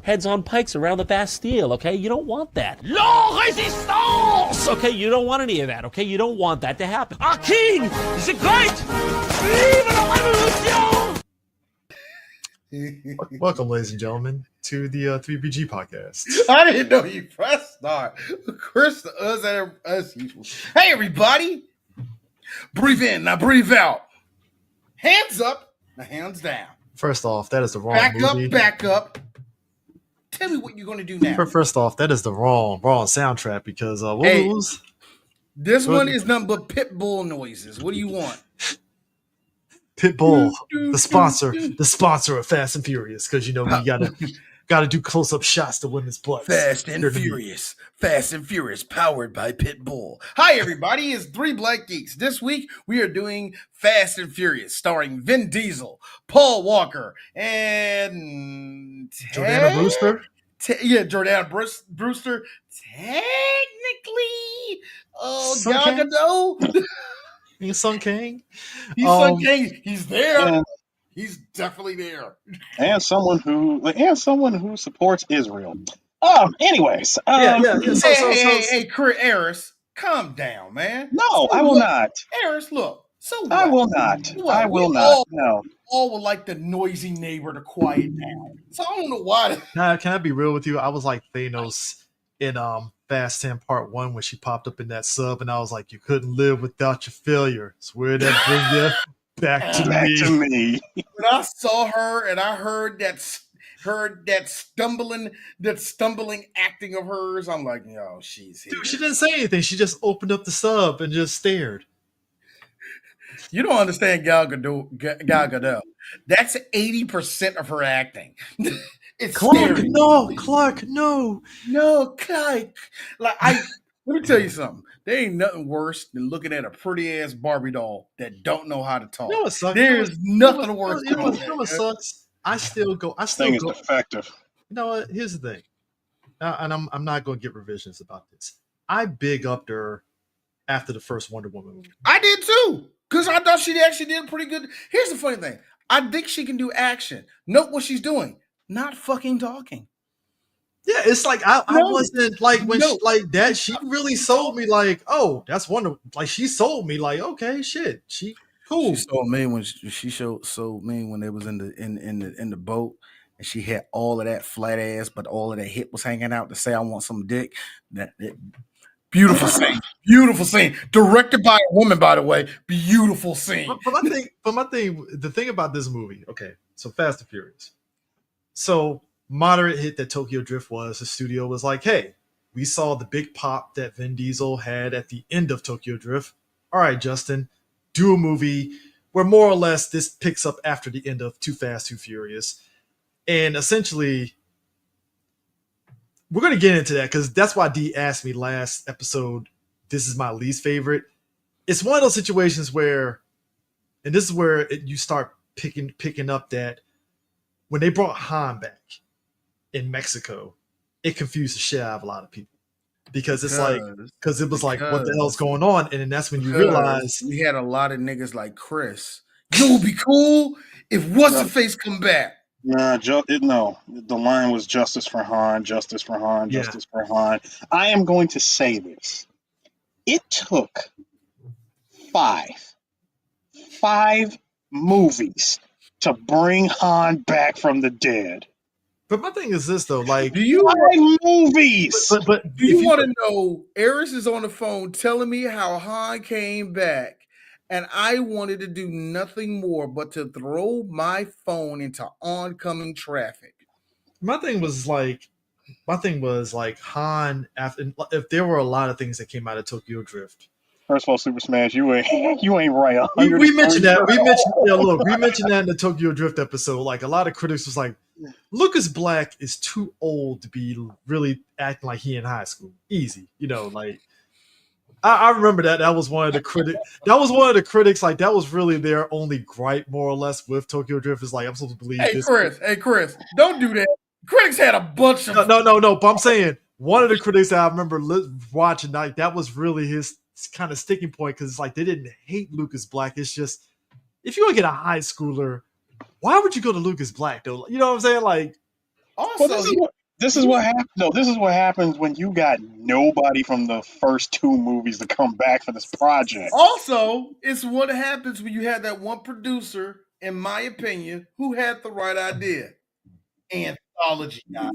heads on pikes around the Bastille, okay? You don't want that. La Resistance! Okay, you don't want any of that, okay? You don't want that to happen. Our king is a great! Vive la Revolution! Welcome, ladies and gentlemen, to the 3BGPodcast. I didn't know you pressed start. Chris, us as usual. Hey, everybody. Breathe in, now breathe out. Hands up, now hands down. First off, that is the wrong movie. Back up. Tell me what you're going to do now. First off, that is the wrong soundtrack because this one is nothing but pit bull noises. What do you want? Pitbull, the sponsor of Fast and Furious, because you know we gotta do close-up shots to women's butts. Fast and Furious, powered by Pitbull. Hi everybody, it's 3 Black Geeks. This week we are doing Fast and Furious, starring Vin Diesel, Paul Walker, and Jordana Brewster. Jordana Brewster. Technically, Gal Gadot. He's Sun King. Sun King. He's there. He's definitely there. And someone who supports Israel. Anyways. Hey, Chris Harris, calm down, man. No, I will not. Harris, look. So what? I will not. What? I will not. No. All would like the noisy neighbor to quiet down. So I don't know why. Can I be real with you? I was like Thanos in Fast 10 Part 1 when she popped up in that sub, and I was like, you couldn't live without your failure. Swear that bring you back to me. When I saw her and I heard that stumbling acting of hers, I'm like, yo, she's here. Dude, she didn't say anything. She just opened up the sub and just stared. You don't understand Gal Gadot. That's 80% of her acting. It's Clark, scary. Clark, no. Clark. Let me tell you something. There ain't nothing worse than looking at a pretty ass Barbie doll that don't know how to talk. You know what sucks? There's nothing worse. You know what sucks? I still go. Thing is defective. You know what? Here's the thing, and I'm not going to get revisions about this. I big upped her after the first Wonder Woman movie. I did too, because I thought she actually did pretty good. Here's the funny thing. I think she can do action. Note what she's doing. Not fucking talking. Yeah, it's like I wasn't like when she, like that. She really sold me like, oh, that's Wonder. Like she sold me like, okay, shit, she cool. She sold me when sold me when they was in the boat and she had all of that flat ass, but all of that hip was hanging out to say I want some dick. That beautiful scene, directed by a woman, by the way. Beautiful scene. But my thing, the thing about this movie, okay, so Fast and Furious. So moderate hit that Tokyo Drift was, the studio was like, hey, we saw the big pop that Vin Diesel had at the end of Tokyo Drift. All right, Justin, do a movie where more or less this picks up after the end of Too Fast, Too Furious. And essentially, we're going to get into that because that's why Dee asked me last episode, this is my least favorite. It's one of those situations where, and this is where you start picking up that when they brought Han back in Mexico, it confused the shit out of a lot of people because it was like, what the hell's going on? And then that's when you realize we had a lot of niggas like Chris. It would be cool if what's the face come back. Nah, the line was justice for Han, justice for Han, justice for Han. I am going to say this. It took five movies to bring Han back from the dead. But my thing is this though, like, movies. But do you want to know? Eris is on the phone telling me how Han came back, and I wanted to do nothing more but to throw my phone into oncoming traffic. My thing was like Han. If there were a lot of things that came out of Tokyo Drift. First of all, Super Smash, you ain't right. We mentioned that. We mentioned that in the Tokyo Drift episode. Like a lot of critics was like, Lucas Black is too old to be really acting like he in high school. Easy, like I remember that. That was one of the critics. Like that was really their only gripe, more or less, with Tokyo Drift. Is like I'm supposed to believe. Hey Chris, don't do that. Critics had a bunch of no. But I'm saying one of the critics that I remember watching, like that was really his kind of sticking point because it's like they didn't hate Lucas Black. It's just if you want to get a high schooler, why would you go to Lucas Black though? You know what I'm saying? Like Also, this is what happens. No, this is what happens when you got nobody from the first two movies to come back for this project. Also, it's what happens when you have that one producer, in my opinion, who had the right idea. Anthology, guys.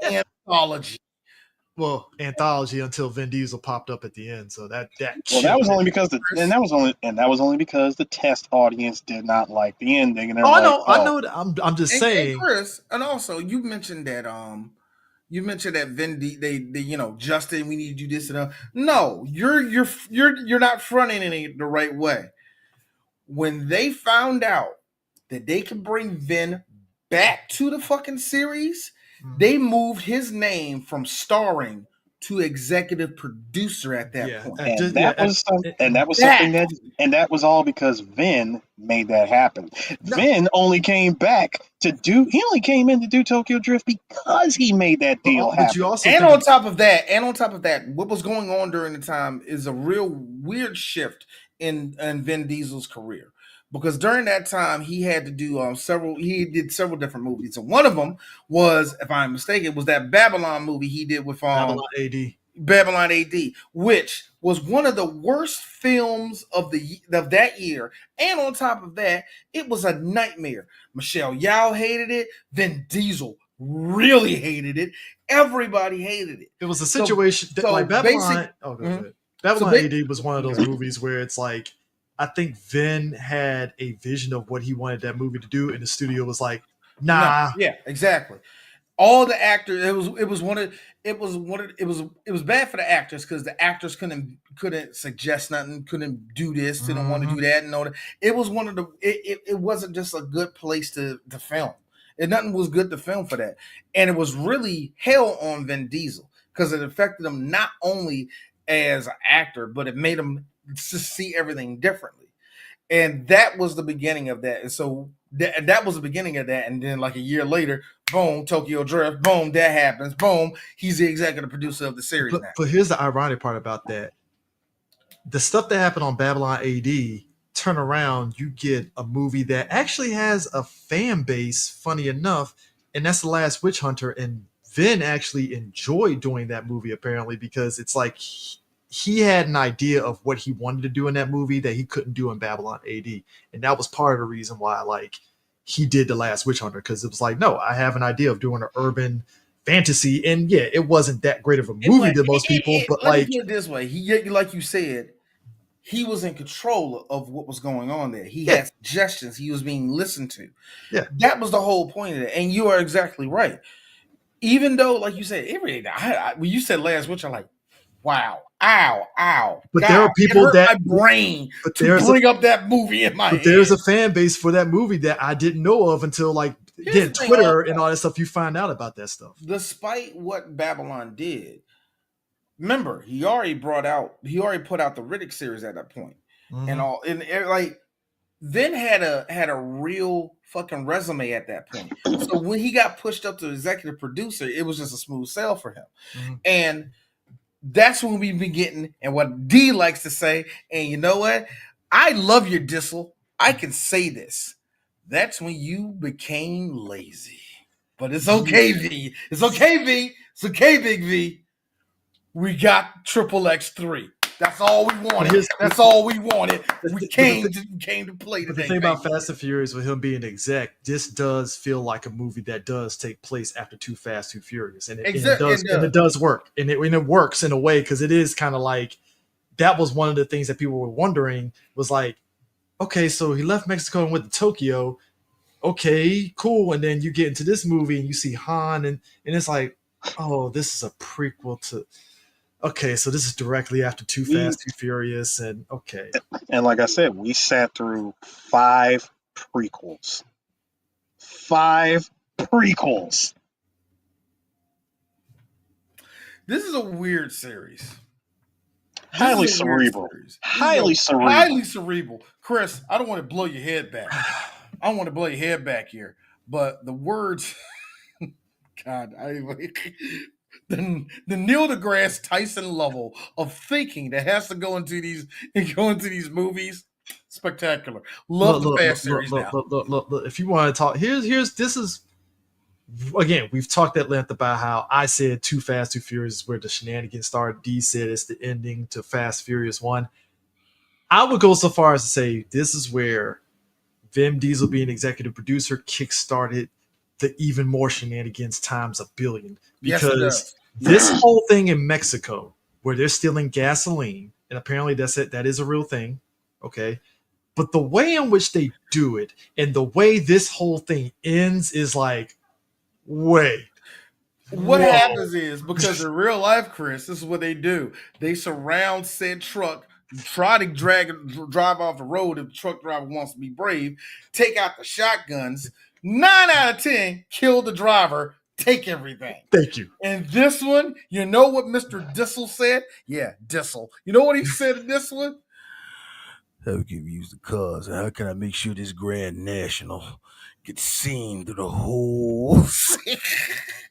Anthology. Well, anthology until Vin Diesel popped up at the end, so that well, that was only because that was only because the test audience did not like the ending. And I know. I'm just saying, and Chris, and also you mentioned that Vin they Justin, we need to do this and that. No, you're not fronting it the right way. When they found out that they could bring Vin back to the fucking series, they moved his name from starring to executive producer at that point. And that was all because Vin made that happen. No. Vin only came back to do. He only came in to do Tokyo Drift because he made that deal happen. On top of that, what was going on during the time is a real weird shift in Vin Diesel's career. Because during that time, he had to do he did several different movies. And one of them was, if I'm mistaken, was that Babylon movie he did with Babylon AD. Babylon AD, which was one of the worst films of that year. And on top of that, it was a nightmare. Michelle Yeoh hated it. Vin Diesel really hated it. Everybody hated it. It was a situation like Babylon. Babylon AD was one of those movies where it's like, I think Vin had a vision of what he wanted that movie to do, and the studio was like, "Nah." No, yeah, exactly. All the actors, it was bad for the actors because the actors couldn't suggest nothing, couldn't do this, didn't want to do that, and all that. It was one of the. It wasn't just a good place to film. And nothing was good to film for that, and it was really hell on Vin Diesel because it affected him not only as an actor, but it made him to see everything differently. And that was the beginning of that. And so that was the beginning of that. And then like a year later, boom, Tokyo Drift, boom, that happens. Boom, he's the executive producer of the series now. But here's the ironic part about that. The stuff that happened on Babylon AD, turn around, you get a movie that actually has a fan base, funny enough, and that's The Last Witch Hunter. And Vin actually enjoyed doing that movie, apparently, because it's like he had an idea of what he wanted to do in that movie that he couldn't do in Babylon AD. And that was part of the reason why, like, he did The Last Witch Hunter, because it was like, no, I have an idea of doing an urban fantasy. And yeah, it wasn't that great of a movie to most people, but let me put it this way. He, like you said, he was in control of what was going on there. He had suggestions. He was being listened to. Yeah. That was the whole point of it. And you are exactly right. Even though, like you said, when you said Last Witch, I'm like, wow, ow. But God, there are people that my brain to bring up that movie in my head. There's a fan base for that movie that I didn't know of until like Twitter and all that stuff. You find out about that stuff. Despite what Babylon did, remember he already put out the Riddick series at that point, and all, and like Vin had a real fucking resume at that point. So when he got pushed up to executive producer, it was just a smooth sale for him, and that's when we be getting, and what D likes to say, and you know what? I love your Dissel. I can say this. That's when you became lazy. But it's okay, V. It's okay, V. It's okay, Big V. We got Triple X3. That's all we wanted. That's all we wanted. We came to play today. The thing about Fast and Furious with him being exec, this does feel like a movie that does take place after Too Fast, Too Furious, and it does work, and it works in a way because it is kind of like that was one of the things that people were wondering was like, okay, so he left Mexico and went to Tokyo. Okay, cool, and then you get into this movie and you see Han, and it's like, oh, this is a prequel to. Okay, so this is directly after Too Fast, Too Furious, and okay. And like I said, we sat through 5 prequels. 5 prequels. This is a weird series. Highly cerebral. Highly cerebral. Chris, I don't want to blow your head back. I don't want to blow your head back here. But the words, God, the Neil deGrasse Tyson level of thinking that has to go into these movies, spectacular. Love the Fast series now. Look. If you want to talk, here's this is again, we've talked at length about how I said Too Fast, Too Furious is where the shenanigans start. D said it's the ending to Fast Furious 1. I would go so far as to say this is where Vin Diesel being executive producer kickstarted the even more shenanigans times a billion. Because this whole thing in Mexico, where they're stealing gasoline, and apparently that is a real thing, okay? But the way in which they do it and the way this whole thing ends is like, wait. What happens is, because in real life, Chris, this is what they do. They surround said truck, try to drive off the road if the truck driver wants to be brave, take out the shotguns. 9 out of 10 kill the driver, take everything. Thank you. And this one, you know what Mr. Dissel said? Yeah, Dissel. You know what he said in this one? How can we use the cars? How can I make sure this Grand National gets seen through the whole city?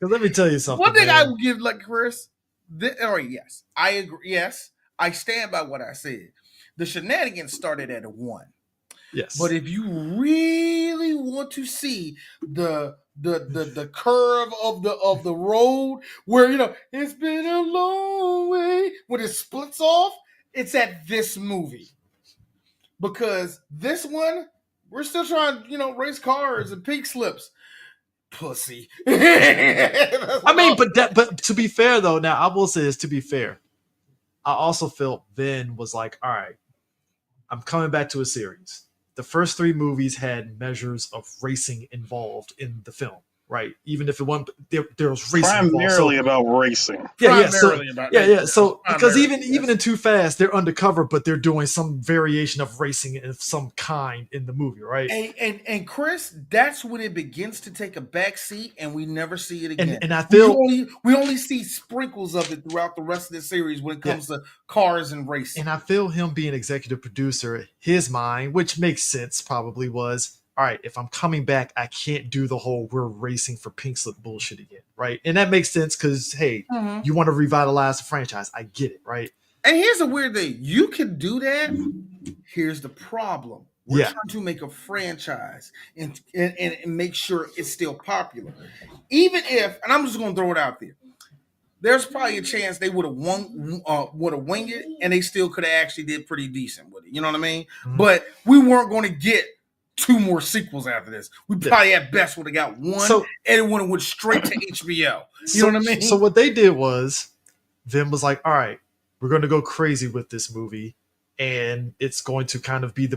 Let me tell you something. One thing I would give, like Chris, yes, I agree. Yes, I stand by what I said. The shenanigans started at a 1. Yes. But if you really want to see the curve of the road where it's been a long way, when it splits off, it's at this movie. Because this one, we're still trying, race cars and pink slips. Pussy. I mean, but to be fair though, now I will say this, to be fair, I also felt Vin was like, all right, I'm coming back to a series. The first 3 movies had measures of racing involved in the film, right? Even if it wasn't, there was racing primarily involved. about racing. So because even in Too Fast, they're undercover, but they're doing some variation of racing of some kind in the movie, right? And Chris, that's when it begins to take a back seat, and we never see it again. And I feel we only see sprinkles of it throughout the rest of the series when it comes to cars and racing. And I feel him being executive producer, his mind, which makes sense, probably was, all right, if I'm coming back, I can't do the whole we're racing for pink slip bullshit again, right? And that makes sense because, hey, you want to revitalize the franchise. I get it, right? And here's the weird thing. You can do that. Here's the problem. We're trying to make a franchise and make sure it's still popular. Even if, and I'm just going to throw it out there, there's probably a chance they would have winged it, and they still could have actually did pretty decent with it. You know what I mean? Mm-hmm. But we weren't going to get 2 more sequels after this. We probably at best would have got 1, and it would have went straight to HBO. You know what I mean? So what they did was, Vin was like, all right, we're going to go crazy with this movie, and it's going to kind of be the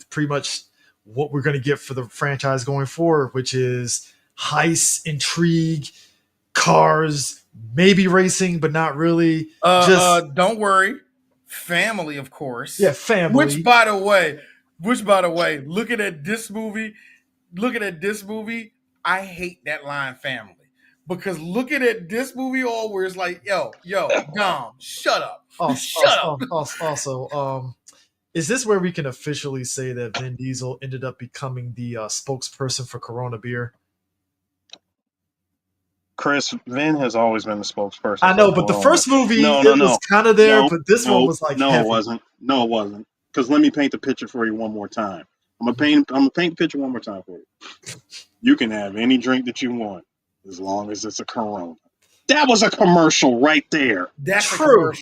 pretty much what we're going to get for the franchise going forward, which is heist, intrigue, cars, maybe racing, but not really. Don't worry. Family, of course. Yeah, family. Which, by the way, looking at this movie, I hate that line family. Because looking at this movie where it's like, yo, Dom, shut up. Also, is this where we can officially say that Vin Diesel ended up becoming the spokesperson for Corona beer? Chris, Vin has always been the spokesperson. I know, but the first movie was kind of there, but this one was like no, heavy. It wasn't. No, it wasn't. Because let me paint the picture for you one more time. I'm gonna paint the picture one more time for you. You can have any drink that you want as long as it's a Corona. That was a commercial right there. That's true.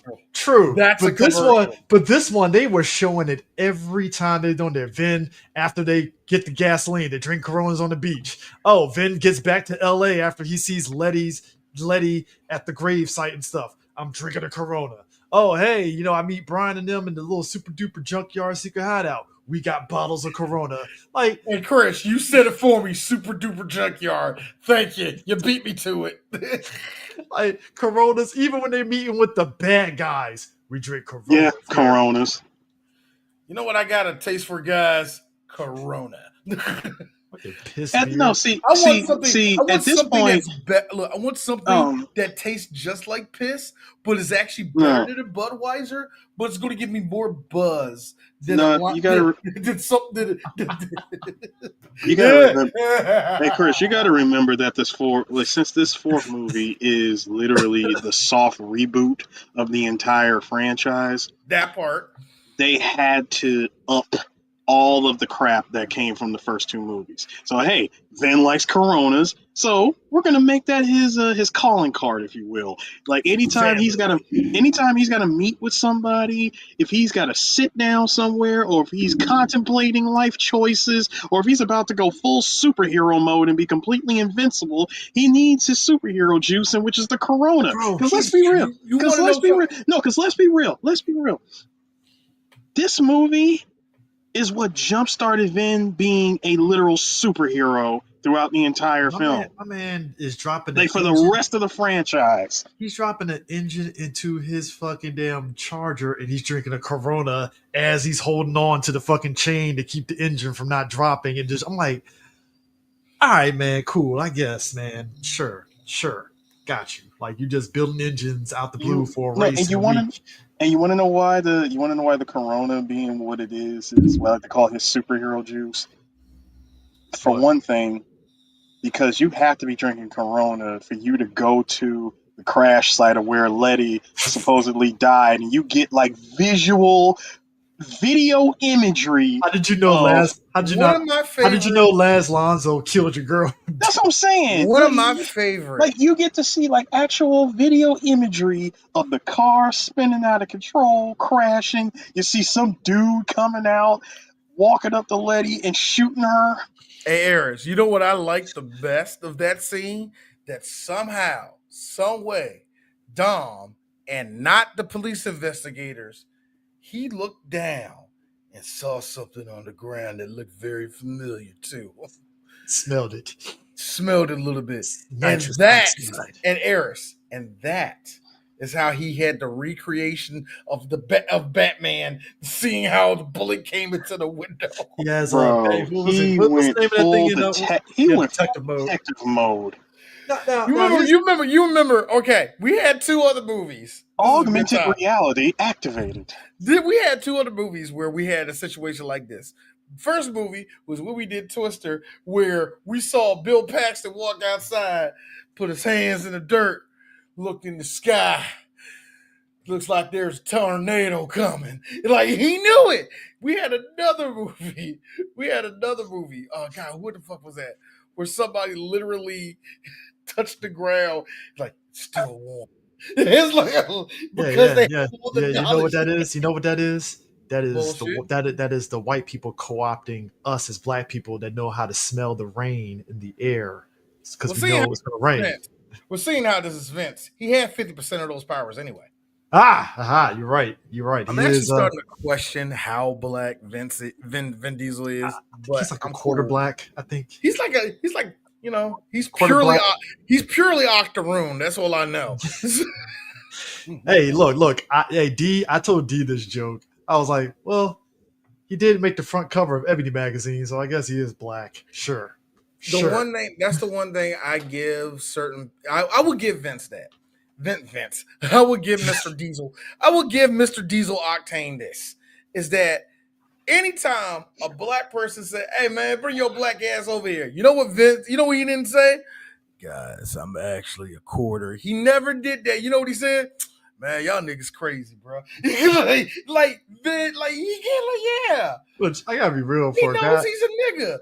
This one, they were showing it every time they're doing their Vin after they get the gasoline, they drink Coronas on the beach. Oh, Vin gets back to LA after he sees Letty at the grave site and stuff. I'm drinking a Corona. Oh, hey, I meet Brian and them in the little super duper junkyard secret hideout. We got bottles of Corona. Like, hey, Chris, you said it for me, super duper junkyard. Thank you. You beat me to it. Like, Coronas, even when they're meeting with the bad guys, we drink Coronas. Yeah, Coronas. You know what I got a taste for, guys? Corona. I want something that tastes just like piss, but is actually better than Budweiser, but it's going to give me more buzz than something. Hey, Chris, you got to remember that since this 4th movie is literally the soft reboot of the entire franchise, that part, they had to up all of the crap that came from the first 2 movies. So, hey, Vin likes Coronas, So we're gonna make that his calling card, if you will. Like anytime he's gotta meet with somebody, if he's gotta sit down somewhere, or if he's contemplating life choices, or if he's about to go full superhero mode and be completely invincible, he needs his superhero juice, and which is the Corona. Bro, Because let's be real. You Because want to let's know be real. something? No, because let's be real. Let's be real. This movie is what jump-started Vin being a literal superhero throughout the entire film. My man is dropping Like for the rest of the franchise. He's dropping an engine into his fucking damn Charger, and he's drinking a Corona as he's holding on to the fucking chain to keep the engine from not dropping. And just, I'm like, all right, man, cool, I guess, man, sure, got you. Like, you're just building engines out the blue for a race. And you want to know why the Corona being what it is what I like to call his superhero juice. For one thing, because you have to be drinking Corona for you to go to the crash site of where Letty supposedly died, and you get like video imagery. How did you know How did you know Laz Lonzo killed your girl? That's what I'm saying. One of my favorite. Like, you get to see like actual video imagery of the car spinning out of control, crashing. You see some dude coming out, walking up to Letty and shooting her. Hey, Aris, you know what I like the best of that scene? That somehow, some way, Dom and not the police investigators, he looked down and saw something on the ground that looked very familiar too. Smelled it a little bit. Nitrous and Eris, and that is how he had the recreation of Batman, seeing how the bullet came into the window. He has he went full detective mode. You remember? Okay, we had two other movies. Augmented reality activated. We had two other movies where we had a situation like this. First movie was when we did Twister, where we saw Bill Paxton walk outside, put his hands in the dirt, look in the sky. Looks like there's a tornado coming. Like, he knew it. We had another movie. Oh God, what the fuck was that? Where somebody literally touched the ground, like, still warm. It's like because they you know what that is? You know what that is? That is the white people co-opting us as black people that know how to smell the rain in the air, because we know it's going to rain. We're seeing how this is Vince. He had 50% of those powers anyway. You're right. I'm actually starting to question how black Vin Diesel is. But he's like a quarter black, I think. He's purely octoroon. That's all I know. Hey, look. I told D this joke. I was like, well, he did make the front cover of Ebony magazine, so I guess he is black. Sure. That's the one thing I give certain. I would give Vince that. Vince. I would give Mr. Diesel. I would give Mr. Diesel Octane this. Is that anytime a black person say, "Hey man, bring your black ass over here," you know what Vince? You know what he didn't say? Guys, I'm actually a quarter. He never did that. You know what he said? Man, y'all niggas crazy, bro. like yeah. Which I gotta be real for a guy. He knows he's a nigga.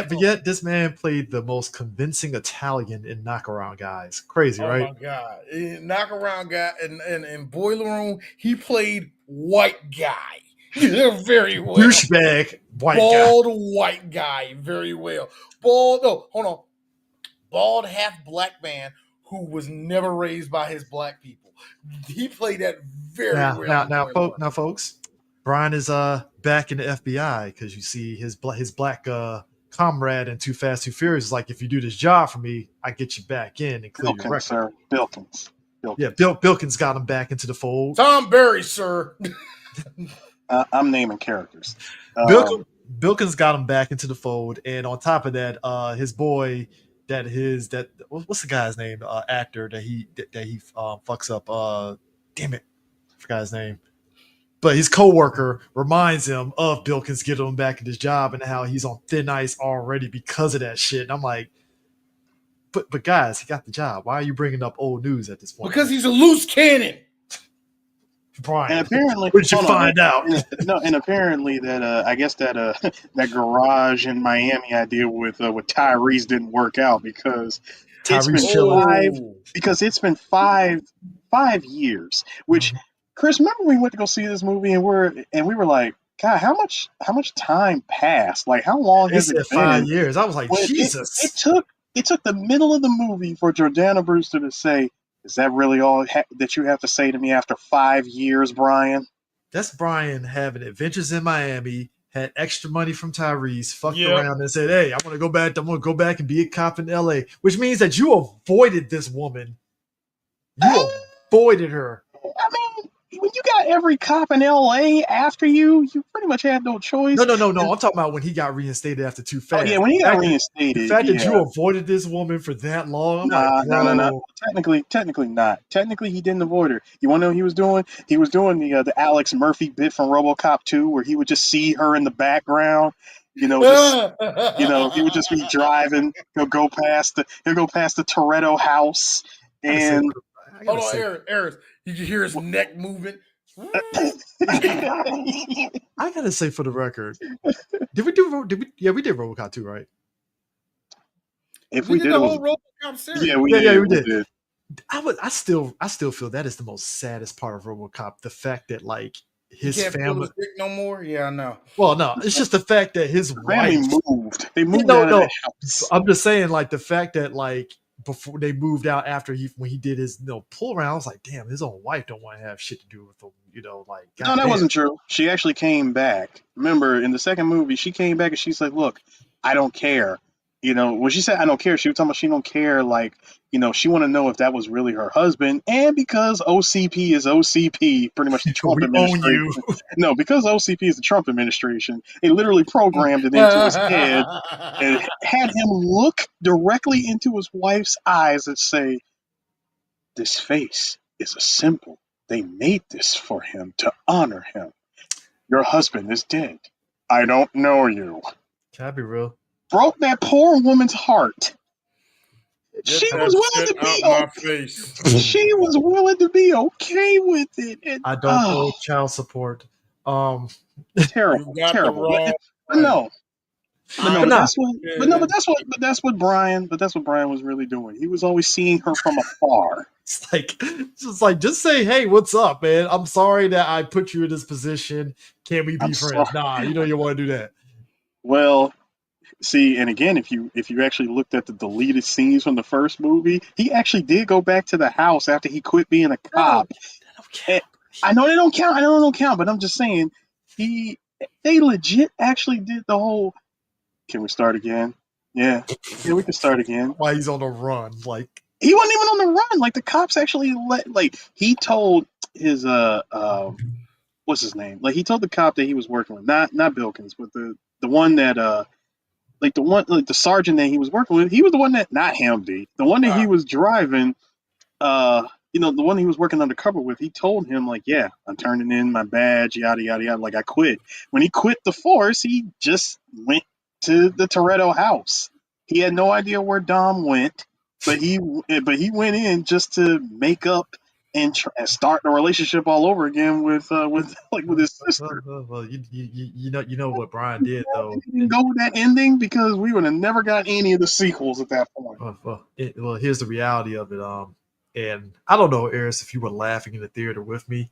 But yet, this man played the most convincing Italian in Knockaround Guys. Crazy, right? Oh my God, in Knockaround Guy and Boiler Room, he played white guy. Very well. Douchebag bald white guy. Very well. Bald half black man who was never raised by his black people. He played that very well. Now, folks, Brian is back in the FBI because you see his black comrade in Too Fast, Too Furious is like, if you do this job for me, I get you back in and clear your record. Sir. Bilkins. Yeah, Bilkins got him back into the fold. Tom Berry, sir. I'm naming characters. Bilkins got him back into the fold, and on top of that, his boy. What's the guy's name? Actor that he fucks up. Damn it, I forgot his name. But his coworker reminds him of Bilkins getting him back in his job and how he's on thin ice already because of that shit. And I'm like, but guys, he got the job. Why are you bringing up old news at this point? Because he's a loose cannon. Brian, And apparently, what did you hold on, find out? and apparently that I guess that that garage in Miami idea with Tyrese didn't work out because it's Tyrese been chilling. five years. Which, Chris, remember we went to go see this movie and we were like, God, how much time passed? Like, how long They has it said been? 5 years. I was like, Well, Jesus. it took the middle of the movie for Jordana Brewster to say, "Is that really all that you have to say to me after 5 years, Brian?" That's Brian having adventures in Miami, had extra money from Tyrese, fucked around and said, hey, I want to go back. I'm going to go back and be a cop in LA, which means that you avoided this woman. You avoided her. I mean, when you got every cop in LA after you pretty much had no choice. No. I'm talking about when he got reinstated after Too Fast. Oh, yeah, when he got reinstated. The fact that you avoided this woman for that long, No. Technically not. Technically, he didn't avoid her. You want to know what he was doing? He was doing the Alex Murphy bit from RoboCop 2, where he would just see her in the background. He would just be driving. He'll go past the Toretto house, and hold on, Eris. Did you hear his neck moving? I gotta say, for the record, did we did RoboCop 2, right? If we did the whole RoboCop series. Yeah, we did. I still feel that is the most saddest part of RoboCop. The fact that like his family no more. Yeah, I know. Well, no, it's just the fact that his family wife moved. They moved out of the house. I'm just saying, like the fact that like before they moved out after when he did his pull around, I was like, damn, his own wife don't want to have shit to do with him. Like no, that wasn't true. She actually came back. Remember, in the second movie, she came back and she's like, "Look, I don't care." When she said, "I don't care," she was talking about she don't care. Like, she want to know if that was really her husband. And because OCP is OCP, pretty much the Trump administration. No, because OCP is the Trump administration, they literally programmed it into his head and had him look directly into his wife's eyes and say, "This face is a symbol. They made this for him to honor him. Your husband is dead. I don't know you." Can I be real? Broke that poor woman's heart. She was willing to be She was willing to be okay with it. And, I don't owe child support. Terrible. But that's what Brian was really doing. He was always seeing her from afar. It's like just say, "Hey, what's up, man? I'm sorry that I put you in this position. Can we be friends?" Sorry. Nah, you want to do that. Well, see, and again, if you actually looked at the deleted scenes from the first movie, he actually did go back to the house after he quit being a cop. I know they don't count. But I'm just saying, they legit actually did the whole. Can we start again? Yeah, we can start again. Why he's on the run? Like he wasn't even on the run. Like the cops actually he told his what's his name? Like he told the cop that he was working with, not Bilkins, but the one that the sergeant that he was working with. He was the one that not Hamdi, the one that he was driving. The one he was working undercover with. He told him like, "Yeah, I'm turning in my badge, yada yada yada. Like I quit." When he quit the force, he just went to the Toretto house. He had no idea where Dom went, but he went in just to make up and start the relationship all over again with his sister. Well, you know what Brian did though. He didn't go with that ending because we would have never got any of the sequels at that point. Well, here's the reality of it. And I don't know, Eris, if you were laughing in the theater with me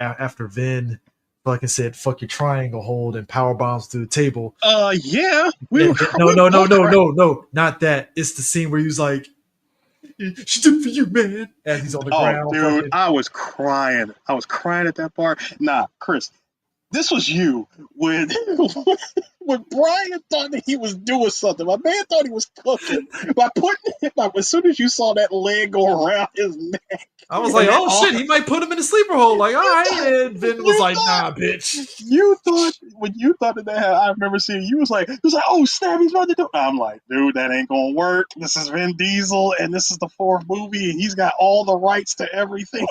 after Vin fucking said "fuck your triangle hold" and power bombs through the table. Yeah. No, not that. It's the scene where he was like, "She did it for you, man," and he's on the ground. Dude, I was crying. I was crying at that part. Nah, Chris, this was you when Brian thought that he was doing something. My man thought he was cooking by putting him up. As soon as you saw that leg go around his neck, I was like, "Oh shit, he might put him in a sleeper hole." Like, all right, and Vin was like, "Nah, bitch." When you thought that I remember seeing you was like, "Oh snap, he's about to do it." I'm like, dude, that ain't gonna work. This is Vin Diesel, and this is the fourth movie, and he's got all the rights to everything.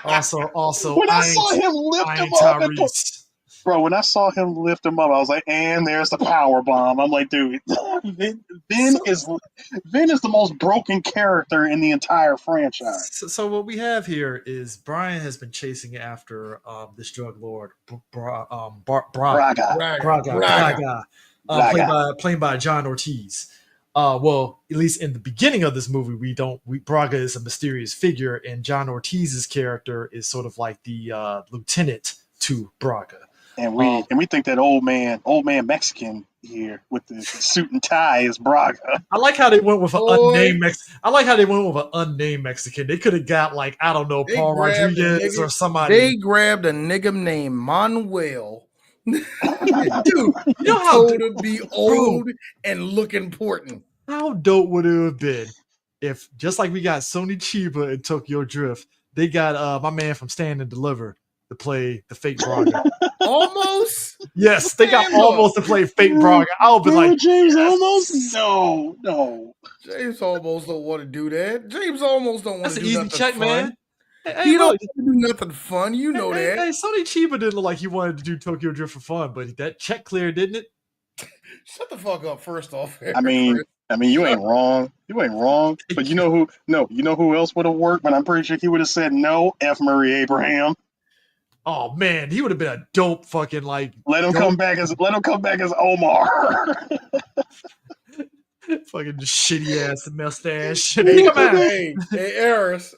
Also, when I saw him lift him up, Bro, when I saw him lift him up, I was like, and there's the power bomb. I'm like, dude, Vin is the most broken character in the entire franchise. So what we have here is Brian has been chasing after this drug lord, Braga. played by John Ortiz. Well, at least in the beginning of this movie, Braga is a mysterious figure, and John Ortiz's character is sort of like the lieutenant to Braga. And we think that old man Mexican here with the suit and tie is Braga. I like how they went with an unnamed Mexican. They could have got like, I don't know, Paul Rodriguez or somebody. They grabbed a nigga named Manuel. Dude, you know how to be old and look important. How dope would it have been if, just like we got Sony Chiba in Tokyo Drift, they got my man from Stand and Deliver to play the fake Braga. Almost? Yes, they got almost to play fake Braga. I'll be like, James Almost? No. James almost don't want to do that. James almost don't want to do nothing check, fun. Man. He don't want to do nothing fun. You know that. Hey, Sony Chiba didn't look like he wanted to do Tokyo Drift for fun, but that check cleared, didn't it? Shut the fuck up, first off. I mean, you ain't wrong. You ain't wrong. But you know who? No, you know who else would have worked? But I'm pretty sure he would have said no. F. Murray Abraham. Oh man, he would have been a dope fucking like. Let him come back as Omar. Fucking shitty ass mustache. Hey, Eris.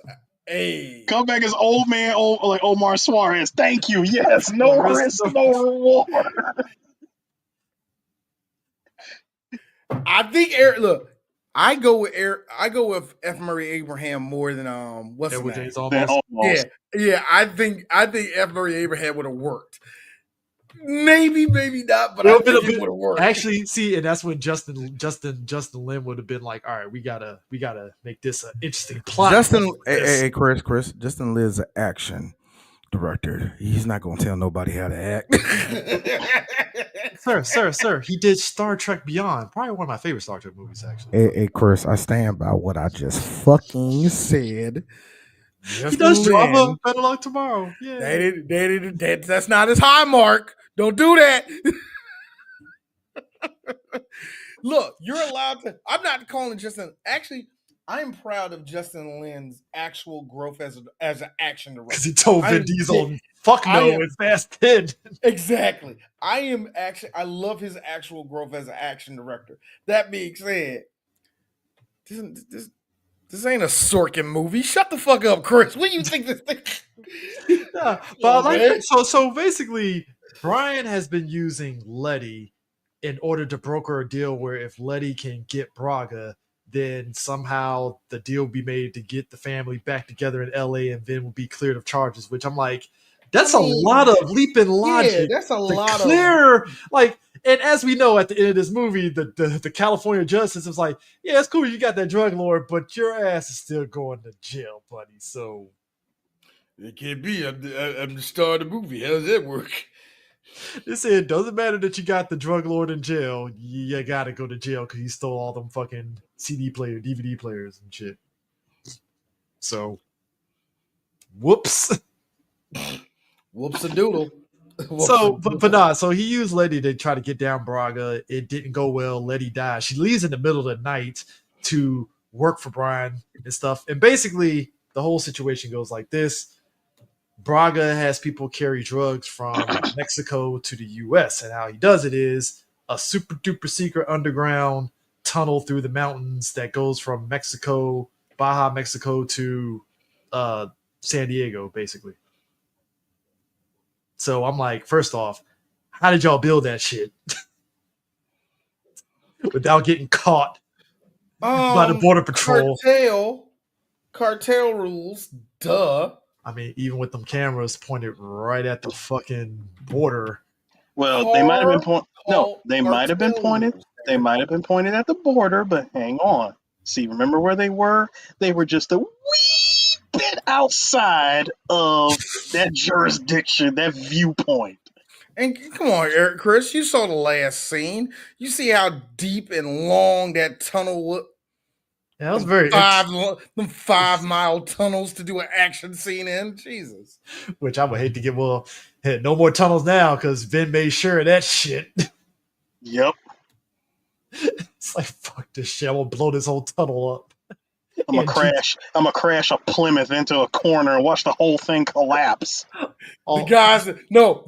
Hey. Come back as old man, like Omar Suarez. Thank you. Yes, no risk, no reward. I think Eric. Look, I go with F. Murray Abraham more than what's his name? Almost. Yeah. I think F. Murray Abraham would have worked. Maybe not, but I think it would have worked. Actually, see, and that's when Justin Lin would have been like, all right, we gotta make this an interesting plot. Hey, Chris. Justin Lin's an action director. He's not gonna tell nobody how to act. Sir, he did Star Trek Beyond, probably one of my favorite Star Trek movies, actually. Hey, Chris, I stand by what I just fucking said. He does drama. Better luck tomorrow. Yeah, that's not his high mark. Don't do that. Look, you're allowed to. I'm not calling Justin. Actually, I am proud of Justin Lin's actual growth as an action director. Because he told Vin Diesel, "Fuck no, it's Fast 10." Exactly. I love his actual growth as an action director. That being said, this ain't a Sorkin movie. Shut the fuck up, Chris. What do you think this thing? Yeah, but so basically, Brian has been using Letty in order to broker a deal where if Letty can get Braga, then somehow the deal will be made to get the family back together in LA and Vin will be cleared of charges, which I'm like, that's a lot of leaping logic. Yeah, that's a lot of like, and as we know at the end of this movie, the California judge system is like, yeah, it's cool, you got that drug lord, but your ass is still going to jail, buddy. So it can't be. I'm the star of the movie. How does that work? They said it doesn't matter that you got the drug lord in jail. You gotta go to jail because you stole all them fucking DVD players and shit. So, whoops. Whoops a doodle. So he used Letty to try to get down Braga. It didn't go well. Letty died. She leaves in the middle of the night to work for Brian and stuff. And basically, the whole situation goes like this. Braga has people carry drugs from Mexico to the U.S. And how he does it is a super duper secret underground tunnel through the mountains that goes from Baja Mexico to San Diego, basically. So I'm like, first off, how did y'all build that shit without getting caught by the Border Patrol? Cartel rules, duh. I mean, even with them cameras pointed right at the fucking border. Well, they might have been They might have been pointed. They might have been pointed at the border, but hang on. See, remember where they were? They were just a wee bit outside of that jurisdiction, that viewpoint. And come on, Eric, Chris, you saw the last scene. You see how deep and long that tunnel was. Yeah, that was very them 5 mile tunnels to do an action scene in. Jesus. Which I would hate to get. Well, No more tunnels now because Vin made sure of that shit. Yep. It's like, fuck this shit. I'm gonna blow this whole tunnel up. I'm gonna crash a Plymouth into a corner and watch the whole thing collapse. The guys, no,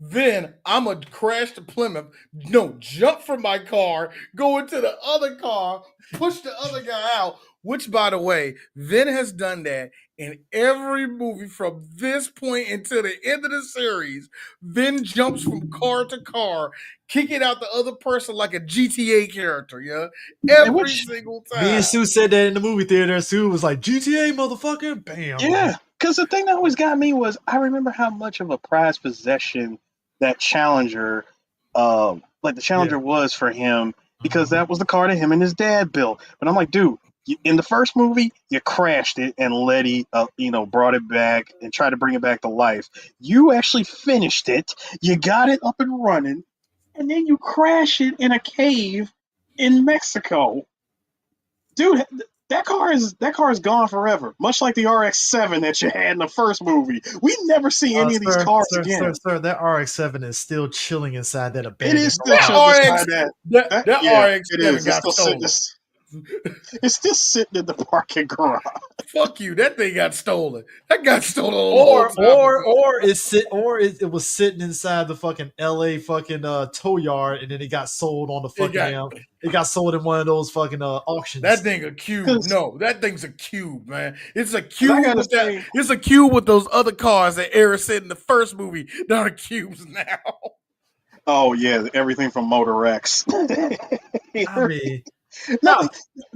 Vin, I'm going to crash the Plymouth. No, jump from my car, go into the other car, push the other guy out, which, by the way, Vin has done that in every movie from this point until the end of the series. Vin jumps from car to car, kicking out the other person like a GTA character, yeah? Every single time. Me and Sue said that in the movie theater. Sue was like, GTA, motherfucker. Bam. Yeah, because the thing that always got me was I remember how much of a prized possession that Challenger, the Challenger was for him, because that was the car that him and his dad built. But I'm like, dude, in the first movie, you crashed it and Letty, brought it back and tried to bring it back to life. You actually finished it. You got it up and running, and then you crash it in a cave in Mexico. Dude, that car is gone forever. Much like the RX-7 that you had in the first movie. We never see any of these cars again. Sir, that RX-7 is still chilling inside that abandoned. It is still chilling inside that. That RX-7 got stolen. It's still sitting in the parking garage. Fuck you! That thing got stolen. That got stolen. Or it was sitting inside the fucking LA fucking tow yard, and then it got sold on the fucking. It got sold in one of those fucking auctions. That thing a cube. No, that thing's a cube, man. It's a cube. It's a cube with those other cars that Eric said in the first movie. That are cubes now. Oh yeah, everything from Motor X. I mean. No,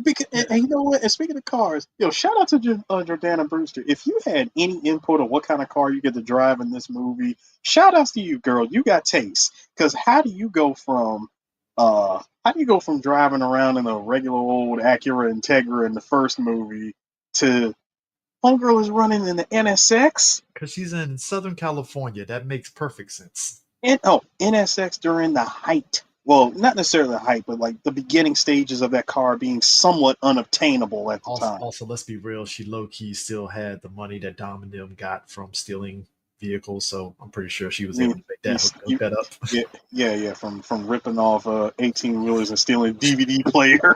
because, and you know what? And speaking of cars, shout out to Jordana Brewster. If you had any input on what kind of car you get to drive in this movie, shout outs to you, girl. You got taste. Because how do you go from driving around in a regular old Acura Integra in the first movie to homegirl is running in the NSX? Because she's in Southern California. That makes perfect sense. NSX during the height. Well, not necessarily the height, but like the beginning stages of that car being somewhat unobtainable at the time. Also, let's be real. She low-key still had the money that Dom and them got from stealing vehicles, so I'm pretty sure she was able to make that up. Yeah, from ripping off 18-wheelers and stealing DVD player.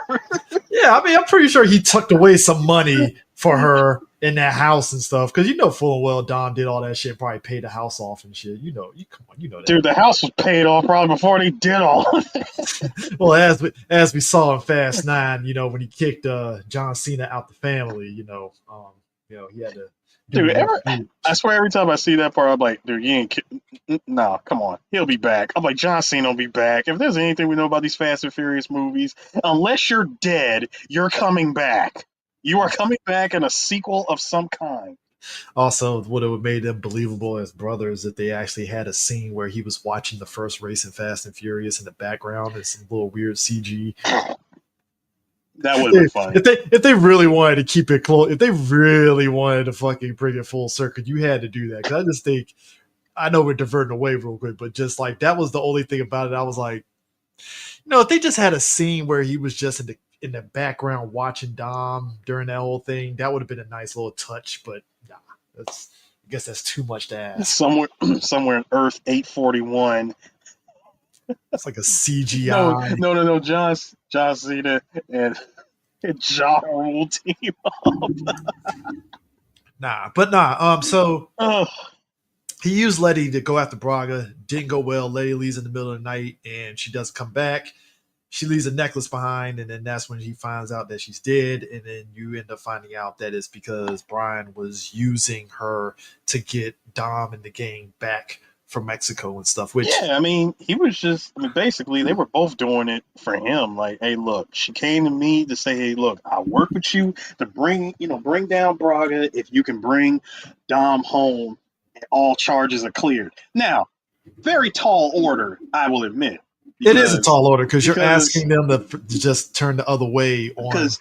Yeah, I mean, I'm pretty sure he tucked away some money for her in that house and stuff, because full well Dom did all that shit, probably paid the house off and shit. You know that. Dude, the house was paid off probably before they did all of it. Well, as we saw in Fast 9, when he kicked John Cena out the family, he had to. Dude, I swear every time I see that part, I'm like, dude, you ain't no, come on. He'll be back. I'm like, John Cena will be back. If there's anything we know about these Fast and Furious movies, unless you're dead, you're coming back. You are coming back in a sequel of some kind. Also, what would have made them believable as brothers if they actually had a scene where he was watching the first race in Fast and Furious in the background and some little weird CG. That would have been funny. If they really wanted to keep it close, if they really wanted to fucking bring it full circle, you had to do that. Because I just think, I know we're diverting away real quick, but just like that was the only thing about it. I was like, if they just had a scene where he was just in the background watching Dom during that whole thing, that would have been a nice little touch. But nah, I guess that's too much to ask. Somewhere in Earth 841. It's like a CGI. No. John Cena and Ja Rule team up. So he used Letty to go after Braga. Didn't go well. Letty leaves in the middle of the night, and she doesn't come back. She leaves a necklace behind, and then that's when he finds out that she's dead. And then you end up finding out that it's because Brian was using her to get Dom and the gang back from Mexico and stuff. Which he was just. Basically, they were both doing it for him. Like, hey, look, she came to me to say, hey, look, I'll work with you to bring down Braga if you can bring Dom home, and all charges are cleared. Now, very tall order, I will admit. It is a tall order because you're asking them to just turn the other way on. Because,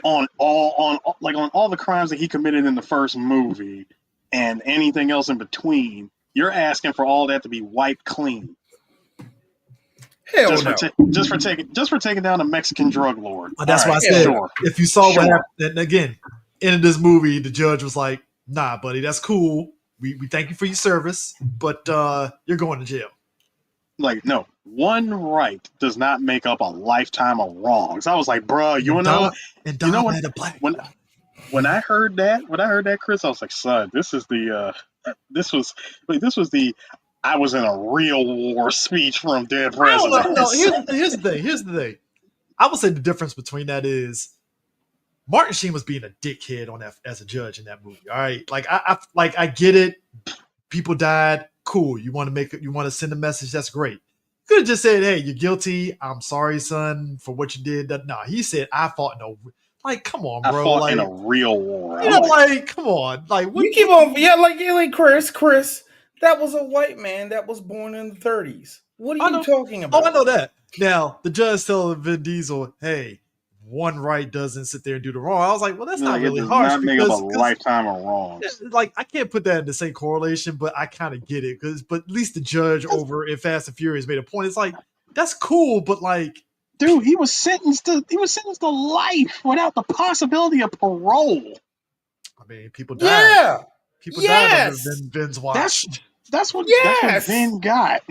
on all the crimes that he committed in the first movie and anything else in between, you're asking for all that to be wiped clean. Hell just for taking down a Mexican drug lord. That's why I said, if you saw what happened, and again, in this movie, the judge was like, "Nah, buddy, that's cool. we thank you for your service, but you're going to jail. Like, no, one right does not make up a lifetime of wrongs. I was like, bro, you know what? had a black. When I heard that, Chris, I was like, son, this was the I was in a real war speech from dead presidents. No, here's the thing. I would say the difference between that is Martin Sheen was being a dickhead on that as a judge in that movie. All right, like I get it. People died. Cool. You want to send a message. That's great. Could have just said, "Hey, you're guilty. I'm sorry, son, for what you did." No, he said, "I fought no." Like, come on, bro. I fought like in a real war. You know, like, come on. Like, what you keep on, like Chris. That was a white man that was born in the 30s. What are you talking about? Oh, I know that. Now, the judge telling Vin Diesel, "Hey, one right doesn't sit there and do the wrong." I was like, well, that's not really harsh. Not make up a lifetime of wrongs. Like, I can't put that in the same correlation, but I kind of get it. But at least the judge over in Fast and Furious made a point. It's like, that's cool, but like, dude, he was sentenced to life without the possibility of parole. I mean, people died. Yeah. People died under Vin's watch. That's what Vin got.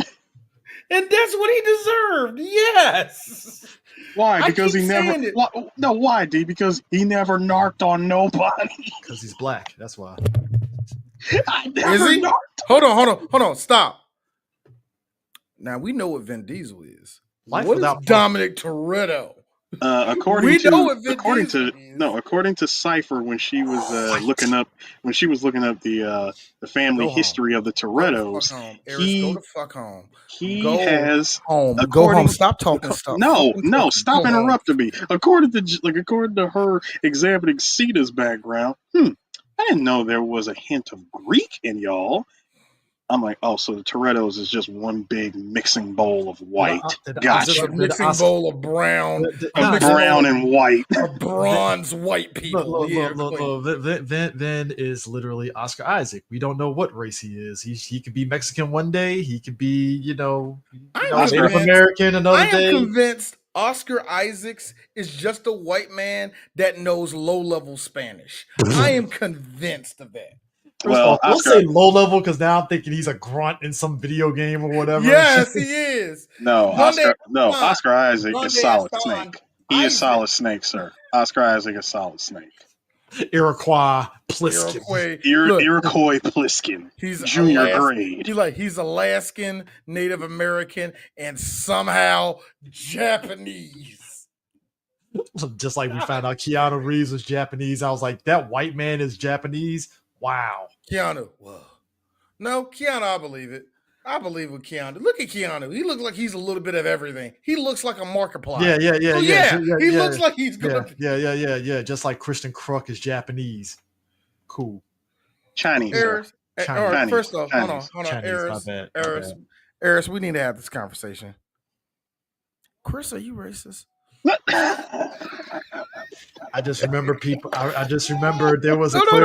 And that's what he deserved. Yes. Why? Because he never. No, why, D? Because he never narked on nobody. Because he's black. That's why. I never Is he? narked. Hold on. Stop. Now we know what Vin Diesel is. What is Dominic Toretto? According to Cypher, when she was looking up the family history of the Torettos, Go the fuck home. Go home. Stop talking stuff. No, stop interrupting me. According to her examining Cena's background, I didn't know there was a hint of Greek in y'all. I'm like, oh, so the Torettos is just one big mixing bowl of white. Gotcha. Just a mixing bowl of brown. Brown and white. Bronze white people. Vin is literally Oscar Isaac. We don't know what race he is. He could be Mexican one day. He could be, Native American another day. I am convinced Oscar Isaacs is just a white man that knows low-level Spanish. I am convinced of that. Well, I'll say low level because now I'm thinking he's a grunt in some video game or whatever. Yes, he is. Oscar Isaac is Solid Snake. He is Solid Snake, sir. Oscar Isaac is Solid Snake. Iroquois Pliskin. Iroquois Pliskin. He's junior grade. He's Alaskan, Native American, and somehow Japanese. Just like we found out Keanu Reeves was Japanese. I was like, that white man is Japanese? Wow. Keanu. Whoa. No, Keanu, I believe it. I believe with Keanu. Look at Keanu. He looks like he's a little bit of everything. He looks like a Markiplier. Yeah. He looks like he's good. Yeah. Just like Christian Kruk is Japanese. Cool. Chinese. Chinese. First off, hold on. Chinese, Eris, we need to have this conversation. Chris, are you racist? I just remember people. I just remember there was a no. Don't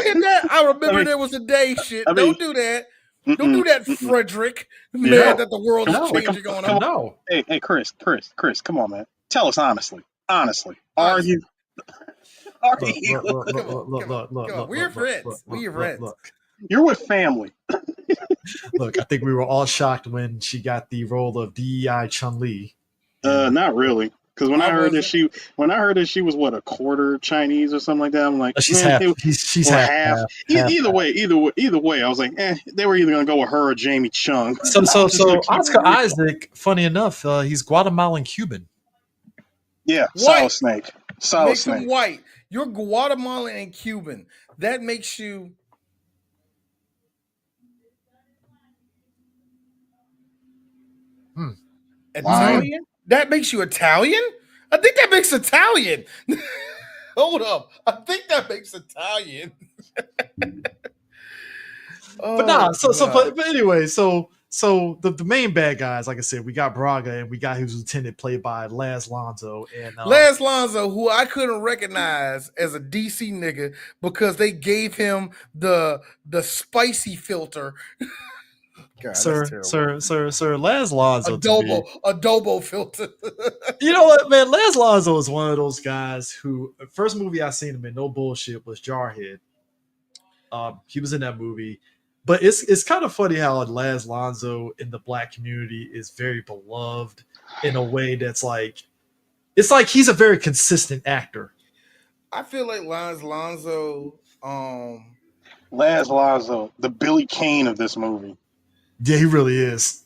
hit that. I remember there was a day shit. Don't do that. Don't do that, Frederick. Mad that the world is changing on him. No. Hey, Chris, come on, man. Tell us honestly. Are you? Look. We're friends. Look. You're with family. Look, I think we were all shocked when she got the role of DEI Chun-Li. Not really. Because when I heard that she was a quarter Chinese or something like that, I'm like, she's half. She's half. Either way, I was like, they were either gonna go with her or Jamie Chung. So Oscar Isaac, funny enough, he's Guatemalan Cuban. Yeah, Solid Snake. Solid Snake. Him white. You're Guatemalan and Cuban. That makes you. Italian? Wow. That makes you Italian? I think that makes Italian. Hold up. I think that makes Italian. But anyway, so the main bad guys, like I said, we got Braga and we got his lieutenant played by Laz Lonzo. And Laz Lonzo, who I couldn't recognize as a DC nigga because they gave him the spicy filter. God, sir, Laz Lonzo. Adobo filter. You know what, man? Laz Lonzo is one of those guys who, first movie I seen him in, no bullshit, was Jarhead. He was in that movie. But it's kind of funny how Laz Lonzo in the black community is very beloved in a way that's like, it's like he's a very consistent actor. I feel like Laz Lonzo, Laz Lonzo, the Billy Kane of this movie. Yeah, he really is.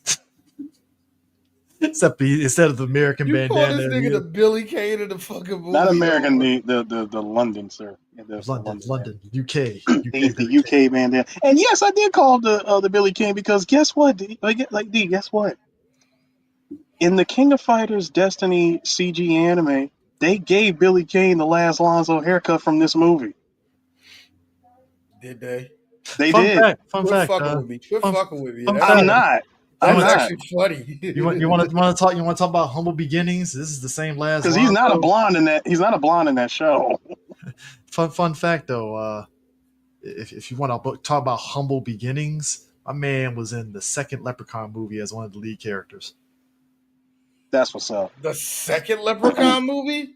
Except instead of the American you call bandana, this nigga the Billy Kane of the fucking movie. Not American, the London, sir. Yeah, London, UK, the UK bandana. And yes, I did call the Billy Kane because guess what? D? Guess what? In the King of Fighters Destiny CG anime, they gave Billy Kane the Laz Lonzo haircut from this movie. Did they? They Fun did. Fact, Quit fucking with me. Quit fucking with me. I'm not. That's I'm not. actually funny. You want to talk about humble beginnings? This is the same Laz Because Lonzo. he's not a blonde in that. He's not a blonde in that show. Fun fact though, if you want to talk about humble beginnings, my man was in the second Leprechaun movie as one of the lead characters. That's what's up. The second Leprechaun movie?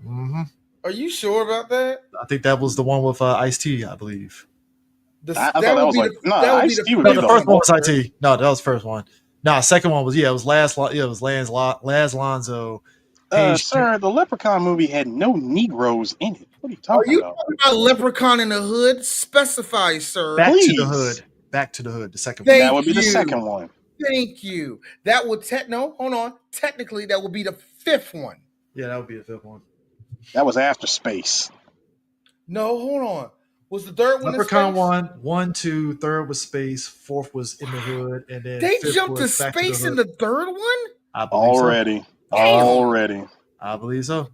Mm-hmm. Are you sure about that? I think that was the one with Ice-T, I believe. I thought that was like Ice-T would No, be the the first one was Ice-T. No, that was the first one. No, second one was it was Laz Lonzo. Sir, the Leprechaun movie had no Negroes in it. What are you talking about? Talking about Leprechaun in the Hood? Specify, sir. Back Please. to the Hood. Back to the Hood. The second Thank one. That would be the you. second one. Thank you. That would hold on. Technically, that would be the fifth one. Yeah, that would be the fifth one. That was after Space. No, hold on. Was the third one Leprechaun in space? 1, 2, third was Space, fourth was in the Hood, and then They fifth jumped to was Back space the in Hood. the third one? I believe so. Already. I believe so.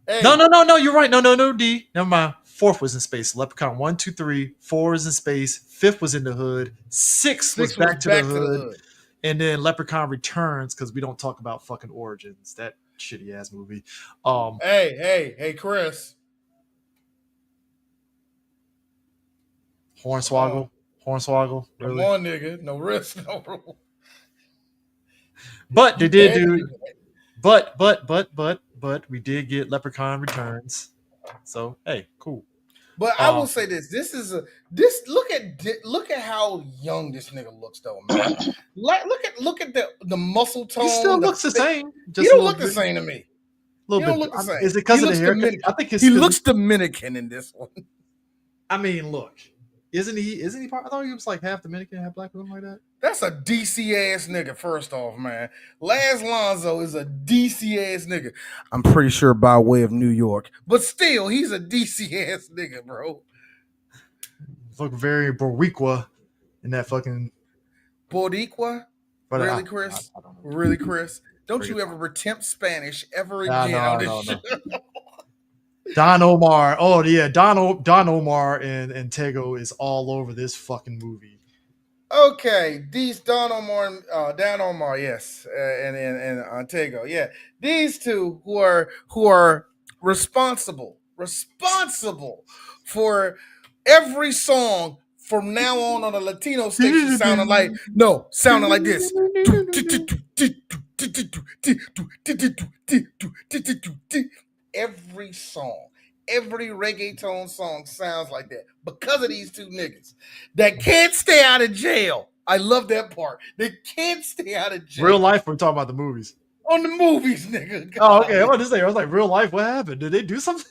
Hey, No, you're right. No, D. Never mind. Fourth was in space. Leprechaun 1, 2, 3. 4 was in space. Fifth was in the Hood. Sixth was back to the Hood. And then Leprechaun Returns, because we don't talk about fucking Origins. That shitty ass movie. Hey, Chris. Hornswoggle. Really? Come on, nigga. No risk, no rule. But they did do. But we did get Leprechaun Returns. So hey, cool. But I will say this: look at how young this nigga looks, though, man. look at the muscle tone. He still looks the same. He don't look the same to me. He don't look the same. Is it because of the haircut? I think he looks Dominican in this one. I mean, look, isn't he part? I thought he was like half Dominican, half black, or something like that. That's a DC ass nigga. First off, man, Laz Lonzo is a DC ass nigga. I'm pretty sure by way of New York, but still, he's a DC ass nigga, bro. Look very Boricua in that fucking Boricua. Really, Chris? Really, Chris? Don't you ever attempt Spanish ever again on this show. Don Omar. Oh yeah, Don Omar and Tego is all over this fucking movie. Okay, these Dan Omar, yes, and Tego, yeah. These two who are responsible for every song from now on a Latino station sounding like this. Every song, every reggaeton song sounds like that because of these two niggas that can't stay out of jail. I love that part. They can't stay out of jail. Real life, we're talking about the movies. On the movies, nigga. God. Oh, okay. I was like, real life. What happened? Did they do something?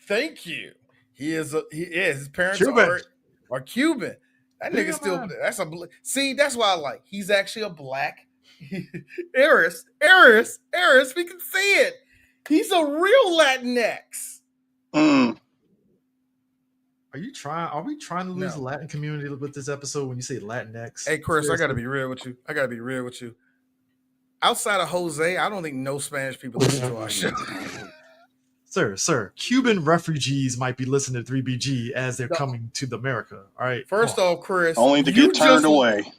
Thank you. His parents Cuban. are Cuban. That nigga still. That's why I like. He's actually a black. Eris. We can see it. He's a real Latinx. Mm. Are we trying to lose the Latin community with this episode when you say Latinx? Hey, Chris, seriously? I gotta be real with you. Outside of Jose, I don't think no Spanish people listen to our show. Sir, Cuban refugees might be listening to 3BG as they're coming to America. All right. First off, Chris, only to get turned away.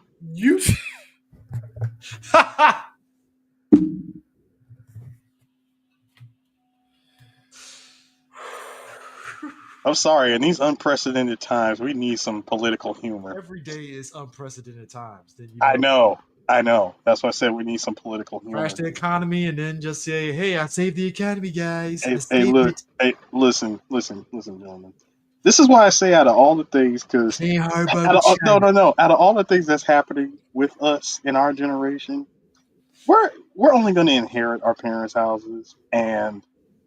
I'm sorry. In these unprecedented times, we need some political humor. Every day is unprecedented times. I know. I know. That's why I said we need some political humor. Crash the economy and then just say, "Hey, I saved the economy, guys. I Hey, saved look. it." Hey, listen, gentlemen. This is why I say out of all the things, because Hey, how about no, China? no. Out of all the things that's happening with us in our generation, we're only going to inherit our parents' houses, and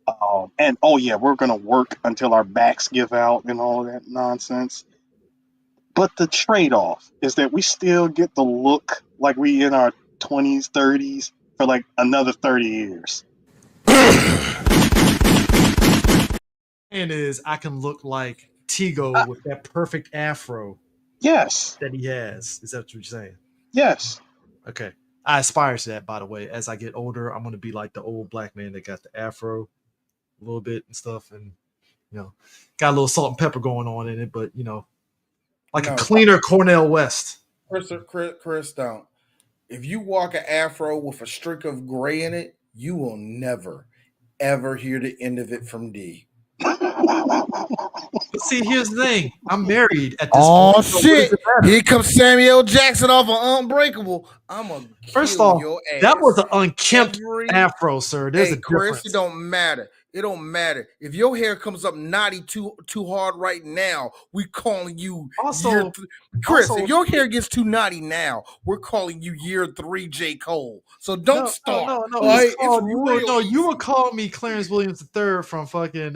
oh yeah, we're going to work until our backs give out and all of that nonsense. But the trade-off is that we still get to look like we in our 20s, 30s for like another 30 years. And is I can look like Tigo with that perfect afro Yes, that he has. Is that what you're saying? yes. Okay. I aspire to that, by the way. As I get older, I'm gonna be like the old black man that got the afro a little bit and stuff, and got a little salt and pepper going on in it, but like a cleaner Cornell West. Chris, don't. If you walk an afro with a streak of gray in it, you will never, ever hear the end of it from D. But see, here's the thing. I'm married at this Oh point. So what shit! does it matter? Here comes Samuel Jackson off of Unbreakable. I'm gonna First kill off, your ass. that was an unkempt Every- afro, sir. There's a Chris, difference. it don't matter. It don't matter. If your hair comes up naughty too hard right now, we calling you Also, Chris, also- if your hair gets too naughty now, we're calling you year 3 J. Cole. So don't start. No. All right? You were calling me Clarence Williams III from fucking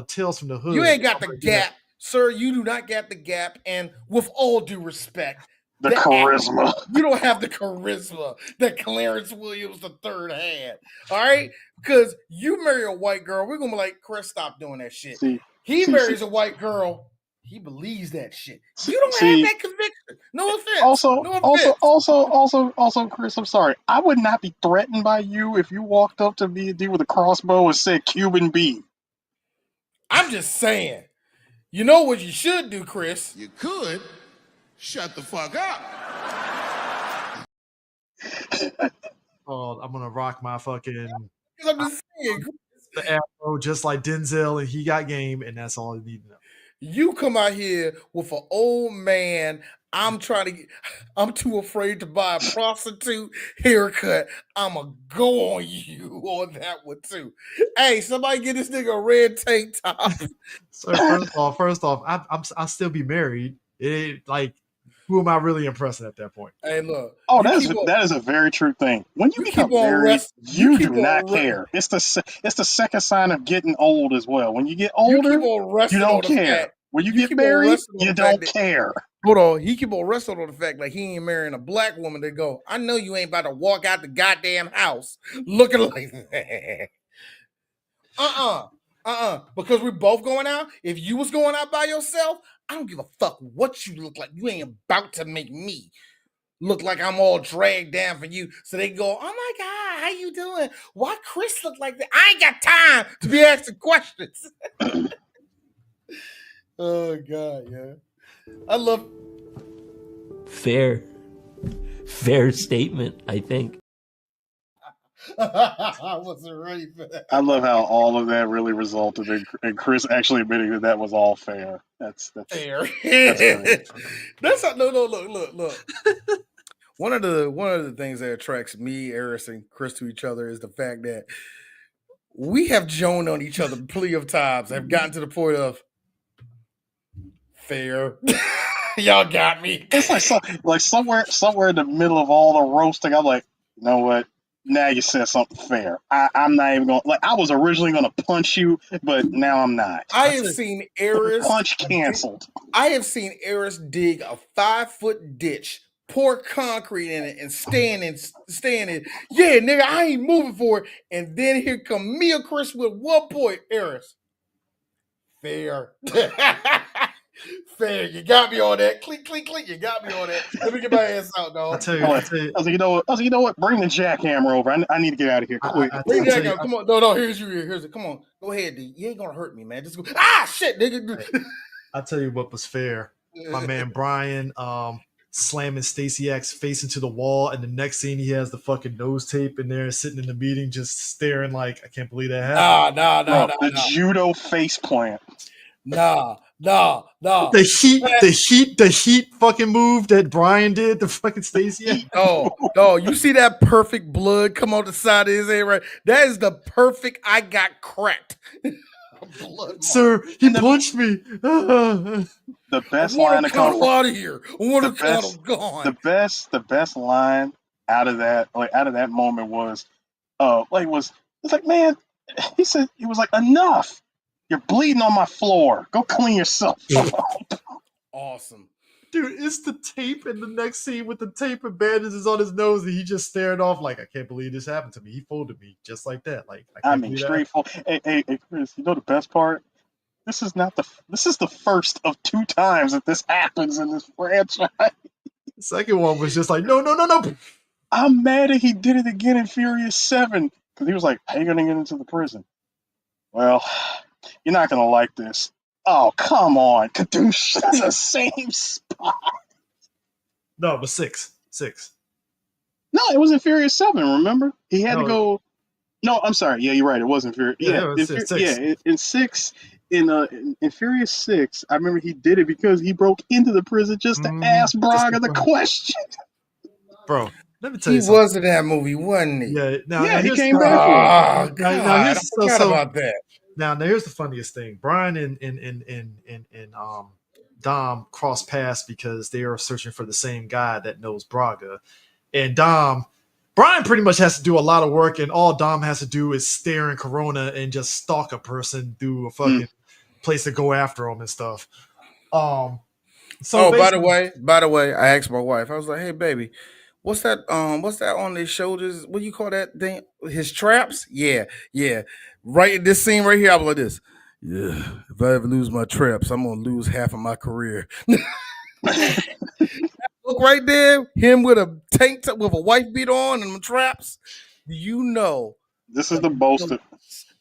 Tales from the Hood. You ain't got the gap, sir. You do not got the gap. And with all due respect, The charisma. you don't have the charisma that Clarence Williams III had. All right? Because you marry a white girl, we're gonna be like, Chris, stop doing that shit. He marries a white girl, he believes that shit. You don't have that conviction. No offense. Also, Chris, I'm sorry. I would not be threatened by you if you walked up to me and with a crossbow and said Cuban B. I'm just saying. You know what you should do, Chris? You could shut the fuck up. I'm gonna rock my fucking I'm just saying. The afro just like Denzel, and he got game, and that's all you need to know. You come out here with an old man. I'm too afraid to buy a prostitute haircut. I'ma go on you on that one too. Hey, somebody get this nigga a red tank top. So first off, I'll still be married. It ain't like, who am I really impressing at that point? Hey, look. Oh, that is a very true thing. When you become married, you do not care. It's the second sign of getting old as well. When you get older, you don't care. When you get married, you don't care. Hold on, he keep on wrestling on the fact like he ain't marrying a black woman. They go, I know you ain't about to walk out the goddamn house looking like that. Because we're both going out. If you was going out by yourself, I don't give a fuck what you look like. You ain't about to make me look like I'm all dragged down for you. So they go, oh my God, how you doing? Why Chris look like that? I ain't got time to be asking questions. Oh God, yeah. I love Fair statement, I think. I wasn't ready for that. I love how all of that really resulted in Chris actually admitting that was all fair. That's fair. That's That's how, no, look. One of the things that attracts me, Eris, and Chris to each other is the fact that we have joned on each other plenty of times. Have gotten to the point of fair. Y'all got me. It's like somewhere in the middle of all the roasting, I'm like, you know what? Now you said something fair. I'm not even going. Like, I was originally going to punch you, but now I'm not. I have seen Eris punch canceled. I have seen Eris dig a 5-foot ditch, pour concrete in it, and stand in. Yeah, nigga, I ain't moving for it. And then here come me or Chris with 1 point. Eris, fair. Fair, you got me on that. Click, click, click. You got me on that. Let me get my ass out, dog. I tell you, I was like, you know what? Bring the jackhammer over. I need to get out of here quick. Bring the jackhammer. Come on. No. Here's it. Come on. Go ahead, dude. You ain't gonna hurt me, man. Just go. Ah, shit, nigga. I tell you what was fair. My man Brian slamming Stacey X face into the wall, and the next scene he has the fucking nose tape in there, sitting in the meeting, just staring like, I can't believe that happened. Nah. The judo face plant. Nah, Nah. The heat fucking move that Brian did to fucking Stacey. No, you see that perfect blood come on the side of his head, right? That is the perfect I got cracked. Blood mark. Sir, he punched me. The best I line want to come from out of here. I want to cut him gone. the best line out of that moment was it's like, man, he said, he was like, enough. You're bleeding on my floor. Go clean yourself. Awesome. Dude, it's the tape in the next scene with the tape and bandages on his nose, and he just stared off like, I can't believe this happened to me. He folded me just like that. Like, I mean, straightforward. Hey, Chris, you know the best part? This is the first of 2 times that this happens in this franchise. The second one was just like, no. I'm mad that he did it again in Furious 7 because he was like, how you gonna get into the prison? Well, you're not gonna like this. Oh, come on, Kadoosh. That's the same spot. No, but six. No, it was in Furious 7, remember? He had to go. No, I'm sorry. Yeah, you're right. It wasn't Furious. Yeah, in 6. Yeah, in 6. In Furious 6, I remember he did it because he broke into the prison just to ask Braga the question. Bro, let me tell you He something. was in that movie, wasn't he? Yeah, now he here's came the- back for Oh, it. God. Now I forgot about that. Now here's the funniest thing. Brian and Dom cross paths because they are searching for the same guy that knows Braga. And Brian pretty much has to do a lot of work, and all Dom has to do is stare in Corona and just stalk a person through a fucking place to go after them and stuff. So by the way, I asked my wife. I was like, "Hey, baby, what's that on his shoulders? What do you call that thing? His traps? Yeah. Right in this scene right here, I was like this. Yeah, if I ever lose my traps, I'm gonna lose half of my career. Look right there, him with a tank top with a wife beat on and traps. You know, this is the most.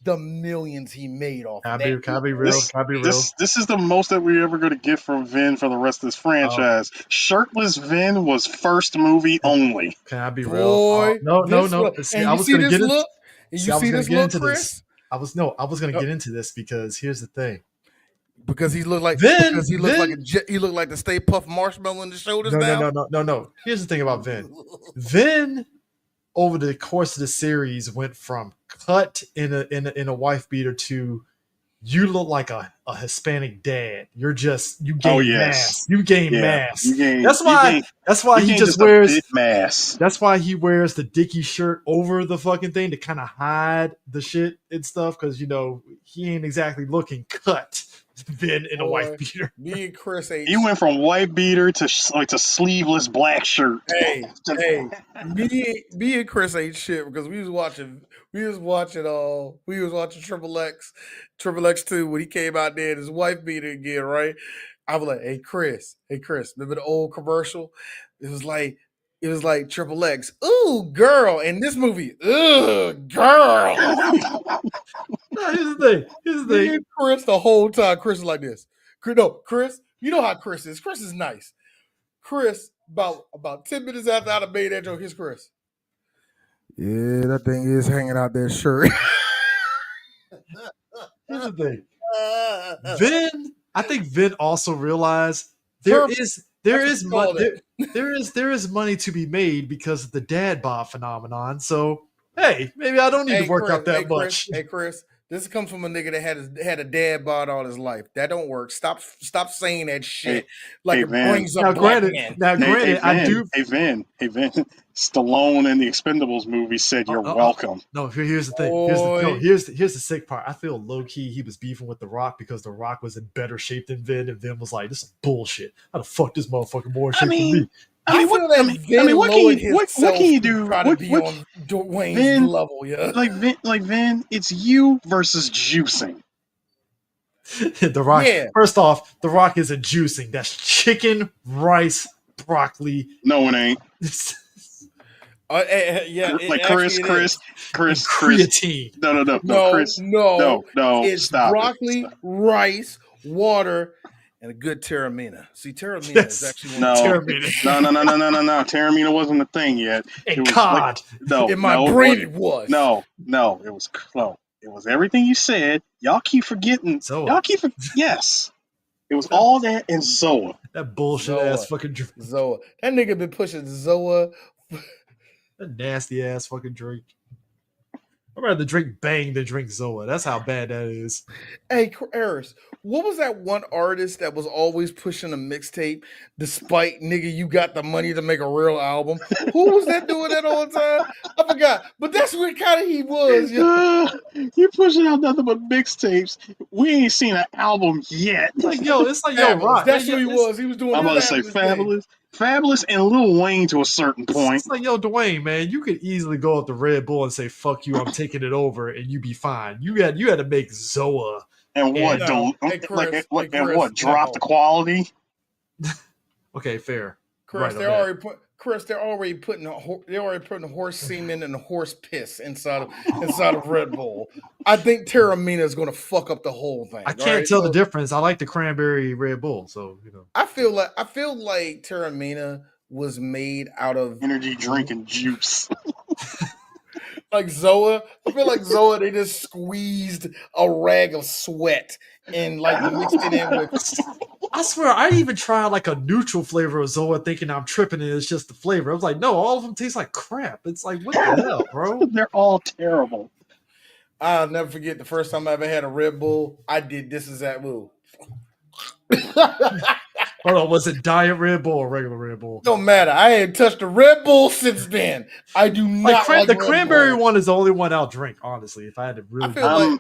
The millions he made off. Can I be real? This is the most that we're ever going to get from Vin for the rest of this franchise. Shirtless Vin was first movie only. Can I be real? Boy, no. See, I was going to get into. You see this look, Chris? I was going to get into this because here's the thing. Because he looked like he looked like the Stay Puft Marshmallow in the shoulders. No. Here's the thing about Vin. Vin, over the course of the series, went from cut in a wife beater to you look like a Hispanic dad. You gain mass. You gain mass. That's why he just wears mass. That's why he wears the Dickie shirt over the fucking thing to kind of hide the shit and stuff, because he ain't exactly looking cut. Vin in a white beater. Me and Chris he went from white beater to sleeveless black shirt. Hey, me and Chris ain't shit because we was watching Triple X 2 when he came out there in his wife beater again, right? I was like, hey Chris, remember the old commercial? It was like Triple X, ooh, girl, in this movie, ugh, girl. Here's the thing. Me and Chris, the whole time, Chris is like this. No, Chris, you know how Chris is. Chris is nice. Chris, about 10 minutes after I made that joke, here's Chris. Yeah, that thing is hanging out that shirt. Here's the thing. Vin, I think Vin also realized there is money to be made because of the dad bod phenomenon. So hey, maybe I don't need to work out that much. Hey Chris, this comes from a nigga that had a dad bod all his life. That don't work. Stop saying that shit it brings up black men. Hey Vin. Stallone in the Expendables movie said you're welcome. No, here's the thing. Here's the sick part. I feel low key he was beefing with The Rock because The Rock was in better shape than Vin, and Vin was like, "This is bullshit. How the fuck this motherfucker more shape than me?" What can you do? Try to be on Dwayne's level, yeah. Like Vin, it's you versus juicing. The Rock. Yeah. First off, The Rock isn't juicing. That's chicken, rice, broccoli. No, it ain't. Chris. Creatine. No, Chris. No. It's broccoli, rice, water, and a good Terramina. See, Terramina is actually No. Terramina wasn't a thing yet. And cod. In my brain it was. No, it was close. It was everything you said. Y'all keep forgetting. Yes. It was all that and Zoa. That bullshit ass fucking drink. Zoa. That nigga been pushing Zoa. That nasty ass fucking drink. I'd rather drink Bang than drink Zoa. That's how bad that is. Hey, Eris, what was that one artist that was always pushing a mixtape despite, nigga, you got the money to make a real album? Who was that doing that all the time? I forgot. But that's what kind of he was. Yo. You pushing out nothing but mixtapes. We ain't seen an album yet. Like, yo, it's like, yo, Fabulous. Rock. That's Hey, who he it's- was. He was doing I'm about to say Fabulous. Fabulous and Lil Wayne to a certain point. It's like, yo, Dwayne, man, you could easily go up to Red Bull and say, fuck you, I'm taking it over, and you be fine. You had to make Zoa. And what, No. dude? Hey, Chris, hey, Chris, what? Drop no. the quality? Okay, fair. Chris, Right, they're okay. already putting horse semen and horse piss inside of Red Bull. I think Terramina is going to fuck up the whole thing. I can't tell the difference. I like the cranberry Red Bull, so you know. I feel like Terramina was made out of Energy drink and juice. like Zoa. I feel like Zoa. They just squeezed a rag of sweat and like mixed it in with. I swear, I even tried like a neutral flavor of Zoa, thinking I'm tripping, and it's just the flavor. I was like, no, all of them taste like crap. It's like, what the hell, bro? They're all terrible. I'll never forget the first time I ever had a Red Bull. I did this is that move. Hold on, was it Diet Red Bull or regular Red Bull? Don't matter. I ain't touched a Red Bull since then. I do not like the Red cranberry Bull. one is the only one I'll drink. Honestly, if I had to really, I feel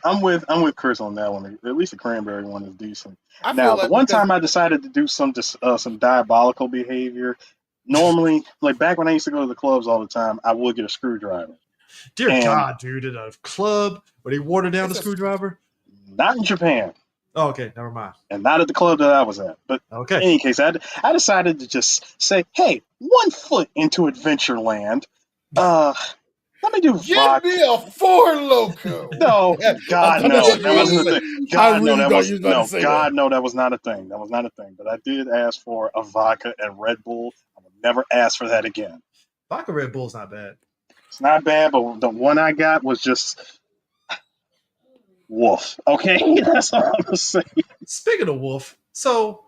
I'm with Chris on that one. At least the cranberry one is decent. I Now, feel the like one because- time I decided to do some diabolical behavior. Normally, like back when I used to go to the clubs all the time, I would get a screwdriver. dear and- God, dude, in a club where they water down the screwdriver. Not in Japan, Oh, okay, never mind. and not at the club that I was at. But in Okay, any case, I decided to just say, "Hey, 1 foot into Adventureland, let me do Give vodka." me a Four Loco. No, God, I no, thought that you wasn't was a gonna thing. say- I God, really no, that thought was you was gonna no. say God, that. no, that was not a thing. That was not a thing. But I did ask for a vodka and Red Bull. I would never ask for that again. vodka Red Bull's not bad. It's not bad, but the one I got was just woof. Okay, that's all I'm gonna say. Speaking of Wolf, so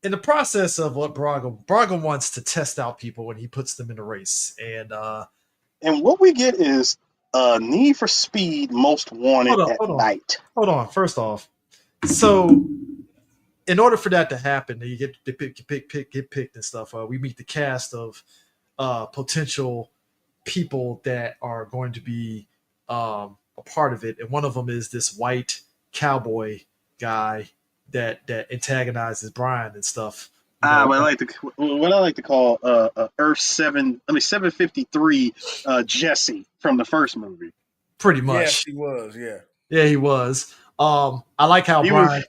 in the process of what Braga wants to test out people when he puts them in a race, and And what we get is Need for Speed Most Wanted Hold on. night. hold on. First off, so in order for that to happen, you get picked and stuff. We meet the cast of potential people that are going to be a part of it, and one of them is this white cowboy guy that antagonizes Brian and stuff. You know, What I like to call Earth 753 Jesse from the first movie. pretty Yes, much. he was. Yeah. Yeah, he was. I like how He Brian.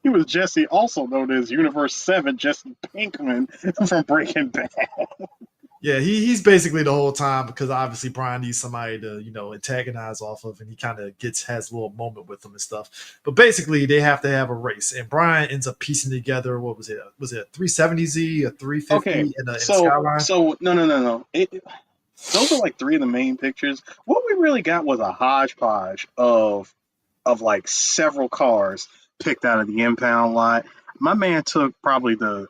He was Jesse, also known as Universe 7 Jesse Pinkman from Breaking Bad. Yeah, he's basically the whole time, because obviously Brian needs somebody to, antagonize off of, and he kind of has a little moment with them and stuff. But basically, they have to have a race, and Brian ends up piecing together, what was it? Was it a 370Z, a 350, Okay, and a Skyline? so no. Those are like three of the main pictures. What we really got was a hodgepodge of like several cars picked out of the impound lot. My man took probably the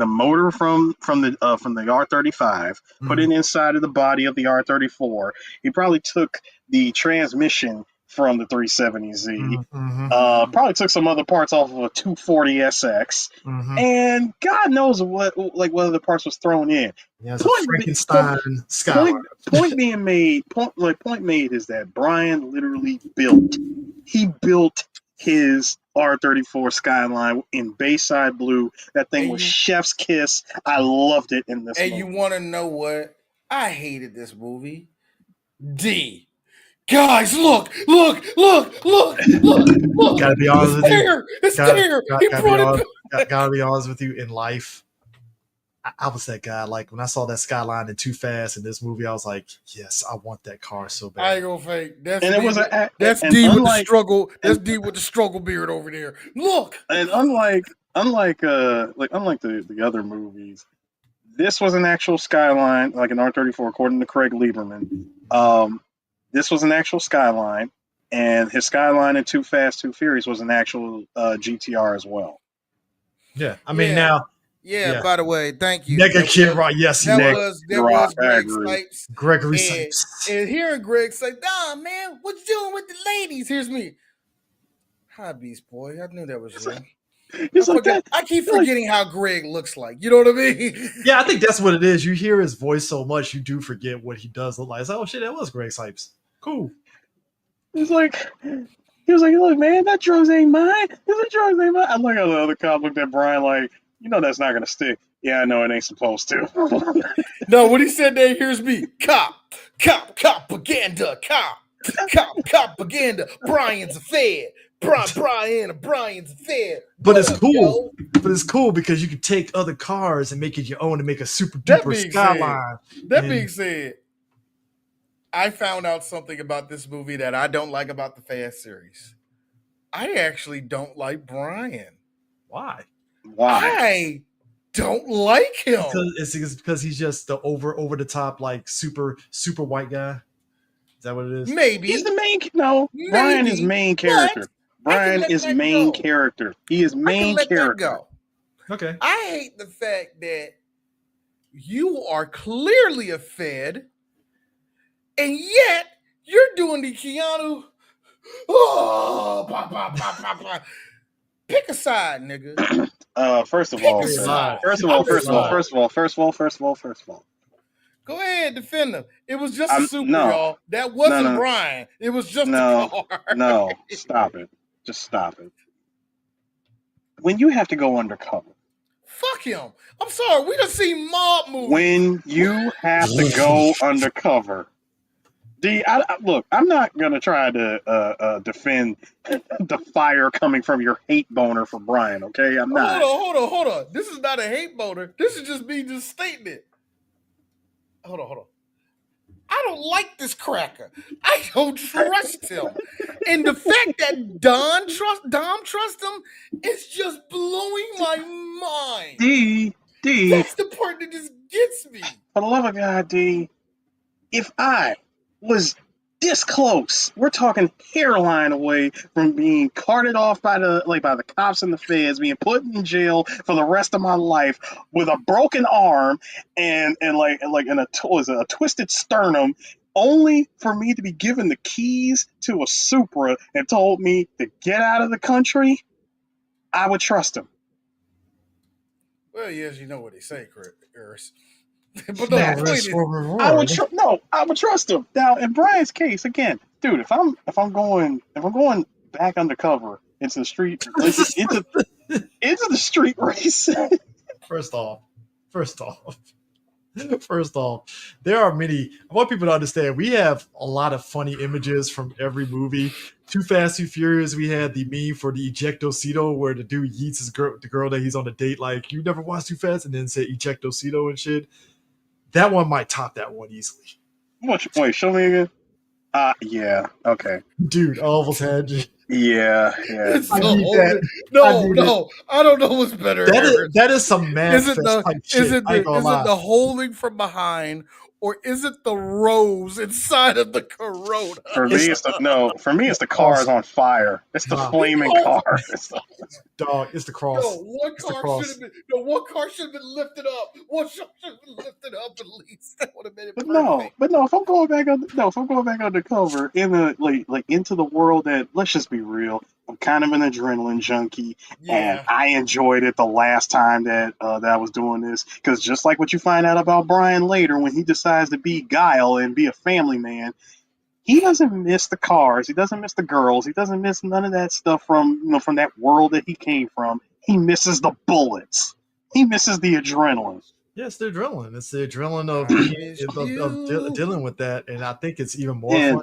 motor from the R35, put it inside of the body of the R34. He probably took the transmission from the 370Z. Mm-hmm. Probably took some other parts off of a 240SX, Mm-hmm. and God knows what other parts was thrown in. Yeah, it's a Frankenstein Skyline. Point made is that Brian literally built his R34 Skyline in Bayside blue. That thing was chef's kiss. I loved it in this Hey, movie. you want to know what? I hated this movie. D. Guys, look. Gotta be honest with you. It's there. He brought it. Gotta be honest with you. In life, I was that guy. Like, when I saw that Skyline in Too Fast in this movie, I was like, yes, I want that car so I bad. ain't gonna fake. That's And it D was that's and D with the unlike- struggle. That's D with the struggle beard over there. Look. And unlike the other movies, this was an actual Skyline, like an R34, according to Craig Lieberman. This was an actual Skyline, and his Skyline in Too Fast, Too Furious was an actual GTR as well. Yeah, I mean Yeah. now, Yeah, by the way, thank you. Nega That Kid was- Rock. Yes, That Nega was Rock, I Greg agree. Snipes. Gregory And, Sipes. and hearing Greg say, "Nah, man, what you doing with the ladies?" Here's me. Hi, Beast Boy. I knew that was you. It's like that. I keep Like- forgetting how Greg looks like. You know what I mean? Yeah, I think that's what it is. You hear his voice so much, you do forget what he does look like. It's like, oh shit, that was Greg Sipes. Cool. It's like he was like, "Look, man, that drugs ain't mine. That drugs ain't mine." I look at the other cop, looked at Brian like, "You know that's not gonna stick." Yeah, I know it ain't supposed to. No, when he said that, here's me. Cop, propaganda, cop, propaganda. Brian's a fed. Brian's a fed. But What it's up, cool. yo? But it's cool because you can take other cars and make it your own and make a super That duper being skyline. That And- being said, I found out something about this movie that I don't like about the Fast series. I actually don't like Brian. Why? Why? I don't like him. It's because he's just the over the top like super white guy. Is that what it is? Maybe. He's the main. No, Brian is Maybe, main but character. I Brian can let is that main go. character. He is I can main let that character. go. Okay. I hate the fact that you are clearly a Fed, and yet you're doing the Keanu. Oh, bah, bah, bah, bah, bah. Pick a side, nigga. First of all, Pick a sir. side. First of all. Go ahead, defend him. It was just a super, no. y'all. That wasn't No. Brian. It was just No. a car. No, stop it. Just stop it. When you have to go undercover, Fuck him. I'm sorry. We done seen mob movies. when you have to go undercover, look, I'm not gonna try to defend the fire coming from your hate boner for Brian. Okay, I'm not. Hold on. This is not a hate boner. This is just me just stating it. Hold on. I don't like this cracker. I don't trust him. And the fact that Dom trusts him is just blowing my mind. D, That's the part that just gets me. for the love of God, D, if I was this close, we're talking hairline away from being carted off by the cops and the feds, being put in jail for the rest of my life with a broken arm and a twisted sternum, only for me to be given the keys to a Supra and told me to get out of the country, I would trust him. Well, yes, you know what they say, Chris. But no, the point is, I would trust him. Now, in Brian's case, again, dude, if I'm going back undercover into the street into the street race. First off, there are many. I want people to understand we have a lot of funny images from every movie. Too Fast, Too Furious, we had the meme for the ejectocito where the dude yeets the girl that he's on a date like, you never watched Too Fast, and then say ejectocito and shit. That one might top that one easily. Wait, show me again. Yeah, okay. Dude, I almost had you. Yeah. it's I the need whole- that. no, I don't know what's better. That is some mad Is it fest type shit. is it I ain't gonna lie. the holding from behind, or is it the rose inside of the Corona? For me, it's the cars on fire. It's the flaming car. Dog, it's the cross. One car should have been lifted up. One should have been lifted up at least. That would have made it perfect. But no, if I'm going back undercover in the into the world that, let's just be real, I'm kind of an adrenaline junkie, and I enjoyed it the last time that I was doing this, because just like what you find out about Brian later when he decides to be Guile and be a family man, he doesn't miss the cars, he doesn't miss the girls, he doesn't miss none of that stuff from that world that he came from. He misses the bullets. He misses the adrenaline. Yeah, it's the adrenaline. It's the adrenaline of dealing with that, and I think it's even more fun.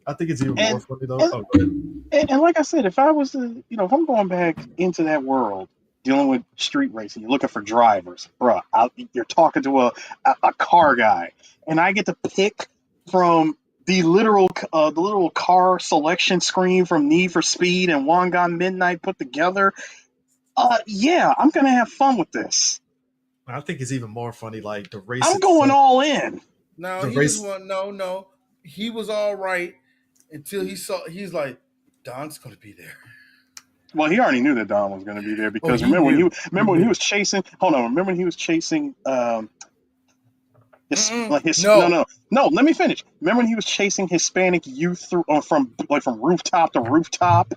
I think it's even more funny though. Go ahead. And like I said, if I was if I'm going back into that world, dealing with street racing, you're looking for drivers, bruh. You're talking to a car guy, and I get to pick from the literal car selection screen from Need for Speed and One Gone Midnight put together. Yeah, I'm gonna have fun with this. I think it's even more funny, like the race. I'm going all in. No, The he race- just want no. He was all right until he's like, Don's gonna be there. Well, he already knew that Dom was going to be there because he remember when knew. when he was chasing. Hold on, remember when he was chasing no. Let me finish. Remember when he was chasing Hispanic youth through from rooftop to rooftop,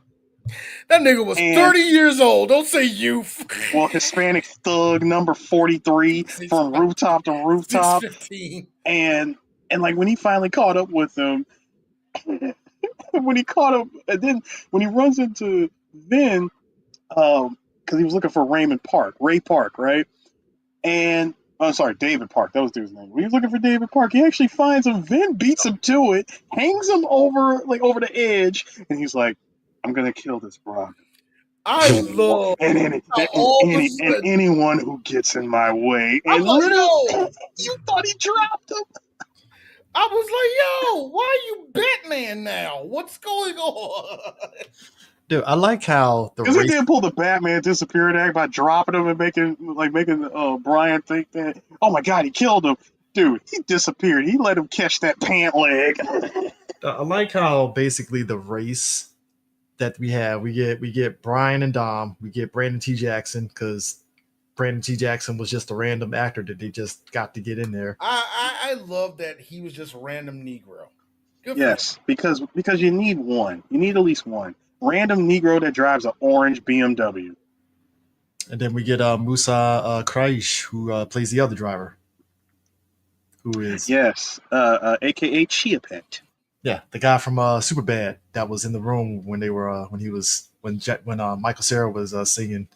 That nigga was and 30 years old. Don't say youth. well, Hispanic thug number 43 from rooftop to rooftop, 615. and like when he finally caught up with him, when he caught up, and then when he runs into Vin, because he was looking for Ray Park, right? And I'm sorry, David Park. That was the dude's name. When he was looking for David Park, he actually finds him. Vin beats him to it, hangs him over the edge, and he's like, "I'm gonna kill this broad." I love and anyone who gets in my way. I And was like, literally, yo. you thought he dropped him. I was like, yo, why are you Batman now? What's going on? Dude, I like how the Because he race. did pull the Batman disappearing act by dropping him and making Brian think that, oh my god, he killed him. Dude, he disappeared. He let him catch that pant leg. I like how basically the race that we have, we get Brian and Dom, we get Brandon T. Jackson, because Brandon T. Jackson was just a random actor that they just got to get in there. I love that he was just a random Negro. Good for Yes, him. because you need one. You need at least one. Random Negro that drives an orange BMW. And then we get Musa Kraish, who plays the other driver, who is Yes, aka Chia Pet. the guy from Superbad that was in the room when they were when Michael Cera was singing.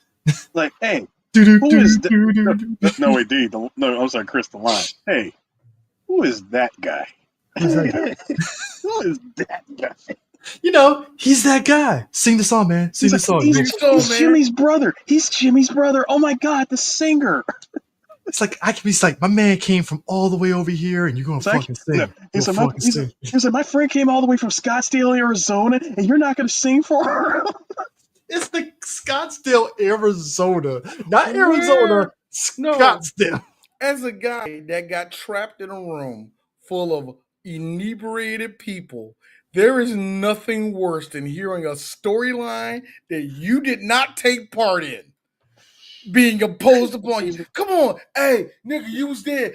Like, hey, Who is that? No, indeed. No, I'm sorry, Chris the Line. Hey, who is that guy? Who's that guy? Who is that guy? You know, he's that guy. Sing the song, man. Sing the song. He's Jimmy's brother. He's Jimmy's brother. Oh my god, the singer. It's like it's like my man came from all the way over here, and you're gonna fucking sing. He said, my friend came all the way from Scottsdale, Arizona, and you're not gonna sing for her. It's the Scottsdale, Arizona, not Arizona. Scottsdale. As a guy that got trapped in a room full of inebriated people, there is nothing worse than hearing a storyline that you did not take part in being imposed upon you. Come on, hey, nigga, you was there.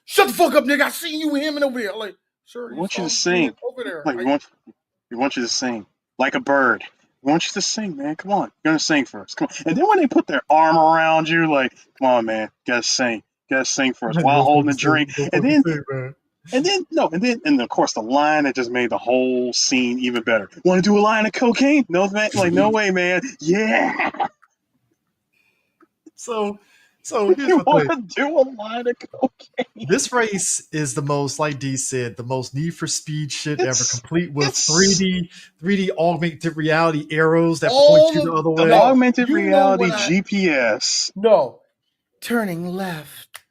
Shut the fuck up, nigga. I seen you with him and over here. Like, sir, We want you to sing. over there. Like, we want you to sing like a bird. We want you to sing, man. Come on, you're gonna sing for us. Come on. And then when they put their arm around you, like, come on, man, gotta sing for us while holding a drink. And then of course the line that just made the whole scene even better. Want to do a line of cocaine? No, man. Like, no way, man. Yeah. So here's You the want thing. to do a line of cocaine? This race is the most, like D said, the most Need for Speed shit ever, complete with 3D augmented reality arrows that point you the other way. Augmented reality GPS. No. Turning left.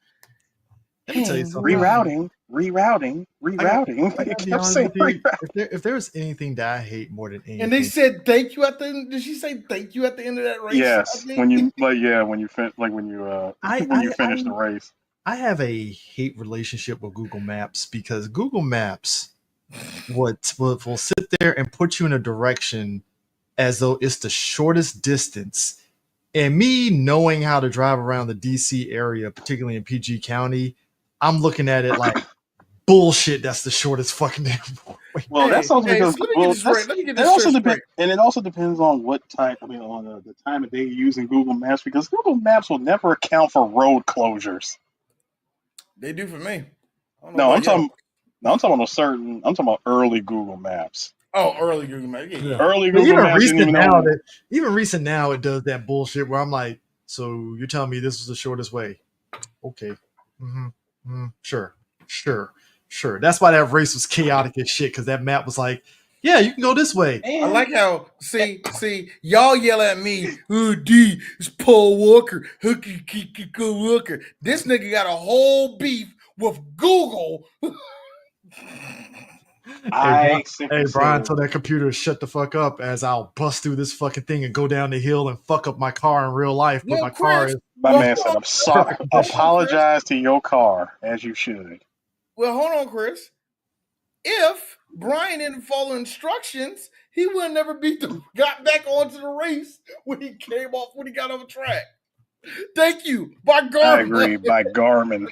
Let me tell you something. Rerouting. I gotta be honest with you, if there's anything that I hate more than anything, And they said thank you at the end. Did she say thank you at the end of that race? Yes, when you finish the race. I have a hate relationship with Google Maps because Google Maps will sit there and put you in a direction as though it's the shortest distance. And me knowing how to drive around the DC area, particularly in PG County, I'm looking at it like bullshit. That's the shortest fucking damn way. Well, that's also because and it also depends on what time. I mean, on the time of day you're using Google Maps, because Google Maps will never account for road closures. They do for me. I'm talking about early Google Maps. Oh, early Google Maps. Yeah. Early Google Maps. Even recent now, it does that bullshit where I'm like, so you're telling me this was the shortest way? Okay. Sure. That's why that race was chaotic as shit, because that map was like, yeah, you can go this way. I like how see y'all yell at me, oh D, it's Paul Walker, Walker. This nigga got a whole beef with Google. Hey, Brian, tell that computer to shut the fuck up as I'll bust through this fucking thing and go down the hill and fuck up my car in real life. But car is. My man said, I'm sorry. Apologize to your car, as you should. Well, hold on, Chris. If Brian didn't follow instructions, He would have never got back onto the race when he got on the track. Thank you, by Garmin. I agree, by Garmin.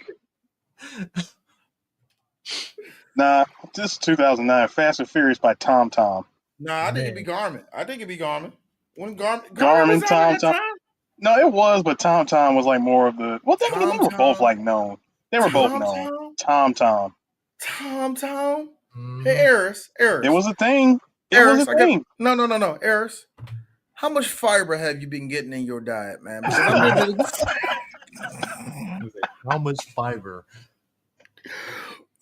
Nah, this is 2009. Fast and Furious by TomTom. Nah, I think it'd be Garmin. When Garmin Garmin, was out at that TomTom. time? No, it was, but TomTom was like more of the. Well, they were both like known. They were both known. TomTom. TomTom. Mhm. Hey, Eris. It was a thing. No. Eris, how much fiber have you been getting in your diet, man? Because How much fiber?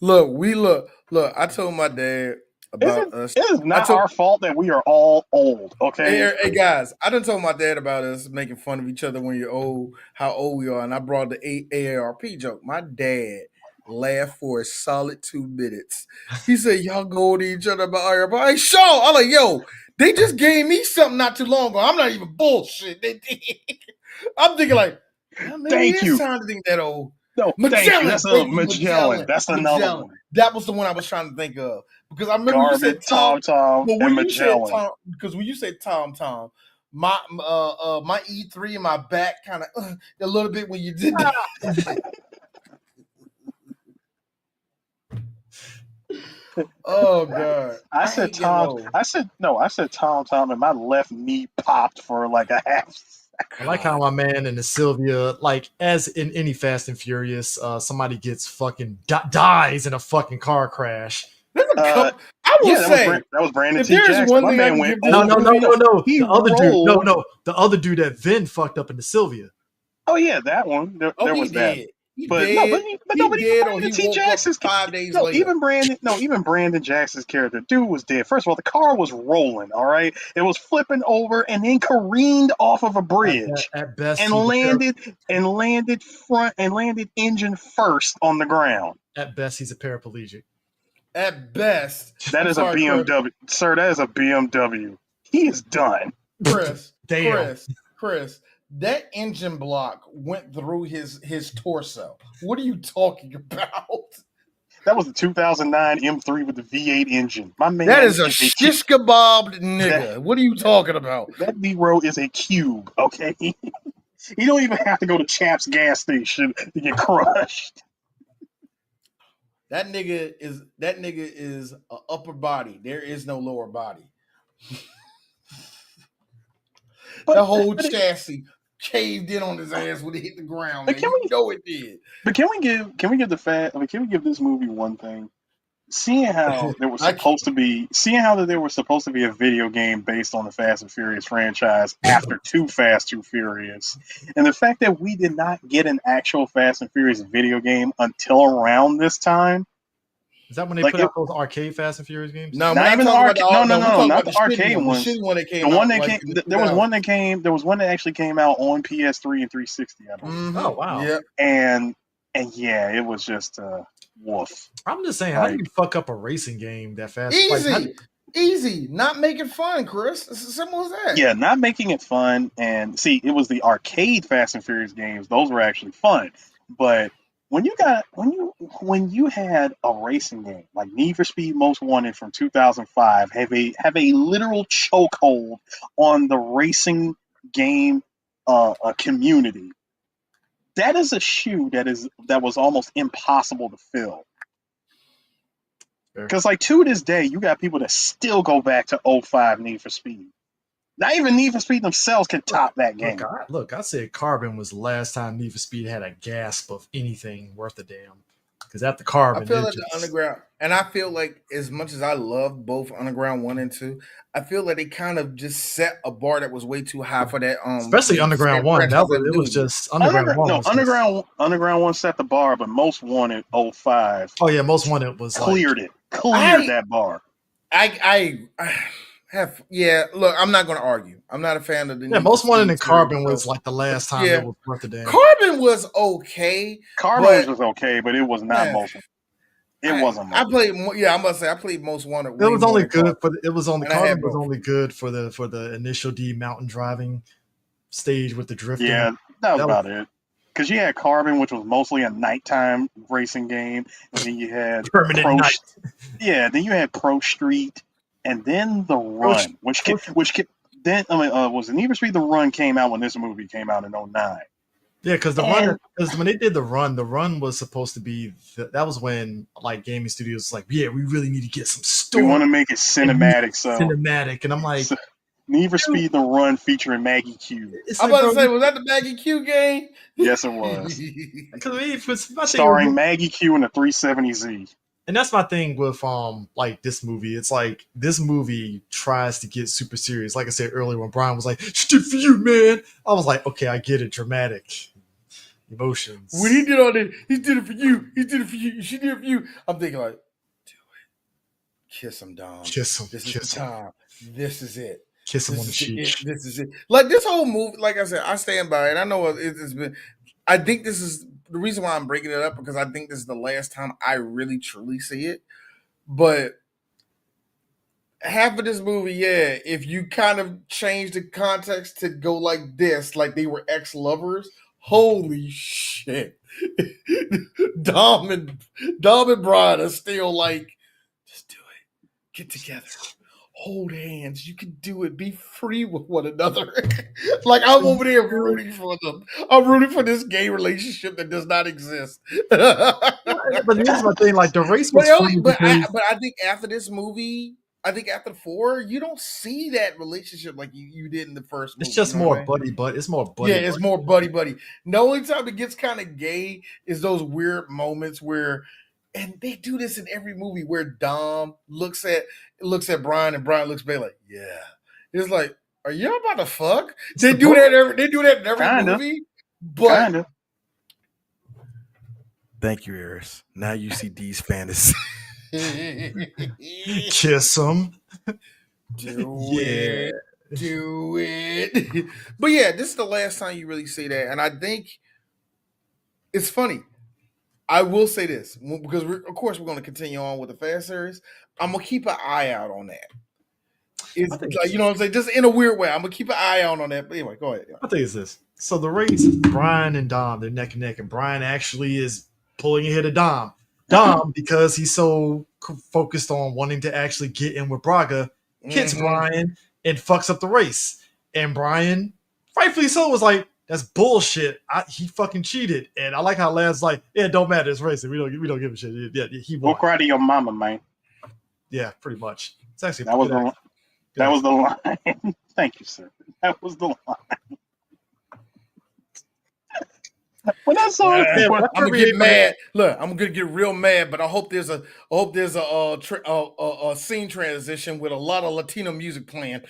Look. I told my dad about us. It is not our fault that we are all old, okay? Hey, guys, I done told my dad about us making fun of each other when you're old, how old we are, and I brought the AARP joke. My dad laughed for a solid 2 minutes. He said, y'all go to each other about AARP. Hey, Shaw, I'm like, yo, they just gave me something not too long ago. I'm not even bullshit. I'm thinking like, maybe it's time to think that old. No, Magellan. That's Magellan. That's another one. That was the one I was trying to think of. Because I remember Garmin, you said TomTom, and Magellan. Because when you said TomTom, my E3 and my back kind of a little bit when you did that. Oh God! I said TomTom, and my left knee popped for like a half. I like how my man in the Sylvia, like as in any Fast and Furious, somebody gets fucking dies in a fucking car crash. I will say that was Brandon if T. there's Jackson. one My thing man I went. can No. He The other rolled. dude. No. The other dude that Vin fucked up in the Sylvia. Oh yeah, that one. There was that. But even Brandon T. Jackson's 5 days later. even Brandon Jackson's character, dude was dead. First of all, the car was rolling. All right, it was flipping over and then careened off of a bridge At best, and landed engine first on the ground. At best, he's a paraplegic. At best, that is a BMW, sir. That is a BMW. He is done. Chris. Damn. Chris. That engine block went through his torso. What are you talking about? That was the 2009 M3 with the V8 engine. My man, that is a shish kebabbed nigga. What are you talking about? That B-roll is a cube, okay? You don't even have to go to Chaps gas station to get crushed. That nigga is an upper body. There is no lower body. The whole chassis caved in on his ass when he hit the ground. Man. You know it did. But can we give this movie one thing? Seeing how there was supposed to be a video game based on the Fast and Furious franchise after Too Fast, Too Furious, and the fact that we did not get an actual Fast and Furious video game until around this time. Is that when they put out those arcade Fast and Furious games? No, not even the arcade. No, not the arcade ones. The one that came the one out, that came. There was one that came. There was one that actually came out on PS3 and 360. I believe. Mm-hmm. Oh wow! Yeah, and yeah, it was just woof. I'm just saying, how do you fuck up a racing game that fast? Easy, not making fun, Chris. It's as simple as that. Yeah, not making it fun. And see, it was the arcade Fast and Furious games; those were actually fun. But when you had a racing game like Need for Speed Most Wanted from 2005 have a literal chokehold on the racing game community, that is a shoe that was almost impossible to fill. Because like to this day, you got people that still go back to 05 Need for Speed. Not even Need for Speed themselves can top that game. Look, I said Carbon was the last time Need for Speed had a gasp of anything worth a damn. Because after Carbon, I feel like the Underground, and I feel like as much as I love both Underground 1 and 2, I feel like they kind of just set a bar that was way too high for that. Especially Underground 1. It was just Underground 1. Underground 1 set the bar, but Most Wanted 05. Oh yeah, Most Wanted was cleared that bar. Look, I'm not going to argue. I'm not a fan of the. Yeah, Most Wanted and Carbon was like the last time it was worth a damn. Carbon was okay. Carbon was okay, but it was not Most Wanted. It wasn't. I played. Yeah, I'm gonna say I played Most Wanted. It was only good for. It was only Carbon was only good for the initial D mountain driving stage with the drifting. Yeah, that was about it. Because you had Carbon, which was mostly a nighttime racing game, and then you had Permanent Night. Yeah, then you had Pro Street. and then The Run, was it Need for Speed? The Run came out when this movie came out in 2009. Yeah, because when they did the run was supposed to be that was when like gaming studios was like, yeah, we really need to get some We story. want to make it cinematic, and I'm like, Need for Speed The Run featuring Maggie Q. I'm about to say, was that the Maggie Q game? Yes, it was. Starring Maggie Q in the 370Z. And that's my thing with like this movie. It's like this movie tries to get super serious. Like I said earlier, when Brian was like, "She did for you, man," I was like, "Okay, I get it. Dramatic emotions." When he did all that, he did it for you. He did it for you. She did it for you. I'm thinking like, do it. Kiss him, Dom. Kiss him. This is the time. This is it. Kiss him on the cheek. This is it. Like this whole movie, like I said, I stand by it. I know it's been. I think this is the reason why I'm breaking it up, because I think this is the last time I really truly see it. But half of this movie, yeah, if you kind of change the context to go like this, like they were ex-lovers, holy shit. Dom and Brian are still like, just do it. Get together. Hold hands. You can do it. Be free with one another. Like I'm over there rooting for them. I'm rooting for this gay relationship that does not exist. But here's my thing: like the race was funny but I think after this movie, I think after 4, you don't see that relationship like you did in the first movie. It's just more buddy. It's more buddy. Yeah, it's more buddy. The only time it gets kind of gay is those weird moments where. And they do this in every movie where Dom looks at Brian and Brian looks back like, yeah. It's like, are you about to fuck? They do that in every movie. But Kinda. Thank you, Eris. Now you see Dee's fantasy. Kiss him. Do it. But yeah, this is the last time you really see that. And I think it's funny. I will say this, because of course we're going to continue on with the Fast series. I'm going to keep an eye out on that. It's like, you know what I'm saying? Just in a weird way. I'm going to keep an eye out on that. But anyway, go ahead. I think it's this. So the race, Brian and Dom, they're neck and neck, and Brian actually is pulling ahead of Dom. Dom, because he's so focused on wanting to actually get in with Braga, hits Brian and fucks up the race. And Brian, rightfully so, was like, that's bullshit. He fucking cheated. And I like how Lad's like, yeah, it don't matter. It's racing. We don't give a shit. Yeah, he won. Go cry to your mama, man. Yeah, pretty much. It's actually that was the line. Thank you, sir. That was the line. When I saw it, I'm gonna get mad. Look, I'm gonna get real mad. But I hope there's a scene transition with a lot of Latino music playing.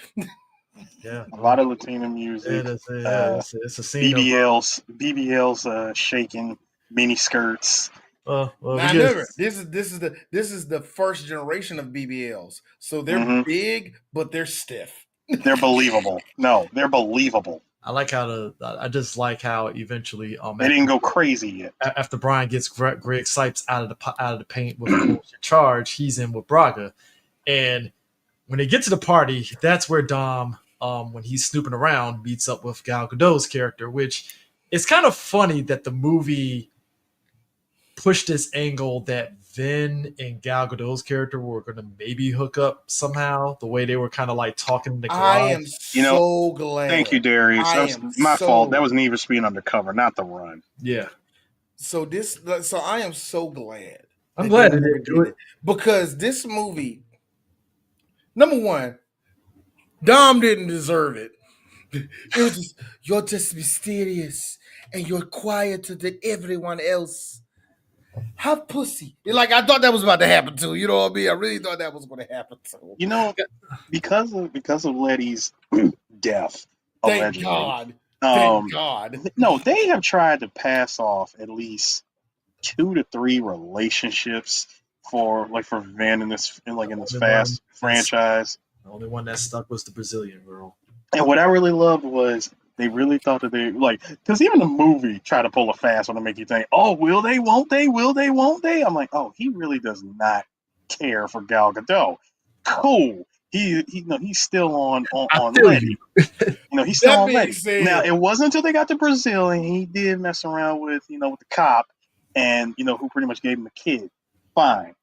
Yeah, a lot of Latino music. It's a scene. BBL's shaking mini skirts. Now remember, this is the first generation of BBLs, so they're big, but they're stiff. They're believable. No, they're believable. I just like how eventually they didn't go crazy yet. After Brian gets Greg Sipes out of the paint with a charge, he's in with Braga, and when they get to the party, that's where Dom, when he's snooping around, meets up with Gal Gadot's character, which is kind of funny that the movie pushed this angle that Vin and Gal Gadot's character were going to maybe hook up somehow, the way they were kind of like talking in the garage. I am so glad. Thank you, Darius. That's my fault. That was Need for Speed Undercover, not The Run. Yeah. So I am so glad. I'm glad they didn't do it. Because this movie, number one, Dom didn't deserve it. It was just, you're just mysterious and you're quieter than everyone else. Have pussy. Like I thought that was about to happen too. You know what I mean? I really thought that was going to happen too. You know, because of Letty's death. Thank God. Thank God. No, they have tried to pass off at least 2 to 3 relationships for Vin in this Fast franchise. The only one that stuck was the Brazilian girl. And what I really loved was they really thought that they because even the movie tried to pull a fast one to make you think, oh, will they, won't they, will they, won't they? I'm like, oh, he really does not care for Gal Gadot. Cool. He's still on Letty. He's still on Letty. Now, it wasn't until they got to Brazil and he did mess around with the cop and who pretty much gave him a kid. Fine.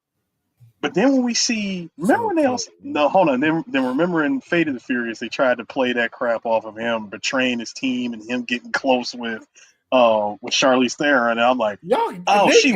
But then when we see, remember when they also, no, hold on. Then remember in Fate of the Furious, they tried to play that crap off of him betraying his team and him getting close with Charlize Theron, and I'm like, she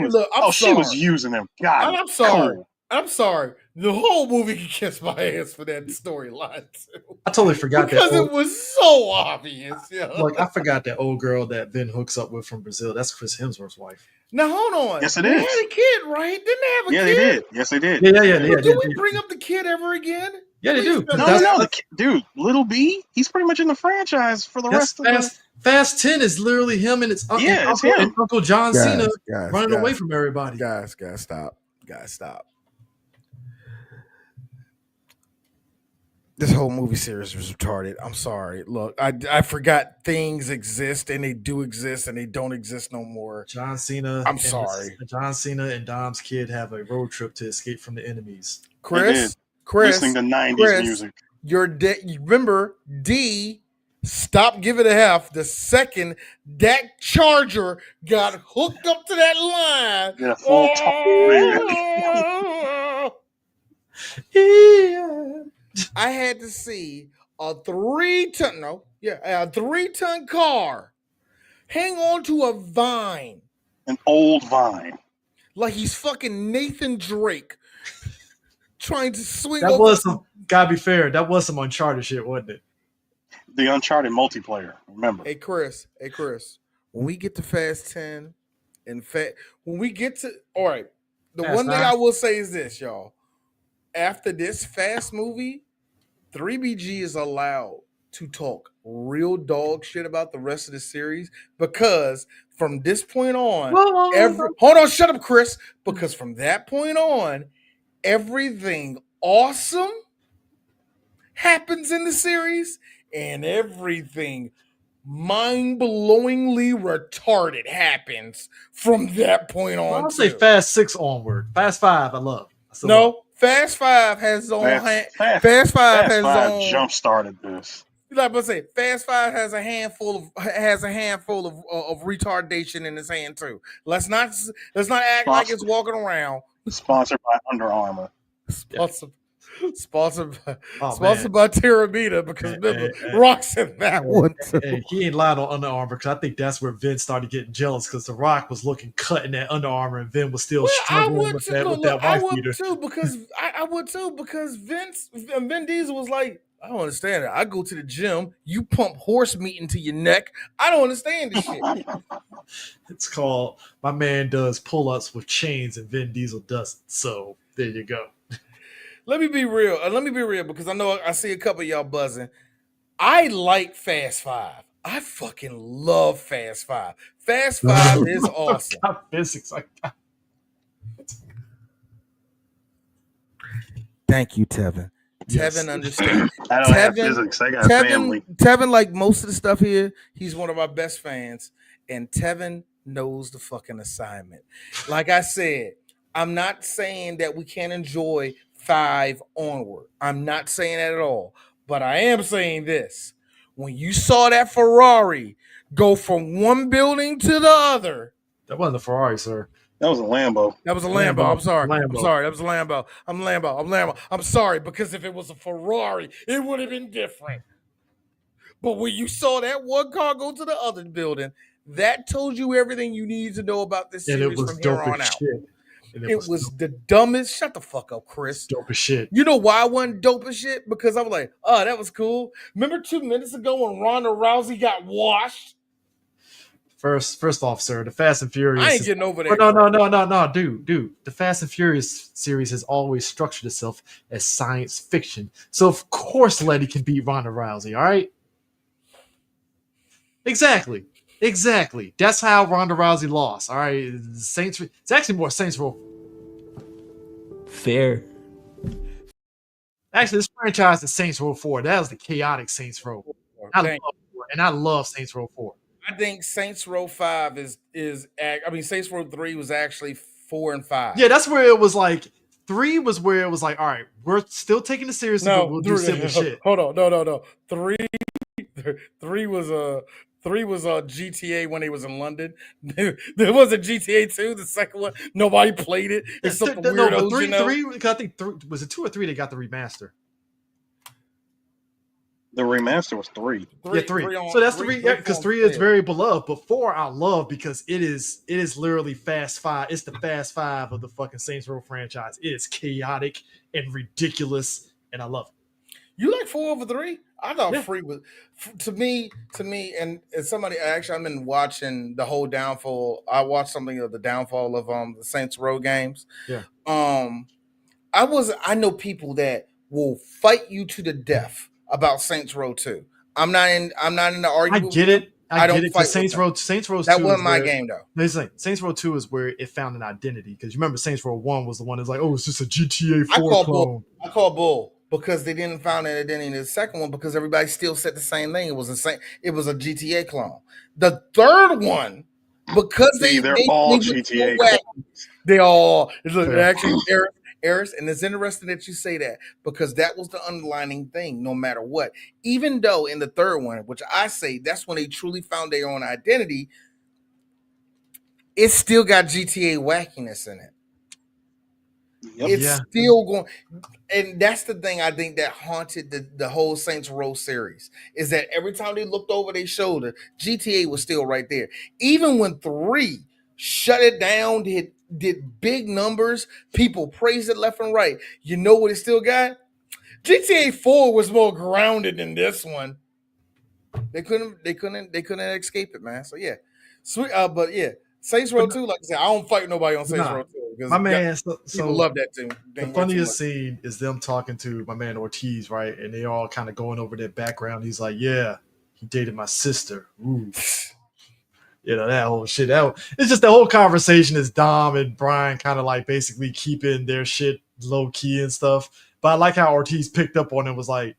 was using him. God, I'm sorry. cool. I'm sorry. The whole movie can kiss my ass for that storyline too. I totally forgot because that it was so obvious. Yeah. Look, I forgot that old girl that Vin hooks up with from Brazil. That's Chris Hemsworth's wife. Now hold on. Yes, it they is. had a kid, right? Didn't they have a kid? Yeah, they did. Yes, they did. Yeah. Do we bring up the kid ever again? Yeah, they do. No. Dude, Little B, he's pretty much in the franchise for the rest of the... Fast 10 is literally him and it's him. And Uncle John Cena running away guys, from everybody. Guys, stop. This whole movie series was retarded. I'm sorry. Look, I forgot things exist and they do exist and they don't exist no more. John Cena. I'm sorry. John Cena and Dom's kid have a road trip to escape from the enemies. Chris, listening to 90s music. You're remember D. Stop giving a F. The second that Charger got hooked up to that line. Yeah, full I had to see a 3-ton car hang on to a vine. An old vine. Like he's fucking Nathan Drake trying to swing That over. was gotta be fair. That was some Uncharted shit, wasn't it? The Uncharted multiplayer, remember. Hey Chris, when we get to Fast 10 and when we get to all right, the Fast one 9. thing I will say is this, y'all. After this Fast movie, 3BG is allowed to talk real dog shit about the rest of the series because from this point on, hold on, shut up, Chris. Because from that point on, everything awesome happens in the series and everything mind-blowingly retarded happens from that point on. I'll say Fast 6 onward. Fast 5, I love. Fast 5 has its own. Fast 5 has its own. Jump started this. Like I say, Fast 5 has a handful of retardation in his hand too. Let's not act like it's walking around. Sponsored by Under Armour. Sponsored by Terramita because remember, Rock's in that one too. Hey, he ain't lying on Under Armour because I think that's where Vin started getting jealous because The Rock was looking cut in that Under Armour and Vin was still struggling with that wife beater. I would too because Vin Diesel was like, I don't understand it. I go to the gym, you pump horse meat into your neck. I don't understand this shit. It's called my man does pull-ups with chains and Vin Diesel doesn't. So there you go. Let me be real. Because I know I see a couple of y'all buzzing. I like Fast 5. I fucking love Fast 5. Fast 5 is awesome. Physics like that. Thank you, Tevin. Yes. Tevin understands. I don't have physics. I got family. Tevin, like most of the stuff here, he's one of our best fans. And Tevin knows the fucking assignment. Like I said, I'm not saying that we can't enjoy 5 onward. I'm not saying that at all. But I am saying this. When you saw that Ferrari go from one building to the other. That wasn't a Ferrari, sir. That was a Lambo. I'm sorry. That was a Lambo. I'm Lambo. I'm sorry, because if it was a Ferrari, it would have been different. But when you saw that one car go to the other building, that told you everything you needed to know about this series from here on out. It was the dumbest. Shut the fuck up, Chris. Dope as shit. You know why I wasn't dope as shit? Because I was like, oh, that was cool. Remember 2 minutes ago when Ronda Rousey got washed? First off, sir, the Fast and Furious. I ain't getting over that. No, dude. The Fast and Furious series has always structured itself as science fiction. So of course Letty can beat Ronda Rousey, all right? Exactly. That's how Ronda Rousey lost. All right. It's actually more Saints Row. Fair. Actually, this franchise is Saints Row 4. That was the chaotic Saints Row. I love Saints Row 4. I think Saints Row 5 Saints Row 3 was actually 4 and 5. Yeah, that's where it was like 3 was where it was like, all right, we're still taking it seriously, but we'll do simple shit. Hold on, no. 3 3 was GTA when he was in London. There was a GTA 2, the second one. Nobody played it. It's something No, weird. but three. I think was it 2 or 3 that got the remaster. The remaster was 3. Yeah, 3. So that's 3. Yeah, because 3 is very beloved, but 4 I love because it is literally Fast 5. It's the Fast 5 of the fucking Saints Row franchise. It is chaotic and ridiculous, and I love it. You like 4 over 3? I thought Yeah. 3 was to me, and somebody actually I've been watching the whole downfall. I watched something of the downfall of the Saints Row games. Yeah. I know people that will fight you to the death about Saints Row 2. I'm not in the I argument. get it. I don't get it. fight Saints with Row that 2 wasn't is my where, game though. listen, Saints Row 2 is where it found an identity. Because you remember Saints Row 1 was the one that's like, oh, it's just a GTA 4 clone. I call bull because they didn't find an identity in the second one because everybody still said the same thing. It was a GTA clone. The third one, because They're all GTA clones. they all Fair. actually Eris, and it's interesting that you say that because that was the underlining thing, no matter what. Even though in the third one, which I say that's when they truly found their own identity, it still got GTA wackiness in it. Yep. It's still going, and that's the thing I think that haunted the whole Saints Row series is that every time they looked over their shoulder, GTA was still right there. Even when 3 shut it down, did big numbers, people praised it left and right. You know what it still got? GTA 4 was more grounded than this one. They couldn't escape it, man. So yeah, sweet. But yeah, Saints Row 2. Like I said, I don't fight nobody on Saints Row 2 because My man, people love that too. The funniest scene is them talking to my man Ortiz, right? And they all kind of going over their background. He's like, yeah, he dated my sister. Ooh. You know, that whole shit. It's just the whole conversation is Dom and Brian kind of like basically keeping their shit low key and stuff. But I like how Ortiz picked up on it and was like,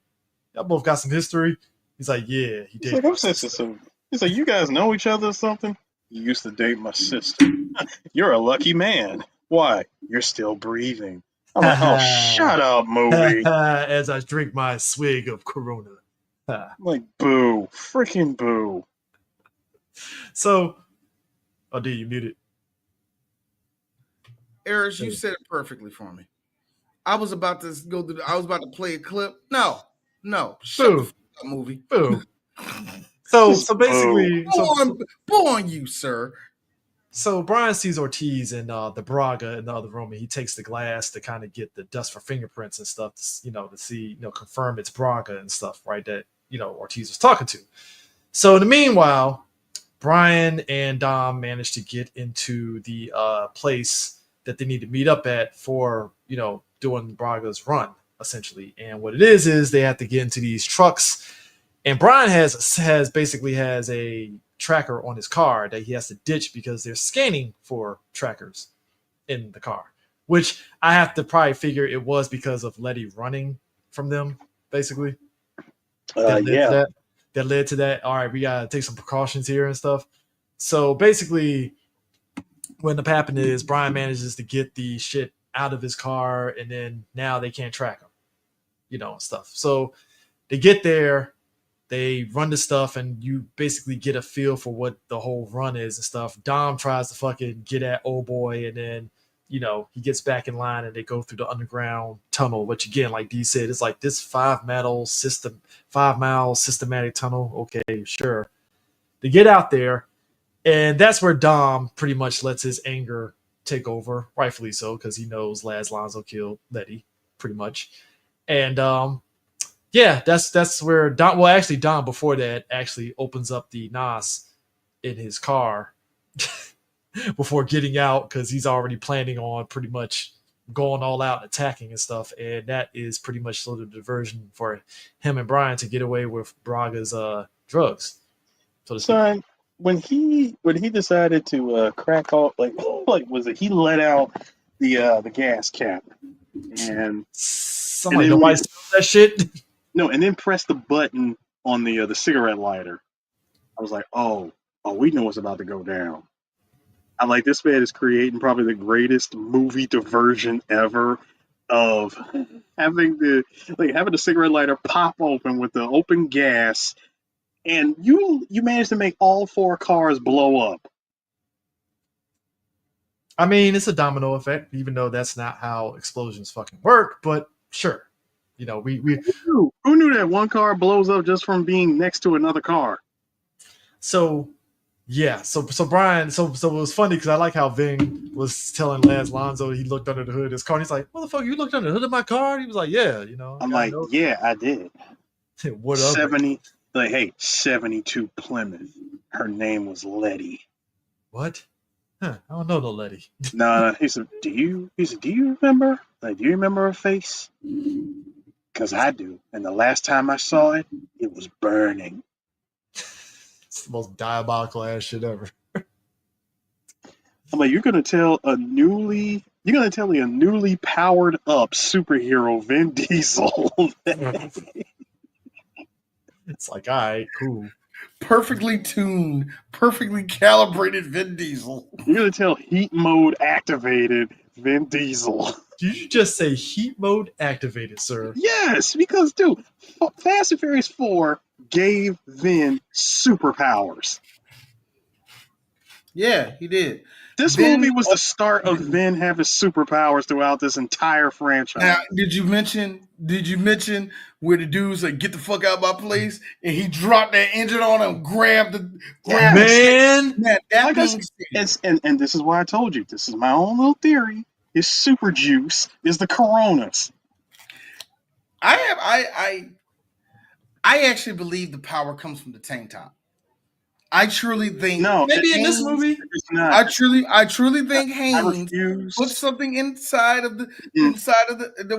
y'all both got some history. He's like, yeah, he dated my sister. He's like, you guys know each other or something? You used to date my sister. You're a lucky man. Why? You're still breathing. I'm like, oh, shut up, movie. As I drink my swig of Corona. I'm like, boo. Freaking boo. So, D, you muted. Eris, you said it perfectly for me. I was about to go through. I was about to play a clip. No. Shut the fuck up, movie. Boo. So basically, boo on you, sir. So Brian sees Ortiz and the Braga in the other room, and he takes the glass to kind of get the dust for fingerprints and stuff, to see, confirm it's Braga and stuff, right? That Ortiz was talking to. So in the meanwhile, Brian and Dom managed to get into the place that they need to meet up at for doing Braga's run, essentially. And what it is they have to get into these trucks. And Brian has basically a tracker on his car that he has to ditch because they're scanning for trackers in the car, which I have to probably figure it was because of Letty running from them, basically. That led to that. All right, we gotta take some precautions here and stuff. So basically, what ended up happening is Brian manages to get the shit out of his car, and then now they can't track him, and stuff. So they get there, they run the stuff, and you basically get a feel for what the whole run is and stuff. Dom tries to fucking get at old boy, and then he gets back in line, and they go through the underground tunnel, which again, like Dee said, is like this 5 mile systematic tunnel. Okay, sure. They get out there, and that's where Dom pretty much lets his anger take over, rightfully so, because he knows Laz Lonzo killed Letty, pretty much. And that's where Dom. Well, actually, Dom before that actually opens up the NOS in his car before getting out, because he's already planning on pretty much going all out and attacking and stuff. And that is pretty much sort of the diversion for him and Brian to get away with Braga's drugs. So to speak. Son, when he decided to crack off, like was it? He let out the gas cap, and nobody steals that shit. No, and then press the button on the cigarette lighter. I was like, oh, we know what's about to go down. I'm like, this man is creating probably the greatest movie diversion ever of having the cigarette lighter pop open with the open gas, and you managed to make all 4 cars blow up. I mean, it's a domino effect, even though that's not how explosions fucking work. But sure, we Who knew that one car blows up just from being next to another car? so yeah. So Brian, so it was funny because I like how Ving was telling Lance Lonzo he looked under the hood of his car. And he's like, "Motherfucker, you looked under the hood of my car?" And he was like, "Yeah, I'm like, yeah, I did. what up?" 72 Plymouth. Her name was Letty. What? Huh, I don't know no Letty. No, he said, do you remember? Like, do you remember her face? Because I do. And the last time I saw it, it was burning. It's the most diabolical ass shit ever. I'm like, you're gonna tell a newly powered up superhero Vin Diesel. It's like, all right, cool. Perfectly tuned, perfectly calibrated Vin Diesel. You're gonna tell heat mode activated Vin Diesel. Did you just say heat mode activated, sir? Yes, because dude, Fast and Furious 4 gave Vin superpowers. Yeah, he did. This movie was the start of Vin having superpowers throughout this entire franchise. Now, did you mention where the dude's like, "Get the fuck out of my place," and he dropped that engine on him, grabbed the Man, that Like I being said, and this is why I told you, this is my own little theory. His super juice is the Coronas. I actually believe the power comes from the tank top. I truly think maybe in this movie. It's not. I truly think I Haynes refuse. put something inside of the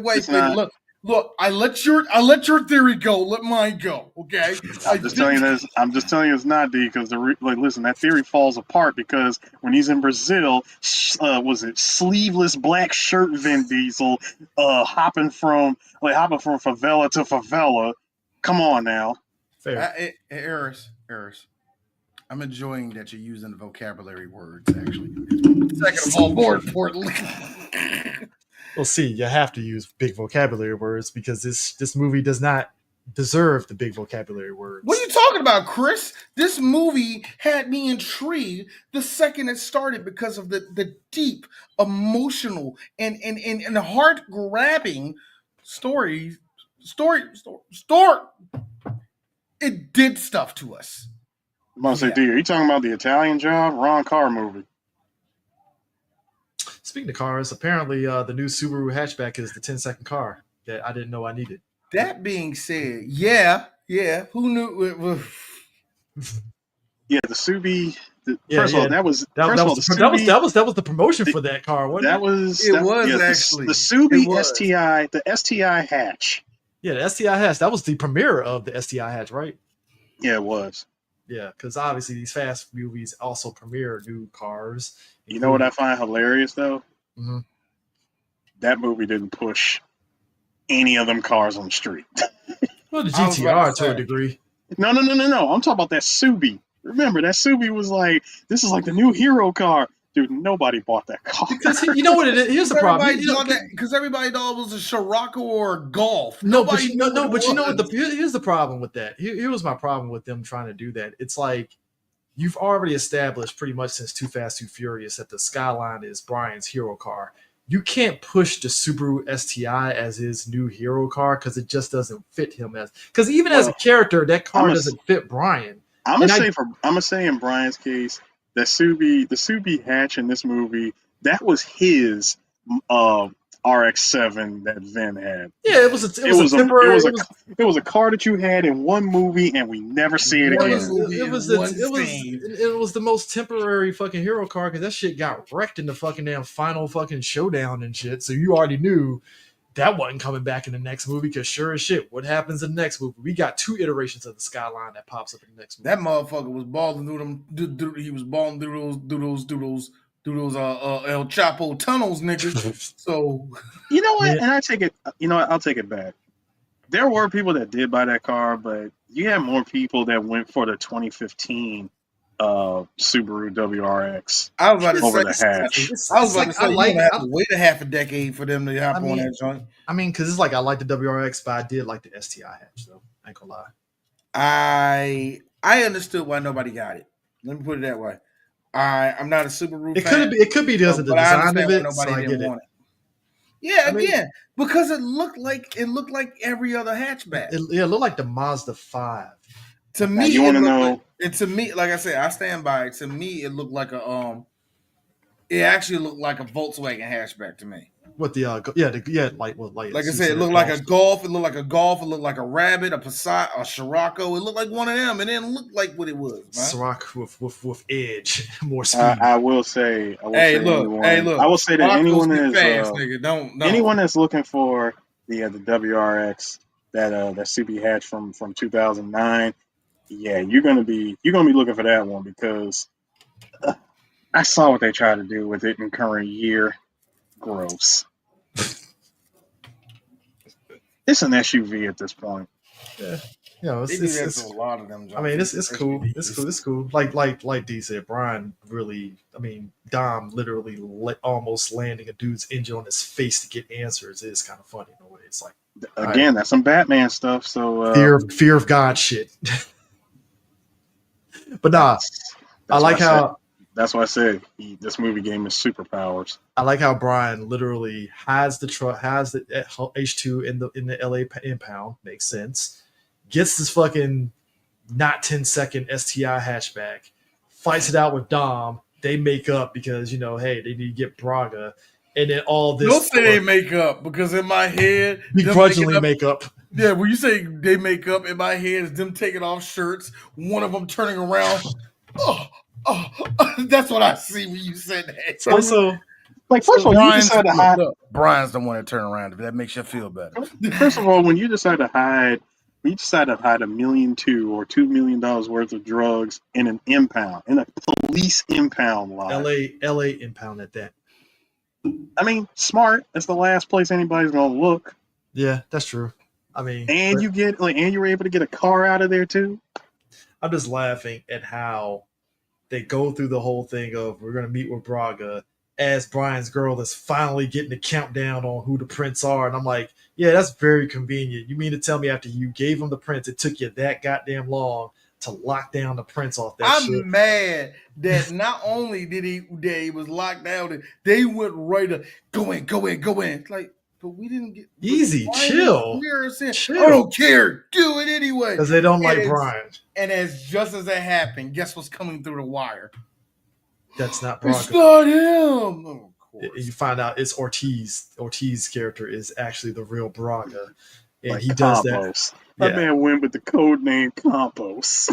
white It's thing. not. Look, I let your theory go. Let mine go. Okay. I'm just telling you it's not, D, because listen, that theory falls apart because when he's in Brazil, was it sleeveless black shirt Vin Diesel, hopping from favela to favela? Come on now. Fair. Harris. I'm enjoying that you're using the vocabulary words, actually. Second of all, more importantly. Well, see, you have to use big vocabulary words because this movie does not deserve the big vocabulary words. What are you talking about, Chris? This movie had me intrigued the second it started because of the deep, emotional, and heart-grabbing story. It did stuff to us. I'm about to say, D, are you talking about the Italian Job? Ron Carr movie. Speaking of cars, apparently the new Subaru hatchback is the 10-second car that I didn't know I needed. That being said, yeah, who knew? Yeah, the Subi. First of all, that was the promotion for that car, wasn't it? The Subi STI, the STI hatch. Yeah, the STI hatch. That was the premiere of the STI hatch, right? Yeah, it was. Yeah, because obviously these fast movies also premiere new cars. You know what I find hilarious though? Mm-hmm. That movie didn't push any of them cars on the street. Well, the GTR to a degree. No. I'm talking about that Subi. Remember, that Subi was like, this is like the new hero car. Dude, nobody bought that car. Because you know what it is? Here's the problem. Because everybody thought it was a Scirocco or a Golf. But you know what? Here's the problem with that. Here was my problem with them trying to do that. It's like you've already established pretty much since Too Fast, Too Furious that the Skyline is Brian's hero car. You can't push the Subaru STI as his new hero car because it just doesn't fit him because even as a character, that car doesn't fit Brian. I'm gonna say in Brian's case, the Subi hatch in this movie, that was his RX-7 that Vin had. Yeah, it was a car that you had in one movie and we never see it again. It was the most temporary fucking hero car because that shit got wrecked in the fucking damn final fucking showdown and shit. So you already knew that wasn't coming back in the next movie because sure as shit, what happens in the next movie? We got 2 iterations of the Skyline that pops up in the next movie. That motherfucker was balling through them. He was balling through those El Chapo tunnels, niggas. So you know what? Yeah. And I take it. You know what? I'll take it back. There were people that did buy that car, but you had more people that went for the 2015 Subaru WRX. I was about to over the hatch. I was about to say, you have to wait a half a decade for them to hop on that joint. I mean, because it's like I like the WRX, but I did like the STI hatch, though. I ain't gonna lie. I understood why nobody got it. Let me put it that way. I'm not a Subaru It fan. could be because of the but I design of understand why it, so nobody I didn't get it. want it. Yeah, I mean- again, because it looked like every other hatchback. It looked like the Mazda 5. To Now, me, you it wanna looked know- like, and to me, like I said, I stand by it. To me, it looked like it actually looked like a Volkswagen hatchback to me. With the like Like I said, it looked like a Golf. It looked like a Golf. It looked like a Rabbit, a Passat, a Scirocco. It looked like one of them. It didn't look like what it was, man. Ciroc with edge, more speed. I will say. Hey, look. I will say that Scirocco's anyone get is fast, nigga. Don't. anyone that's looking for the WRX that CB hatch from 2009, yeah, you're gonna be looking for that one because I saw what they tried to do with it in current year. Gross. It's an SUV at this point. Yeah, you know, They do that to a lot of them. I mean, it's cool. It's cool. Like D said, Brian really. I mean, Dom literally almost landing a dude's engine on his face to get answers is kind of funny in a way. It's like Again, that's some Batman stuff. So fear of God shit. But nah, I like how. That's why I said this movie gave him his superpowers. I like how Brian literally has the truck, has the H2 in the LA impound. Makes sense. Gets this fucking not 10-second STI hatchback, fights it out with Dom. They make up because, hey, they need to get Braga. And then all this. Don't say they make up because in my head, begrudgingly make up. Yeah, when you say they make up, in my head is them taking off shirts, one of them turning around. That's what I see when you said that. Also, like, first of all, you decide to hide. Brian's the one that turn around. If that makes you feel better. First of all, when you decide to hide $1.2 million or $2 million worth of drugs in an impound, in a police impound lot. LA impound at that. I mean, smart. That's the last place anybody's gonna look. Yeah, that's true. I mean, and you were able to get a car out of there too. I'm just laughing at how they go through the whole thing of we're gonna meet with Braga as Brian's girl is finally getting the countdown on who the prints are, and I'm like, yeah, that's very convenient. You mean to tell me after you gave him the prints, it took you that goddamn long to lock down the prints off that shit? I'm mad that not only did he was locked down, they went right to go in. Like, but we didn't get easy, chill. I don't care. Do it anyway. Because they don't like Brian. And just as that happened, guess what's coming through the wire? That's not Braga. It's not him. Oh, of course. You find out it's Ortiz. Ortiz's character is actually the real Braga. And like he does Campos. that. That man went with the code name Campos.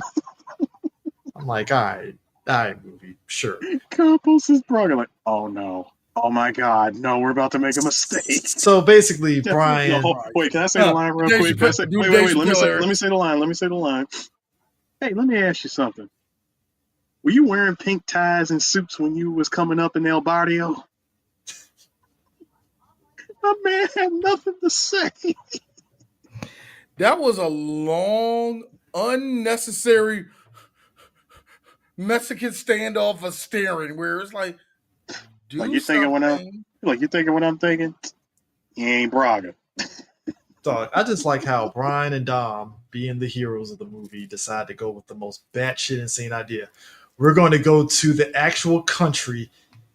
I'm like, all right, movie, sure. Campos is Braga. Like, oh no. Oh my God! No, we're about to make a mistake. So basically, Brian. No, wait, can I say the line real quick? Wait. Let me say the line. Hey, let me ask you something. Were you wearing pink ties and suits when you was coming up in El Barrio? My man had nothing to say. That was a long, unnecessary Mexican standoff of staring, where it's like. You thinking what I'm thinking? He ain't Braga. Dog, I just like how Brian and Dom, being the heroes of the movie, decide to go with the most batshit insane idea. We're going to go to the actual country,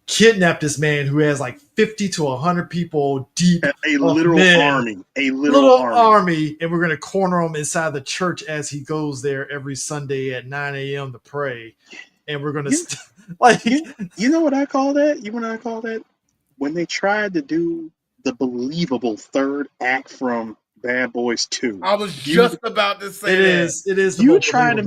kidnap this man who has like 50 to 100 people deep. A literal army. A little army. And we're going to corner him inside the church as he goes there every Sunday at 9 a.m. to pray. And we're going to... you know what I call that? You know what I call that? When they tried to do the believable third act from Bad Boys 2. I was just about to say it is. You tried to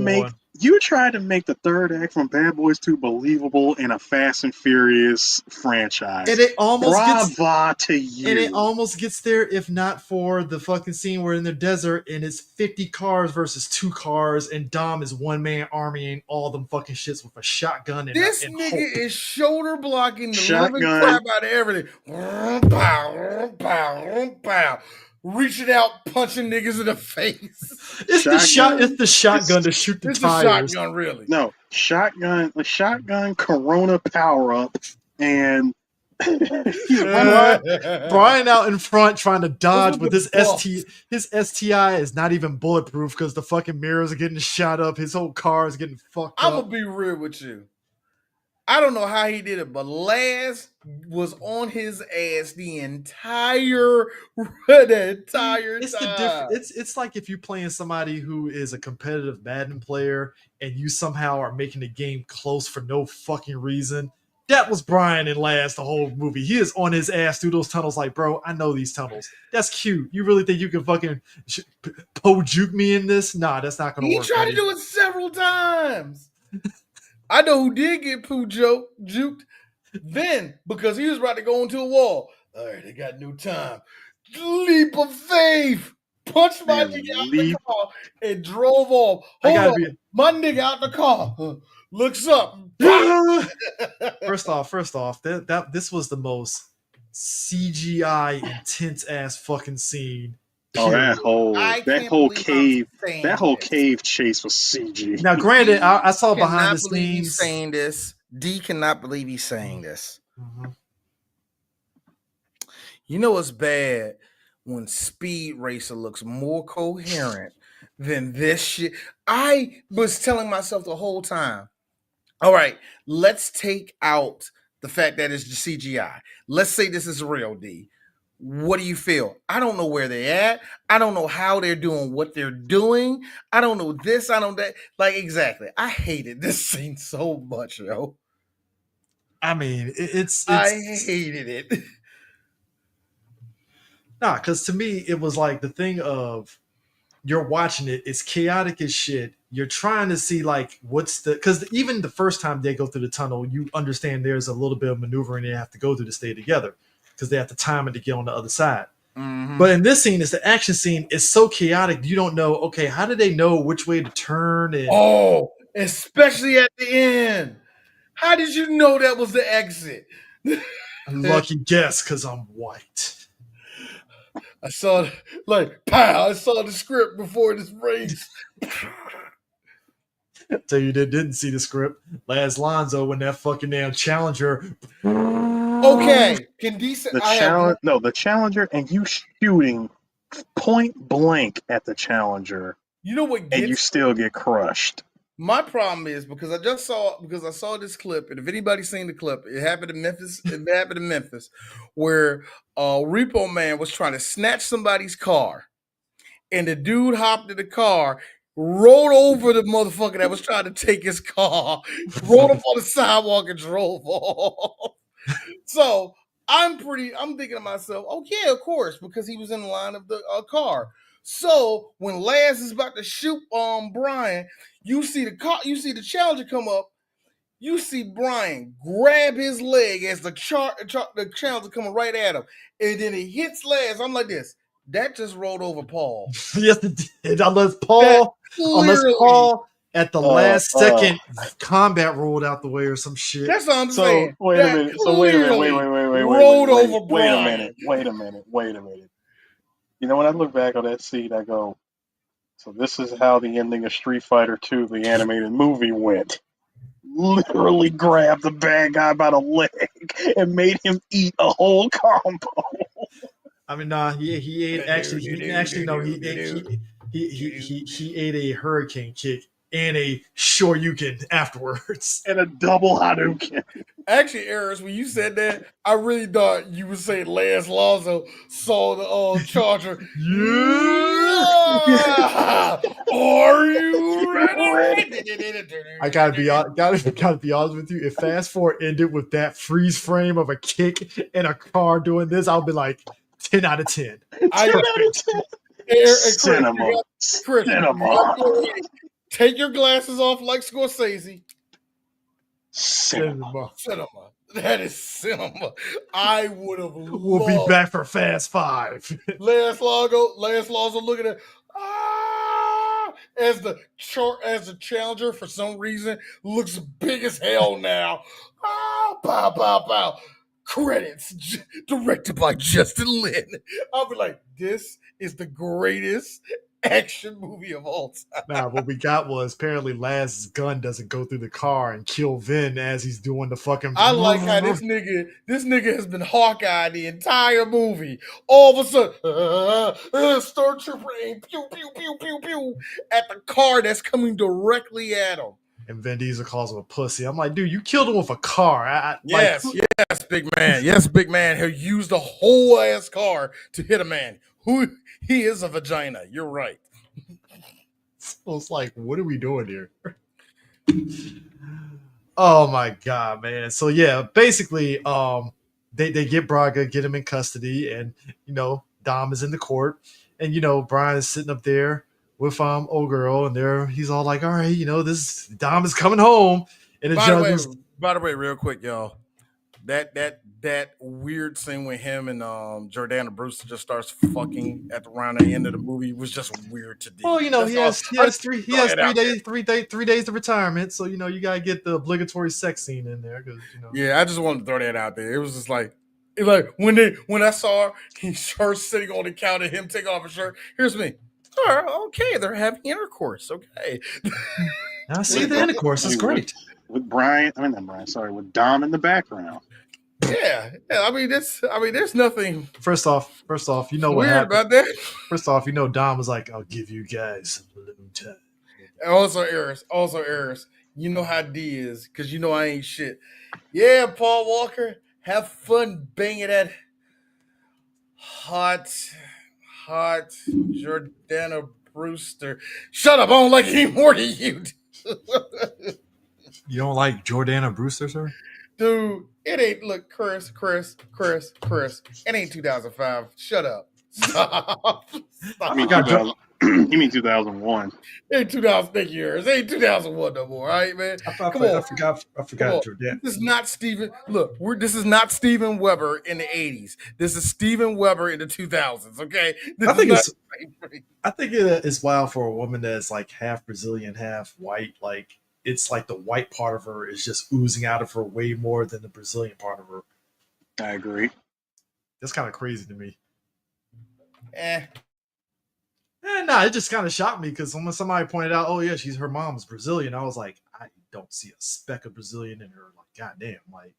make the third act from Bad Boys 2 believable in a Fast and Furious franchise. And it almost gets gets there if not for the fucking scene where in the desert and it's 50 cars versus 2 cars and Dom is one man armying all them fucking shits with a shotgun. This nigga is shoulder blocking the living crap out of everything. Pow. Reaching out, punching niggas in the face. It's the shotgun to shoot the tires. It's the shotgun, really. No, shotgun Corona power up, and Brian out in front trying to dodge with his buffs. his STI is not even bulletproof because the fucking mirrors are getting shot up. His whole car is getting fucked I'm up. gonna be real with you. I don't know how he did it, but Laz was on his ass the entire It's the time. it's like if you're playing somebody who is a competitive Madden player and you somehow are making the game close for no fucking reason. That was Brian and Laz the whole movie. He is on his ass through those tunnels like, bro, I know these tunnels. That's cute. You really think you can fucking juke me in this? Nah, that's not gonna He work. tried buddy. to do it several times. I know who did get juked. Then, because he was about to go into a wall. All right, they got no time. Leap of faith. Punched my Man, nigga out the leap. car and drove off. I Hold gotta on. be My nigga out the car. Looks up. First off, that this was the most CGI intense ass fucking scene. Oh, period. I that can't whole believe cave, I'm saying that whole this. cave chase was CG. Now, granted, I saw D behind the cannot believe he's scenes. saying this. D cannot believe he's saying this. Mhm. You know it's bad when Speed Racer looks more coherent than this shit. I was telling myself the whole time, all right, let's take out the fact that it's just CGI. Let's say this is real, D. What do you feel? I don't know where they're at. I don't know how they're doing what they're doing. I don't know this. I don't that. Like, exactly. I hated this scene so much, yo. I mean, it's I hated it. nah, because to me, it was like the thing of you're watching it, it's chaotic as shit. You're trying to see like what's the because even the first time they go through the tunnel, you understand there's a little bit of maneuvering they have to go through to stay together because they have to time it to get on the other side. Mhm. But in this scene, it's the action scene. It's so chaotic. You don't know. Okay, how did they know which way to turn? And Oh, especially at the end. How did you know that was the exit? lucky guess because I'm white. I saw, like, pow, I saw the script before this race. Tell you that didn't see the script. Laz Lonzo when that fucking damn Challenger. Okay, can decent. The Challenger, and you shooting point blank at the Challenger, You know what and you gets still get crushed. my problem is because I saw this clip, and if anybody's seen the clip, it happened in Memphis. It happened in Memphis, where Repo Man was trying to snatch somebody's car, and the dude hopped in the car, rode over the motherfucker that was trying to take his car, rolled up on the sidewalk, and drove off. So I'm thinking to myself, oh yeah, of course, because he was in the line of the car. So when Laz is about to shoot Brian, you see the Challenger come up. You see Brian grab his leg as the Challenger coming right at him, and then it hits Laz. I'm like this. That just rolled over Paul. Yes, it did. Unless Paul at the last second combat rolled out the way or some shit. That's what I'm So saying. wait a That minute. So wait a minute. Wait rolled over wait a Brian. minute. Wait a minute. You know, when I look back on that scene, I go, so this is how the ending of Street Fighter II, the animated movie, went. Literally grabbed the bad guy by the leg and made him eat a whole combo. I mean, nah, he ate he ate a hurricane kick and a shoryuken afterwards. And a double Hadouken. Actually, Eris, when you said that, I really thought you would say Lance Lonzo saw the Charger. Yeah! Are you ready? I gotta be honest with you. If Fast Forward ended with that freeze frame of a kick and a car doing this, I'll be like 10 out of 10. 10 out of 10. Cinema. Chris, Cinema. take your glasses off like Scorsese. Cinema. Cinema. That is cinema. I would have We'll be back for Fast 5. Lance Lonzo looking at as the Challenger for some reason looks big as hell now. Pow, pow, pow. Credits directed by Justin Lin. I'll be like, this is the greatest action movie of all time. Nah, what we got was apparently Laz's gun doesn't go through the car and kill Vin as he's doing the fucking. I like how this nigga has been Hawkeye the entire movie. All of a sudden, Stormtrooper aim, pew, pew, pew, pew, pew, at the car that's coming directly at him. And Vin Diesel calls him a pussy. I'm like, dude, you killed him with a car. Yes, big man. Yes, big man. He'll use the whole ass car to hit a man. Who he is a vagina. You're right. So it's like, what are we doing here? Oh my god, man. So yeah, basically, they get Braga, get him in custody, and Dom is in the court, and Brian is sitting up there with old girl, and he's all like, all right, this Dom is coming home, and by the way, real quick, y'all, that weird scene with him and Jordana Brewster just starts fucking around the end of the movie was just weird to do. Well, he has 3 days of retirement, so you gotta get the obligatory sex scene in there, because Yeah, I just wanted to throw that out there. It was just like when I saw her sitting on the counter, him taking off his shirt. Here's me. Okay, they're having intercourse. Okay. I see the intercourse is great. With with Dom in the background. Yeah. I mean, there's nothing. First off, what weird happened about that. First off, Dom was like, "I'll give you guys a little time." And also, Eris, you know how D is, because I ain't shit. Yeah, Paul Walker, have fun banging that hot Jordana Brewster. Shut up! I don't like any more than you. You don't like Jordana Brewster, sir? Dude, it ain't. Look, Chris. It ain't 2005. Shut up. Stop. You mean 2001? It ain't 2000. Thank you, Eris. It ain't 2001 no more. All right, man. I forgot Jordana. This is not Steven. Look, this is not Steven Weber in the 80s. This is Steven Weber in the 2000s. Okay. I think it is wild for a woman that's like half Brazilian, half white. Like, it's like the white part of her is just oozing out of her way more than the Brazilian part of her. I agree. That's kind of crazy to me. Nah, it just kind of shocked me because when somebody pointed out, oh yeah, her mom's Brazilian, I was like, I don't see a speck of Brazilian in her. Like, goddamn, like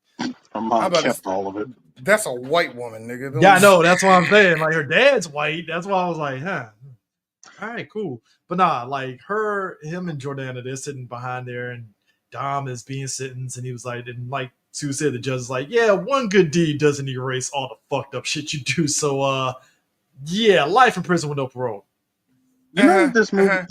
her mom kept all of it. That's a white woman, nigga. Yeah, I know. That's what I'm saying. Like, her dad's white. That's why I was like, huh. All right, cool. But nah, like him and Jordana, they're sitting behind there, and Dom is being sentenced, and he was like, and like Sue said, the judge is like, yeah, one good deed doesn't erase all the fucked up shit you do. So, yeah, life in prison with no parole. This movie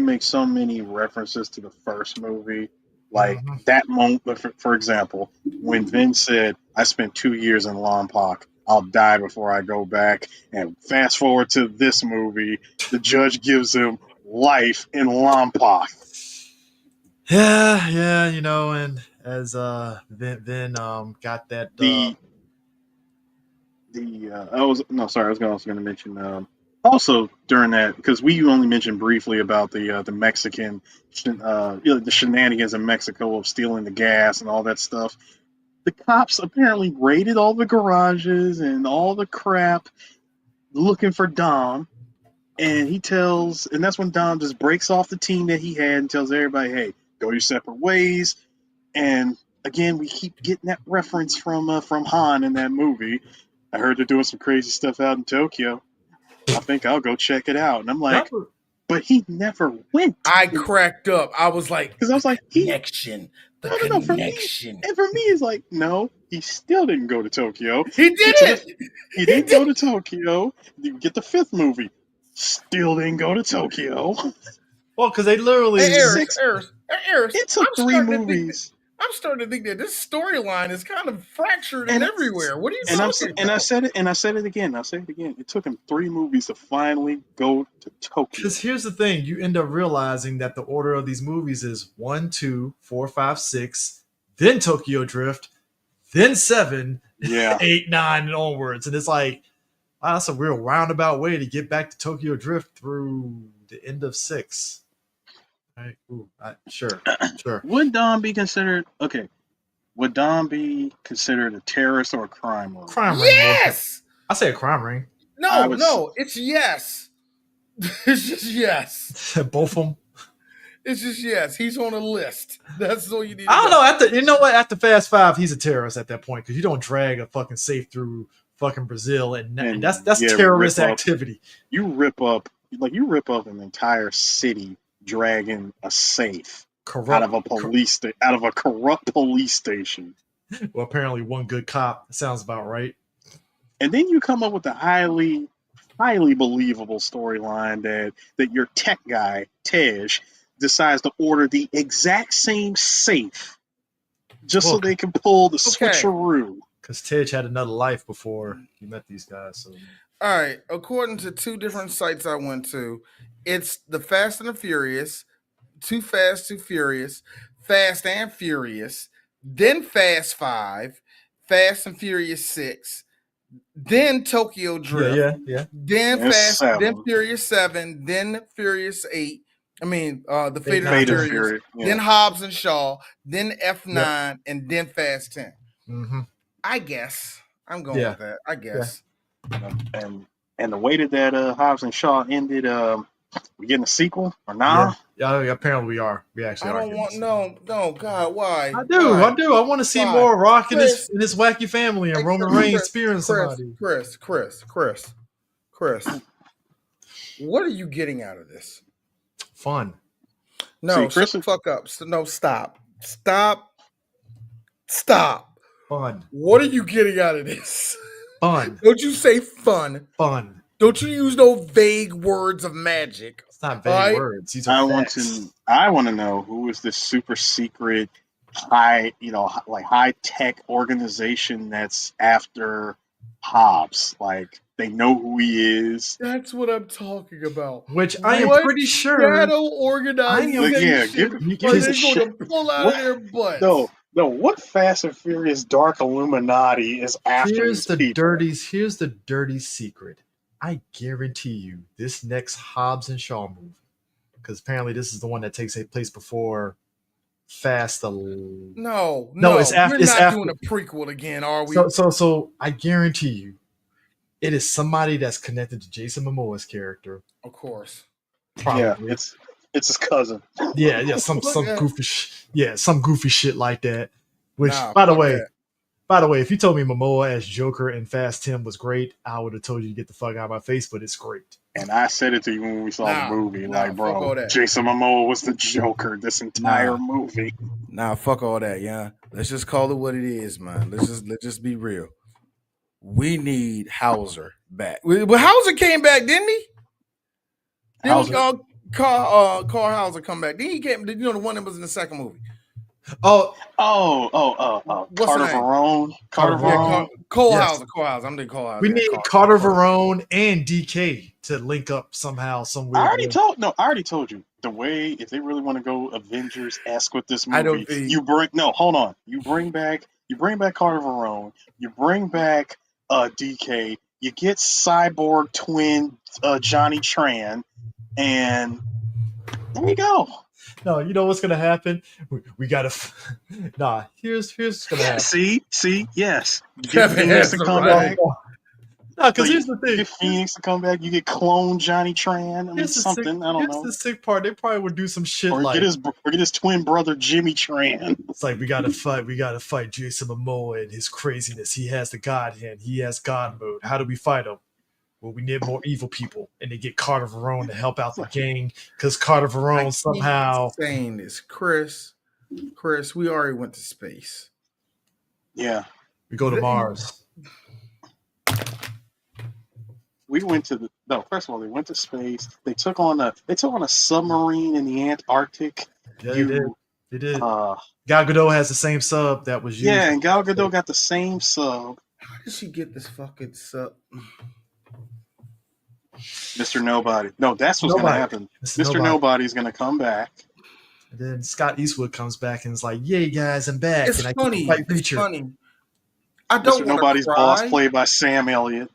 makes so many references to the first movie. Like that moment, for example, when Vin said, I spent 2 years in Lompoc, I'll die before I go back. And fast forward to this movie, the judge gives him life in Lompoc. Yeah, and as Vin got that I was going to mention also during that, because we only mentioned briefly about the Mexican the shenanigans in Mexico of stealing the gas and all that stuff. The cops apparently raided all the garages and all the crap looking for Dom, and that's when Dom just breaks off the team that he had and tells everybody, hey, go your separate ways. And again, we keep getting that reference from Han in that movie. I heard they're doing some crazy stuff out in Tokyo. I think I'll go check it out. And I'm like, but he never went. I cracked up. I was like, because I was like, connection. No, connection. For me, it's like, no, he still didn't go to Tokyo. He didn't. He didn't go to Tokyo. You get the fifth movie. Still didn't go to Tokyo. Well, because they literally... Eris, it took 3 movies. I'm starting to think that this storyline is kind of fractured and everywhere. What are you talking about? And I said it again. It took him 3 movies to finally go to Tokyo. Because here's the thing. You end up realizing that the order of these movies is 1, 2, 4, 5, 6, then Tokyo Drift, then 7, 8, 9, and onwards. And it's like, wow, that's a real roundabout way to get back to Tokyo Drift through the end of 6. All right, sure. Would Dom be considered a terrorist or a crime ring? Crime ring. Yes! I say a crime ring. No, it's yes. It's just yes. Both of them. It's just yes. He's on a list. That's all you need. I don't know. After Fast Five, he's a terrorist at that point because you don't drag a fucking safe through fucking Brazil, and that's terrorist activity. You rip up an entire city dragging a safe out of a corrupt police station. Well, apparently one good cop sounds about right. And then you come up with a highly believable storyline that your tech guy, Tej, decides to order the exact same safe just so they can pull the switcheroo. Because Tej had another life before he met these guys. So. All right. According to two different sites I went to, it's the Fast and the Furious, Too Fast, Too Furious, Fast and Furious, then Fast 5, Fast and Furious 6, then Tokyo Drift, then then Furious 7, then Furious 8. I mean, the Fate of Furious, then Hobbs and Shaw, then F9, and then Fast 10. Mm-hmm. I guess I'm going with that. I guess. Yeah. And the way that Hobbs and Shaw ended, we getting a sequel or nah? Yeah, apparently we are. We actually are. I don't want no. God, why? I do. I want to see more Rock and his wacky family and Roman Reigns spearing somebody. Chris. What are you getting out of this? Fun. No, shut the fuck up. No, stop. Fun. What are you getting out of this? Fun. Don't you say fun. Fun. Don't you use no vague words of magic. It's not vague words. These are facts. I want to know who is this super secret high tech organization that's after Hobbs. Like they know who he is. That's what I'm talking about. Which I am pretty sure. Shadow organization. Give they're going to pull out of their butt. No, what Fast and Furious dark Illuminati is after Here's these people? Here's the dirty secret. I guarantee you this next Hobbs and Shaw movie, because apparently this is the one that takes place before Fast. No, it's after. We're not doing a prequel again, are we? So I guarantee you, it is somebody that's connected to Jason Momoa's character. Of course. Probably. Yeah, it's his cousin. Yeah, some goofy shit like that. Which, by the way, if you told me Momoa as Joker in Fast 10 was great, I would have told you to get the fuck out of my face. But it's great. And I said it to you when we saw the movie, bro, Jason Momoa was the Joker this entire movie. Nah, fuck all that, yeah. Let's just call it what it is, man. Let's just be real. We need Hauser back. Well, Hauser came back, didn't he? Carl Hauser come back. Then he came. You know the one that was in the second movie. Carter Verone. Cole Hauser. I'm the Cole Hauser. We need Carter Verone and DK to link up somehow, somewhere. I already told you. The way, if they really want to go Avengers-esque with this movie, you bring back Carter Verone, you bring back DK, you get cyborg twin Johnny Tran, and there you go. No, you know what's gonna happen? We gotta. Here's what's gonna happen. See, yes. Get Phoenix to come back. No, because here's the thing. Get Phoenix to come back. You get clone Johnny Tran. I don't know. Here's the sick part. They probably would do some shit get his twin brother Jimmy Tran. It's like we gotta fight Jason Momoa and his craziness. He has the God hand. He has God mode. How do we fight him? Well, we need more evil people, and they get Carter Verone to help out the gang because Carter Verone somehow saying this, Chris, we already went to space. Yeah, we go to Mars. We went to first of all, they went to space. They took on a submarine in the Antarctic. Yeah, they did. Gal Gadot has the same sub that was used. Yeah, and Gal Gadot got the same sub. How did she get this fucking sub? Mr. Nobody. No, that's what's going to happen. Mr. Nobody's going to come back. And then Scott Eastwood comes back and is like, "Yay, guys, I'm back." It's funny. It's funny. I don't Mr. Nobody's cry. boss, played by Sam Elliott.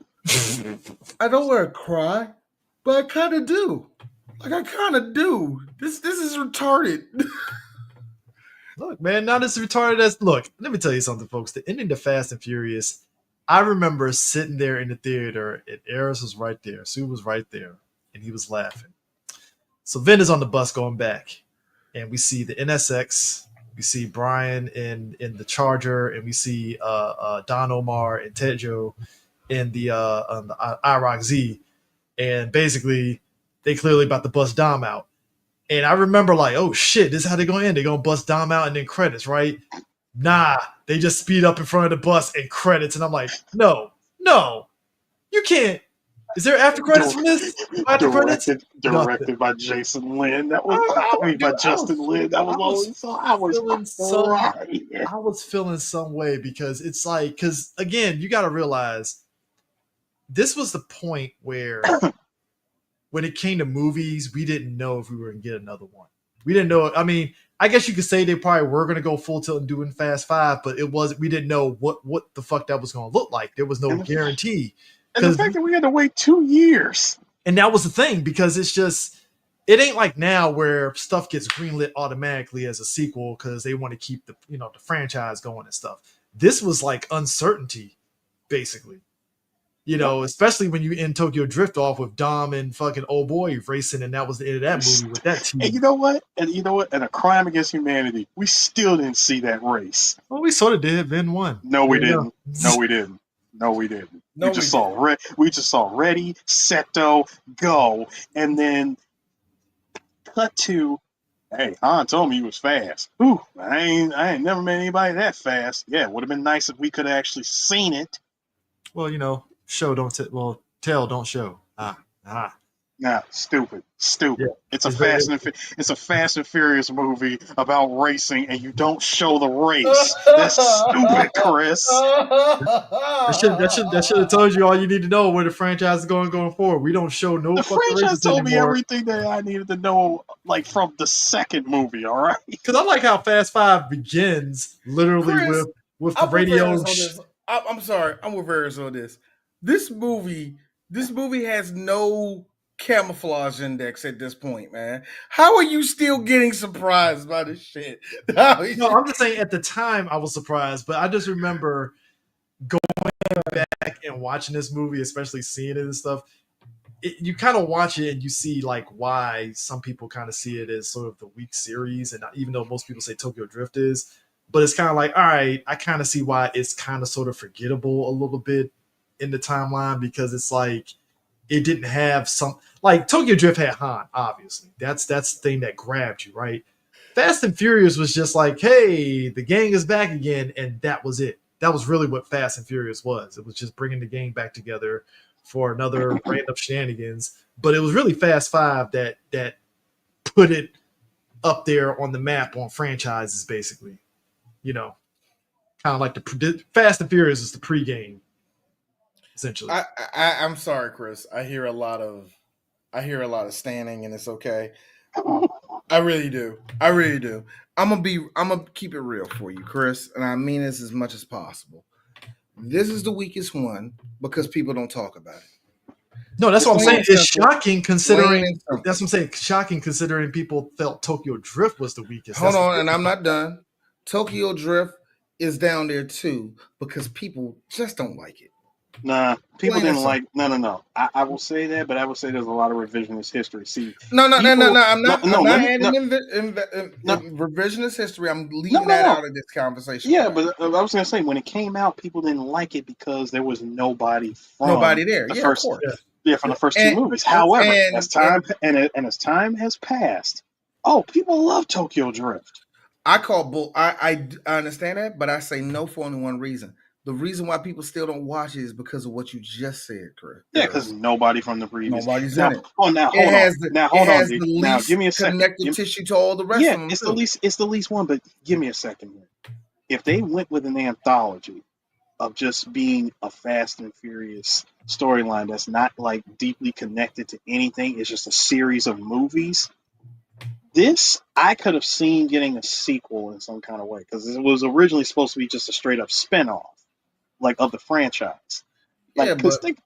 I don't want to cry, but I kind of do. This is retarded. Look, man, not as retarded as. Look, let me tell you something, folks. The ending to Fast and Furious, I remember sitting there in the theater, and Eris was right there. Sue was right there, and he was laughing. So Vin is on the bus going back, and we see the NSX. We see Brian in the Charger, and we see Don Omar and Tejo in the on the IROC Z, and basically they clearly about to bust Dom out. And I remember like, oh shit, this is how they're gonna end. They're gonna bust Dom out and then credits, right? Nah, they just speed up in front of the bus and credits, and I'm like, no, you can't. Is there after credits from this? After credits? Directed by Jason Lin. That was by Justin Lin. That was always so. I was feeling some way because it's like, because again, you got to realize this was the point where when it came to movies, we didn't know if we were going to get another one. We didn't know. I mean, I guess you could say they probably were going to go full tilt and doing Fast Five, but we didn't know what the fuck that was going to look like. There was no guarantee. And the fact that we had to wait 2 years. And that was the thing, because it ain't like now where stuff gets greenlit automatically as a sequel because they want to keep the franchise going and stuff. This was like uncertainty, basically. Especially when you end Tokyo Drift off with Dom and fucking old boy racing, and that was the end of that movie with that team. And you know what? And a crime against humanity. We still didn't see that race. Well, we sort of did. Vin won. No, we didn't. No, we didn't. We just saw ready, seto, go, and then cut to, hey, Han told me he was fast. Ooh, I ain't never met anybody that fast. Yeah, it would have been nice if we could have actually seen it. Well, show don't tell, don't show. Nah, stupid. Yeah. It's a Fast and Furious movie about racing, and you don't show the race. That's stupid, Chris. That should have told you all you need to know where the franchise is going forward. We don't show no. The franchise told me anymore. everything that I needed to know, like from the second movie. All right. Because I like how Fast Five begins literally Chris, with the radio. I'm sorry, I'm with Varys on this. This movie has no camouflage index at this point, man. How are you still getting surprised by this shit? No, I'm just saying at the time I was surprised, but I just remember going back and watching this movie, especially seeing it and stuff. You kind of watch it and you see like why some people kind of see it as sort of the weak series, and even though most people say Tokyo Drift is, but it's kind of like, all right, I kind of see why it's kind of sort of forgettable a little bit in the timeline, because it's like it didn't have some, like Tokyo Drift had Han, obviously. That's the thing that grabbed you, right? Fast and Furious was just like, hey, the gang is back again, and that was it. That was really what Fast and Furious was. It was just bringing the gang back together for another random shenanigans. But it was really Fast Five that put it up there on the map on franchises, basically. Kind of like the Fast and Furious is the pregame, essentially. I'm sorry, Chris. I hear a lot of standing, and it's okay. I really do. I'm gonna keep it real for you, Chris, and I mean this as much as possible. This is the weakest one because people don't talk about it. No, that's what I'm saying. It's shocking considering. That's what I'm saying. Shocking considering people felt Tokyo Drift was the weakest. Hold on, and I'm not done. Tokyo Drift is down there too because people just don't like it. Nah, people didn't like. No. I will say that, but I will say there's a lot of revisionist history. See, no. I'm not adding revisionist history. I'm leaving that out of this conversation. Yeah, but I was gonna say when it came out, people didn't like it because there was nobody there. The yeah, first, of course. Yeah, from the first two movies. However, as time has passed, people love Tokyo Drift. I call bull. I understand that, but I say no for only one reason. The reason why people still don't watch it is because of what you just said, Chris. Yeah, because nobody from the previous. Nobody's in it. Oh, now hold on. Now give me a second. Connective tissue to all the rest of them. Yeah, it's the least one. But give me a second here. If they went with an anthology of just being a Fast and Furious storyline that's not like deeply connected to anything, it's just a series of movies. This I could have seen getting a sequel in some kind of way because it was originally supposed to be just a straight up spinoff. Like of the franchise, because think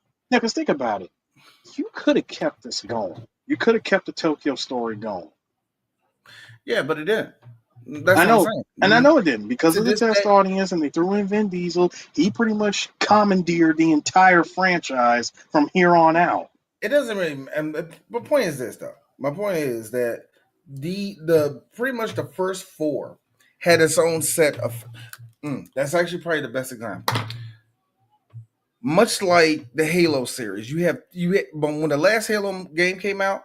about it. You could have kept this going. You could have kept the Tokyo story going. Yeah, but it didn't. That's I what I'm know, saying. and I know it didn't because To of the this test day- audience, and they threw in Vin Diesel. He pretty much commandeered the entire franchise from here on out. It doesn't really. My point is this, though. My point is that the pretty much the first four had its own set of. That's actually probably the best example. Much like the Halo series, but when the last Halo game came out,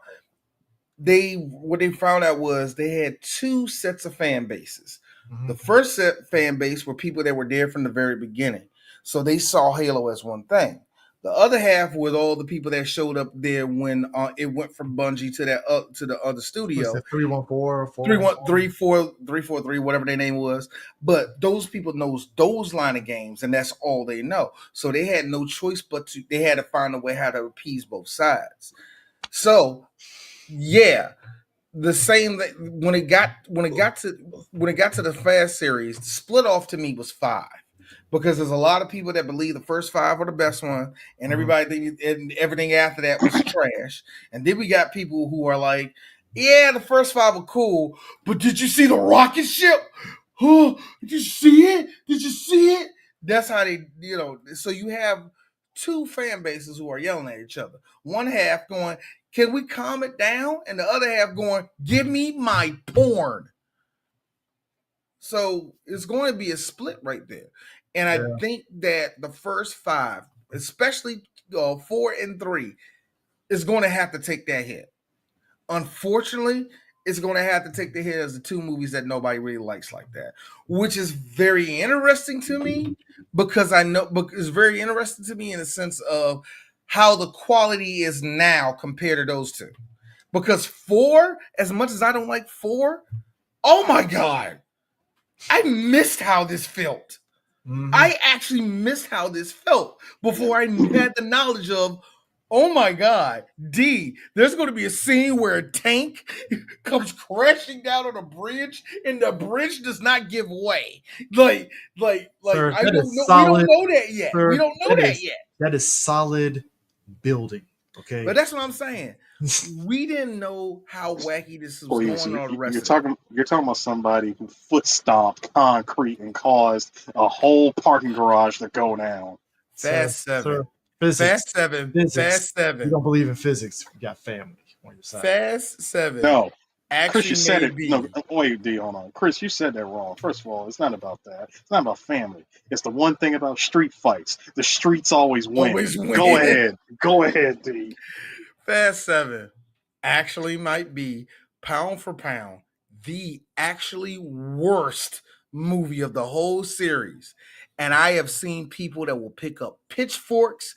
what they found out was they had two sets of fan bases. The first fan base were people that were there from the very beginning, so they saw Halo as one thing. The other half was all the people that showed up there when it went from Bungie to the other studio. 314, 343, whatever their name was. But those people knows those line of games, and that's all they know. So they had no choice they had to find a way how to appease both sides. So yeah, the same that when it got to the Fast series, the split off to me was 5. Because there's a lot of people that believe the first 5 are the best one, and everything after that was trash. And then we got people who are like, yeah, the first 5 were cool, but did you see the rocket ship? Huh? Did you see it? Did you see it? That's how they, so you have two fan bases who are yelling at each other. One half going, can we calm it down? And the other half going, give me my porn. So it's going to be a split right there. And I think that the first 5, especially 4 and 3, is going to have to take that hit. Unfortunately, it's going to have to take the hit as the 2 movies that nobody really likes like that, which is very interesting to me because it's very interesting to me in the sense of how the quality is now compared to those 2. Because 4, as much as I don't like 4, oh my God, I missed how this felt. I actually missed how this felt before I had the knowledge of, oh my God, there's going to be a scene where a tank comes crashing down on a bridge and the bridge does not give way. Sir, I don't know. We don't know that yet. Sir, we don't know that yet. That is solid building. Okay. But that's what I'm saying. We didn't know how wacky this was going on the rest you're of talking, You're talking about somebody who foot stomped concrete and caused a whole parking garage to go down. Fast 7. Sir, physics. Fast 7. Physics. Fast 7. You don't believe in physics. You got family on your side. Fast 7. No. Actually, Chris, you said it. No, wait, D, hold on. Chris, you said that wrong. First of all, it's not about that. It's not about family. It's the one thing about street fights. The streets always win. Go ahead, D. Fast 7 actually might be, pound for pound, the actually worst movie of the whole series. And I have seen people that will pick up pitchforks,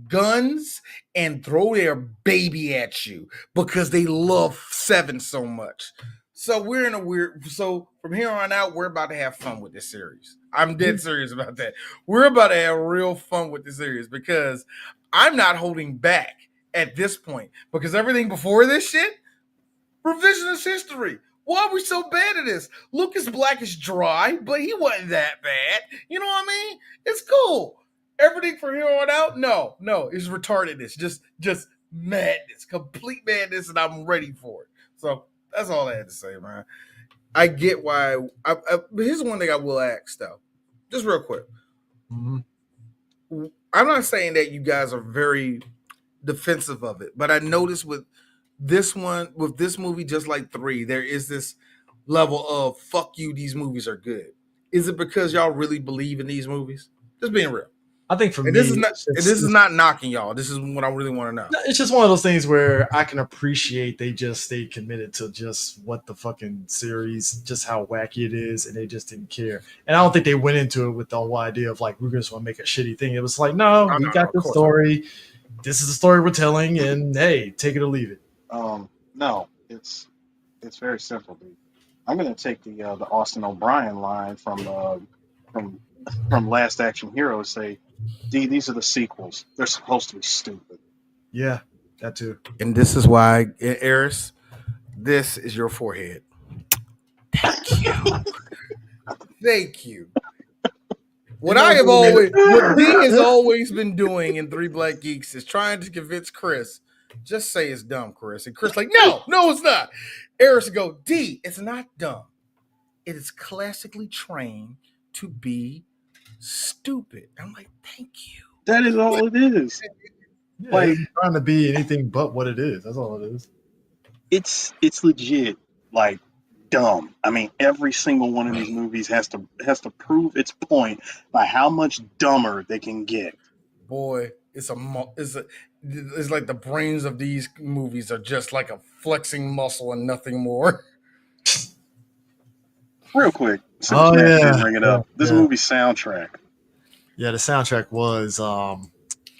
guns, and throw their baby at you because they love 7 so much. So so from here on out, we're about to have fun with this series. I'm dead serious about that. We're about to have real fun with this series because I'm not holding back at this point because everything before this shit, revisionist history. Why are we so bad at this? Lucas Black is dry, but he wasn't that bad. You know what I mean? It's cool. Everything from here on out, no, it's retardedness. Just madness, complete madness, and I'm ready for it. So that's all I had to say, man. I get why. But here's one thing I will ask, though, just real quick. I'm not saying that you guys are very defensive of it, but I noticed with this movie, just like 3, there is this level of fuck you, these movies are good. Is it because y'all really believe in these movies? Just being real. I think for me, this is not knocking y'all. This is what I really want to know. It's just one of those things where I can appreciate they just stayed committed to just what the fucking series, just how wacky it is, and they just didn't care. And I don't think they went into it with the whole idea of like, we're just want to make a shitty thing. It was like, no, we got the story. This is the story we're telling, and hey, take it or leave it. No, it's very simple, dude. I'm gonna take the Austin O'Brien line from Last Action Hero. Say, D, these are the sequels. They're supposed to be stupid. Yeah, that too. And this is why, Eris, this is your forehead. Thank you. Thank you. What D has always been doing in 3 Black Geeks is trying to convince Chris, just say it's dumb, Chris. And Chris like, no, it's not. Eris go, D, it's not dumb. it is classically trained to be stupid. I'm like, thank you. That is all it is. Yeah, Like- it's trying to be anything but what it is. That's all it is. It's legit like dumb. I mean, every single one of these movies has to prove its point by how much dumber they can get. Boy, it's like the brains of these movies are just like a flexing muscle and nothing more. Real quick, since Oh, Matt yeah, did bring it up, this yeah. movie soundtrack Yeah, the soundtrack was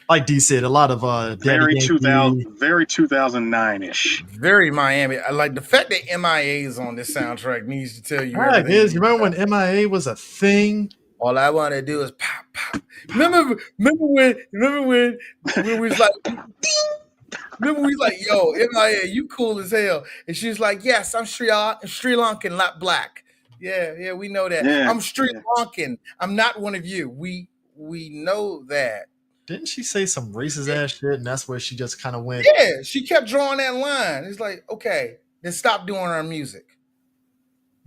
like D said, a lot of very Daddy Yankee. 2009-ish. Very Miami. I like the fact that MIA is on this soundtrack needs to tell you Heck, everything. is you remember when MIA was a thing? All I want to do is pop, pop. Remember when we was like, remember we was like, yo, MIA, you cool as hell. And she was like, yes, I'm Sri Lankan, not black. Yeah, we know that. Yeah, I'm Sri Lankan. I'm not one of you. We know that. Didn't she say some racist ass shit? And that's where she just kind of went. Yeah, she kept drawing that line. It's like, okay, then stop doing our music.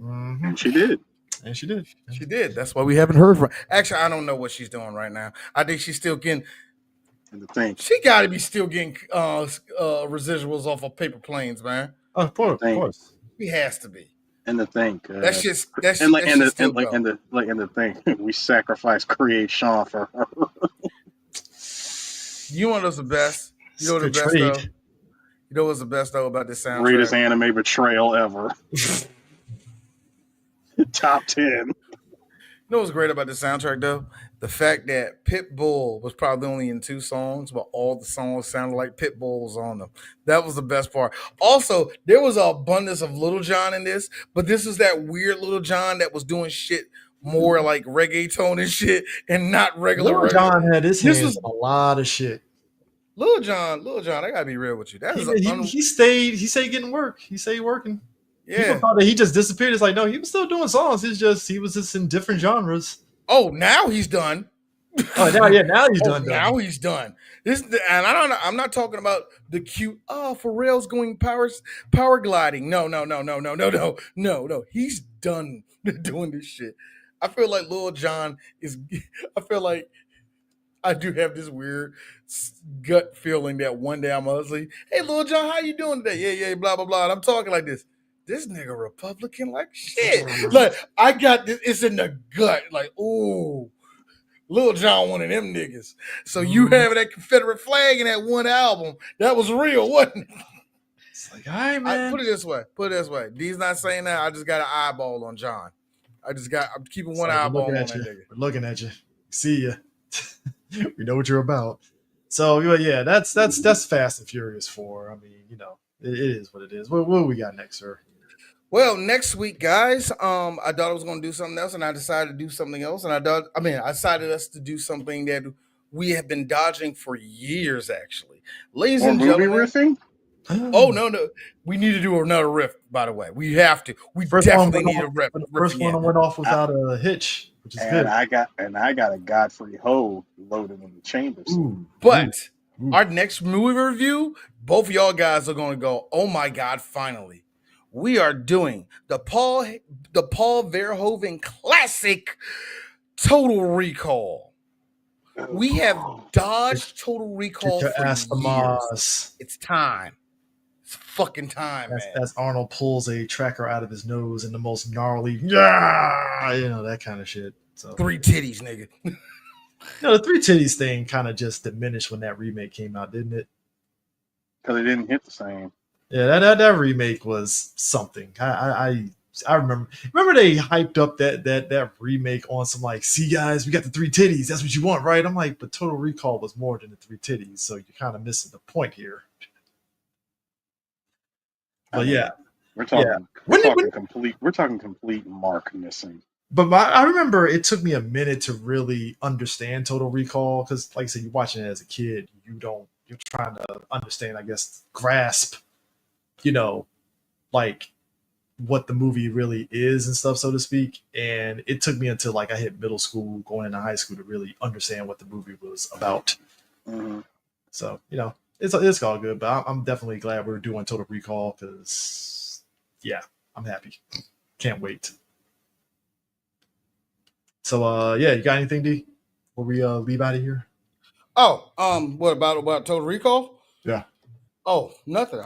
Mhm. And she did. And she did. She did. That's why we haven't heard from. Actually, I don't know what she's doing right now. I think she's still getting. And the thing, She got to be still getting residuals off of Paper Planes, man. Oh, of course. He has to be. and the thing, That's just and the thing, we sacrificed Creation for her. You know what's the best? You know what the best Betrayed. though? You know what's the best though about this soundtrack? Greatest anime betrayal ever. Top 10. You know what's great about the soundtrack though? The fact that Pitbull was probably only in 2 songs, but all the songs sounded like Pitbull was on them. That was the best part. Also, there was an abundance of Little John in this, but this was that weird Little John that was doing shit more like reggaeton and shit and not regular. Lil Jon had his This hands was- on a lot of shit. Lil John, I gotta be real with you. That is He stayed getting work. He stayed working. People yeah. thought that he just disappeared. It's like, no, he was still doing songs. He was just in different genres. Oh, now he's done. Oh, now he's done. Now he's done. And I don't know. I'm not talking about the cute. Oh, Pharrell's going power gliding. No. He's done doing this shit. I feel like Lil Jon is. I feel like I do have this weird gut feeling that one day I'm ugly. Hey, Lil Jon, how you doing today? Yeah, blah blah blah. And I'm talking like this. This nigga Republican like shit. Like I got this. It's in the gut. Like ooh. Lil Jon one of them niggas. So you having that Confederate flag in that one album, that was real, wasn't it? It's like, all right, man. Put it this way. D's not saying that. I just got an eyeball on John. I'm keeping one eyeball on that nigga. We're looking at you. See ya. We know what you're about. So yeah, that's Fast and Furious 4. I mean, it is what it is. What we got next, sir? Well, next week, guys, I thought I was going to do something else, and I decided to do something else. And I decided us to do something that we have been dodging for years, actually. Ladies and movie gentlemen. riffing? Oh, no. We need to do another riff, by the way. We have to. We First definitely one need a riff. First one went off without a hitch, which is good. I got a Godfrey Ho loaded in the chamber. But our next movie review, both of y'all guys are going to go, oh, my God, finally. We are doing the Paul Verhoeven classic Total Recall. We have dodged Total Recall Get your for ass to years. Mars. It's time. It's fucking time, man. As Arnold pulls a tracker out of his nose in the most gnarly, that kind of shit. So 3 titties, nigga. the 3 titties thing kind of just diminished when that remake came out, didn't it? Because it didn't hit the same. Yeah, that remake was something. I remember they hyped up that remake on some like, see guys, we got the 3 titties. That's what you want, right? I'm like, but Total Recall was more than the 3 titties, so you're kind of missing the point here. But yeah, we're talking complete mark missing. But I remember it took me a minute to really understand Total Recall because, like I said, you're watching it as a kid. You're trying to understand, I guess, grasp, like what the movie really is and stuff, so to speak. And it took me until like I hit middle school, going into high school, to really understand what the movie was about. Mm-hmm. So, it's all good. But I'm definitely glad we're doing Total Recall because, yeah, I'm happy. Can't wait. So yeah, you got anything, D? Before we leave out of here? Oh, what about Total Recall? Yeah. Oh, nothing.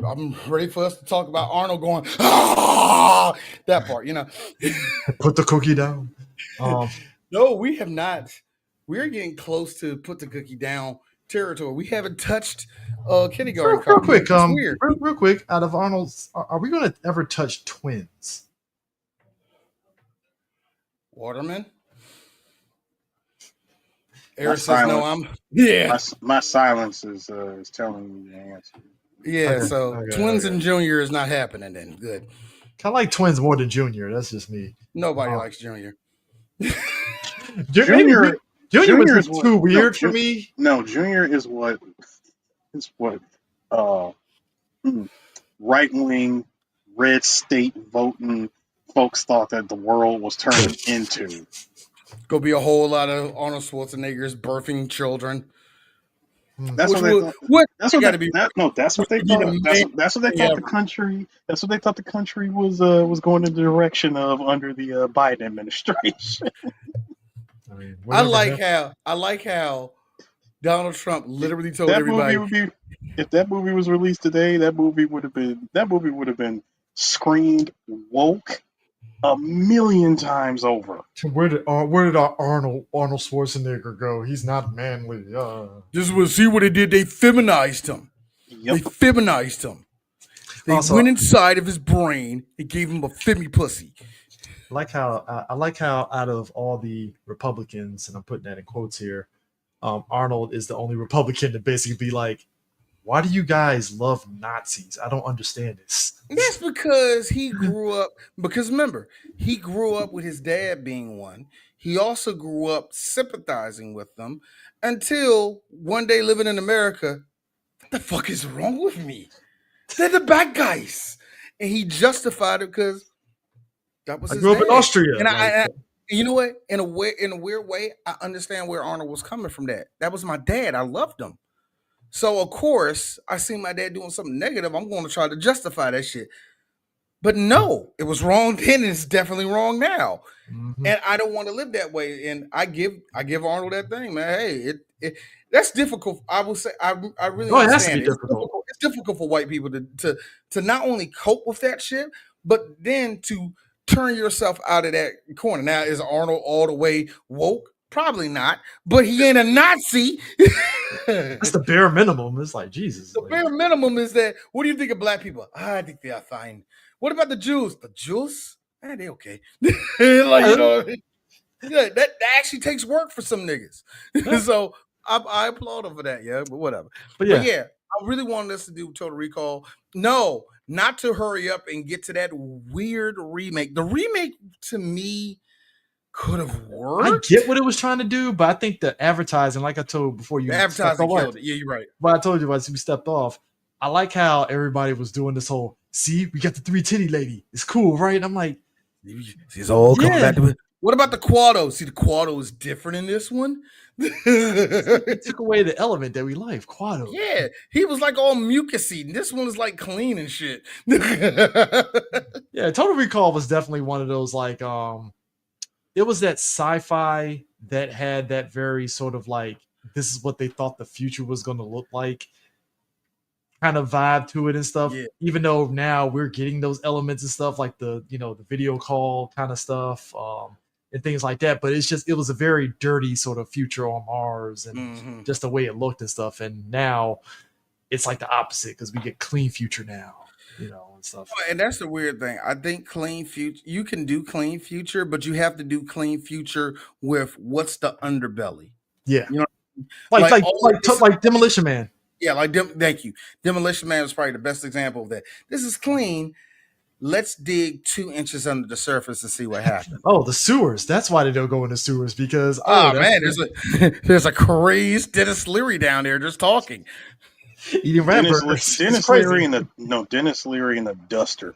I'm ready for us to talk about Arnold going ah, that part, Put the cookie down. No, we have not. We're getting close to put the cookie down territory. We haven't touched kindergarten Real cop. quick, It's weird. real quick. Out of Arnold's, are we going to ever touch twins? Waterman. My Eric says no. silence- my silence is telling you the answer. Yeah. Okay, So okay, twins okay. and Junior is not happening. Then good. I like twins more than Junior. That's just me. Nobody likes Junior. Junior Junior was is just what- too no, weird for me. No, Junior is what right wing red state voting folks thought that the world was turning into. Go be a whole lot of Arnold Schwarzenegger's birthing children. That's Which what they would- thought. what That's what gotta they, be. that, no, that's what they Be the thought. That's what they main thought thing the country. That's what they thought the country was going in the direction of under the Biden administration. I mean, I whatever. like how Donald Trump literally told That everybody. movie would be, if that movie was released today, that movie would have been screened woke a million times over. Where did our Arnold Schwarzenegger go? He's not manly. This was see what they did. They feminized him. Yep. They feminized him. They Also- went inside of his brain and gave him a femmy pussy. I like how out of all the Republicans, and I'm putting that in quotes here, Arnold is the only Republican to basically be like, why do you guys love Nazis? I don't understand this. That's because he grew up. Because remember, he grew up with his dad being one. He also grew up sympathizing with them until one day living in America. What the fuck is wrong with me? They're the bad guys, and he justified it because that was. I his grew up in dad. Austria. And I like, you know what? In a weird way, I understand where Arnold was coming from. That was my dad. I loved him. So of course, I see my dad doing something negative. I'm going to try to justify that shit. But no, it was wrong then, and it's definitely wrong now. mhm. And I don't want to live that way. And I give Arnold that thing, man. Hey, that's difficult. I will say, I really Oh, it has to understand. be difficult. It's difficult for white people to not only cope with that shit, but then to turn yourself out of that corner. Now, is Arnold all the way woke? Probably not, but he ain't a Nazi. That's the bare minimum. It's like Jesus. The bare minimum is that. What do you think of black people? I think they are fine. What about the Jews? The Jews? They okay. Yeah, that actually takes work for some niggas. So I applaud them for that. Yeah, but whatever. But But yeah, yeah, I really wanted us to do Total Recall. No, not to hurry up and get to that weird remake. The remake to me could have I worked. get what it was trying to do, but I think the advertising, like I told before you The stepped advertising away, killed it. Yeah, you're right. what I told you was we stepped off. I like how everybody was doing this whole, see, we got the 3 titty lady. It's cool, right? I'm like, It's all coming Yeah. back to it. What about the Quado? See, the Quado is different in this one. it took away the element that we like, Quado. Yeah, he was like all mucusy. And this one is like clean and shit. Yeah, Total Recall was definitely one of those like it was that sci-fi that had that very sort of like this is what they thought the future was going to look like kind of vibe to it and stuff. Yeah. Even though now we're getting those elements and stuff like the video call kind of stuff and things like that, but it was a very dirty sort of future on Mars and Mhm. just the way it looked and stuff. And now it's like the opposite because we get clean future now, and stuff. And that's the weird thing. I think clean future, you can do clean future, but you have to do clean future with what's the underbelly. Yeah. You know, like Demolition Man. Yeah, thank you. Demolition Man was probably the best example of that. This is clean. Let's dig 2 inches under the surface and see what happens. Oh, the sewers. That's why they don't go in the sewers because Man, there's a crazed Dennis Leary down there just talking. eating rat burgers. Dennis Leary and the Duster.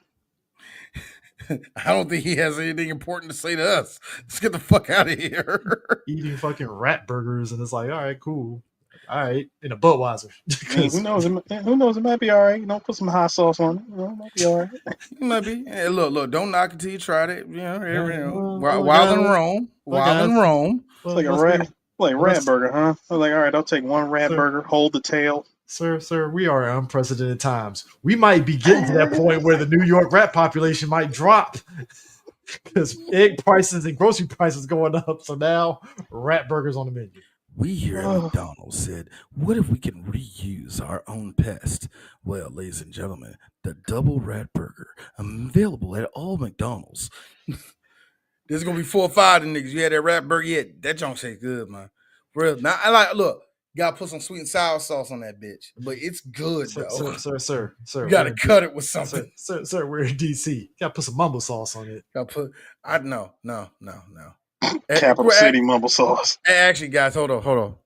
I don't think he has anything important to say to us. Let's get the fuck out of here. eating fucking rat burgers, and it's like, all right, cool. All right, in a Budweiser. I mean, who knows? Who knows? It might be all right. Put some hot sauce on it. It might be all right. It might be. Hey, look, don't knock it till you tried it. well, While in guys, Rome, well, while in guys, Rome. It's like a let's rat, be- like well, rat let's- burger, huh? I was like, all right, I'll take one rat Sir. burger, hold the tail. Sir, we are in unprecedented times. We might be getting to that point where the New York rat population might drop because egg prices and grocery prices going up. So now rat burgers on the menu. We here at McDonald's said, what if we can reuse our own pest? Well, ladies and gentlemen, the double rat burger available at all McDonald's. There's gonna be 4 or 5 of them niggas. You had that rat burger yet? That junk tastes good, man. Real. Now look. Gotta put some sweet and sour sauce on that bitch, but it's good though. Sir. You gotta cut it with something. Sir, we're in DC. Gotta put some mumbo sauce on it. Gotta put. No. Capital City mumble sauce. Actually, guys, hold on.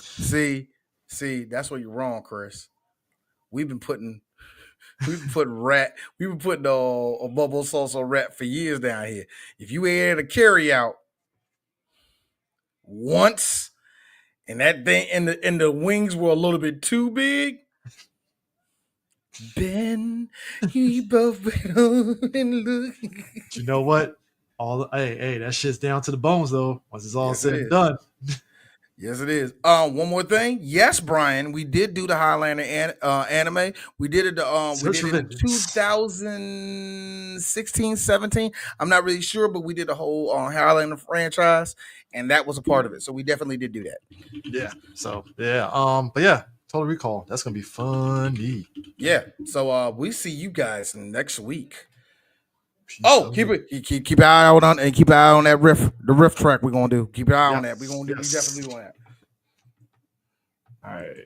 See, that's where you're wrong, Chris. We've been putting a mumbo sauce on rat for years down here. If you had a carry out once. And that thing and the wings were a little bit too big. Ben, you both went on and look. You know what? Hey, that shit's down to the bones though. Once it's all said and done. Yes, it is. One more thing. Yes, Brian, we did do the Highlander anime. We did it. We did it in 2016, 17. I'm not really sure, but we did the whole Highlander franchise, and that was a part of it. So we definitely did do that. Yeah. So yeah. But yeah, Total Recall. That's gonna be funny. Yeah. So we see you guys next week. Peace Oh, out. keep an eye out on that riff, the riff track we're gonna do. Keep an eye on that. We're gonna do. We definitely want that. All right.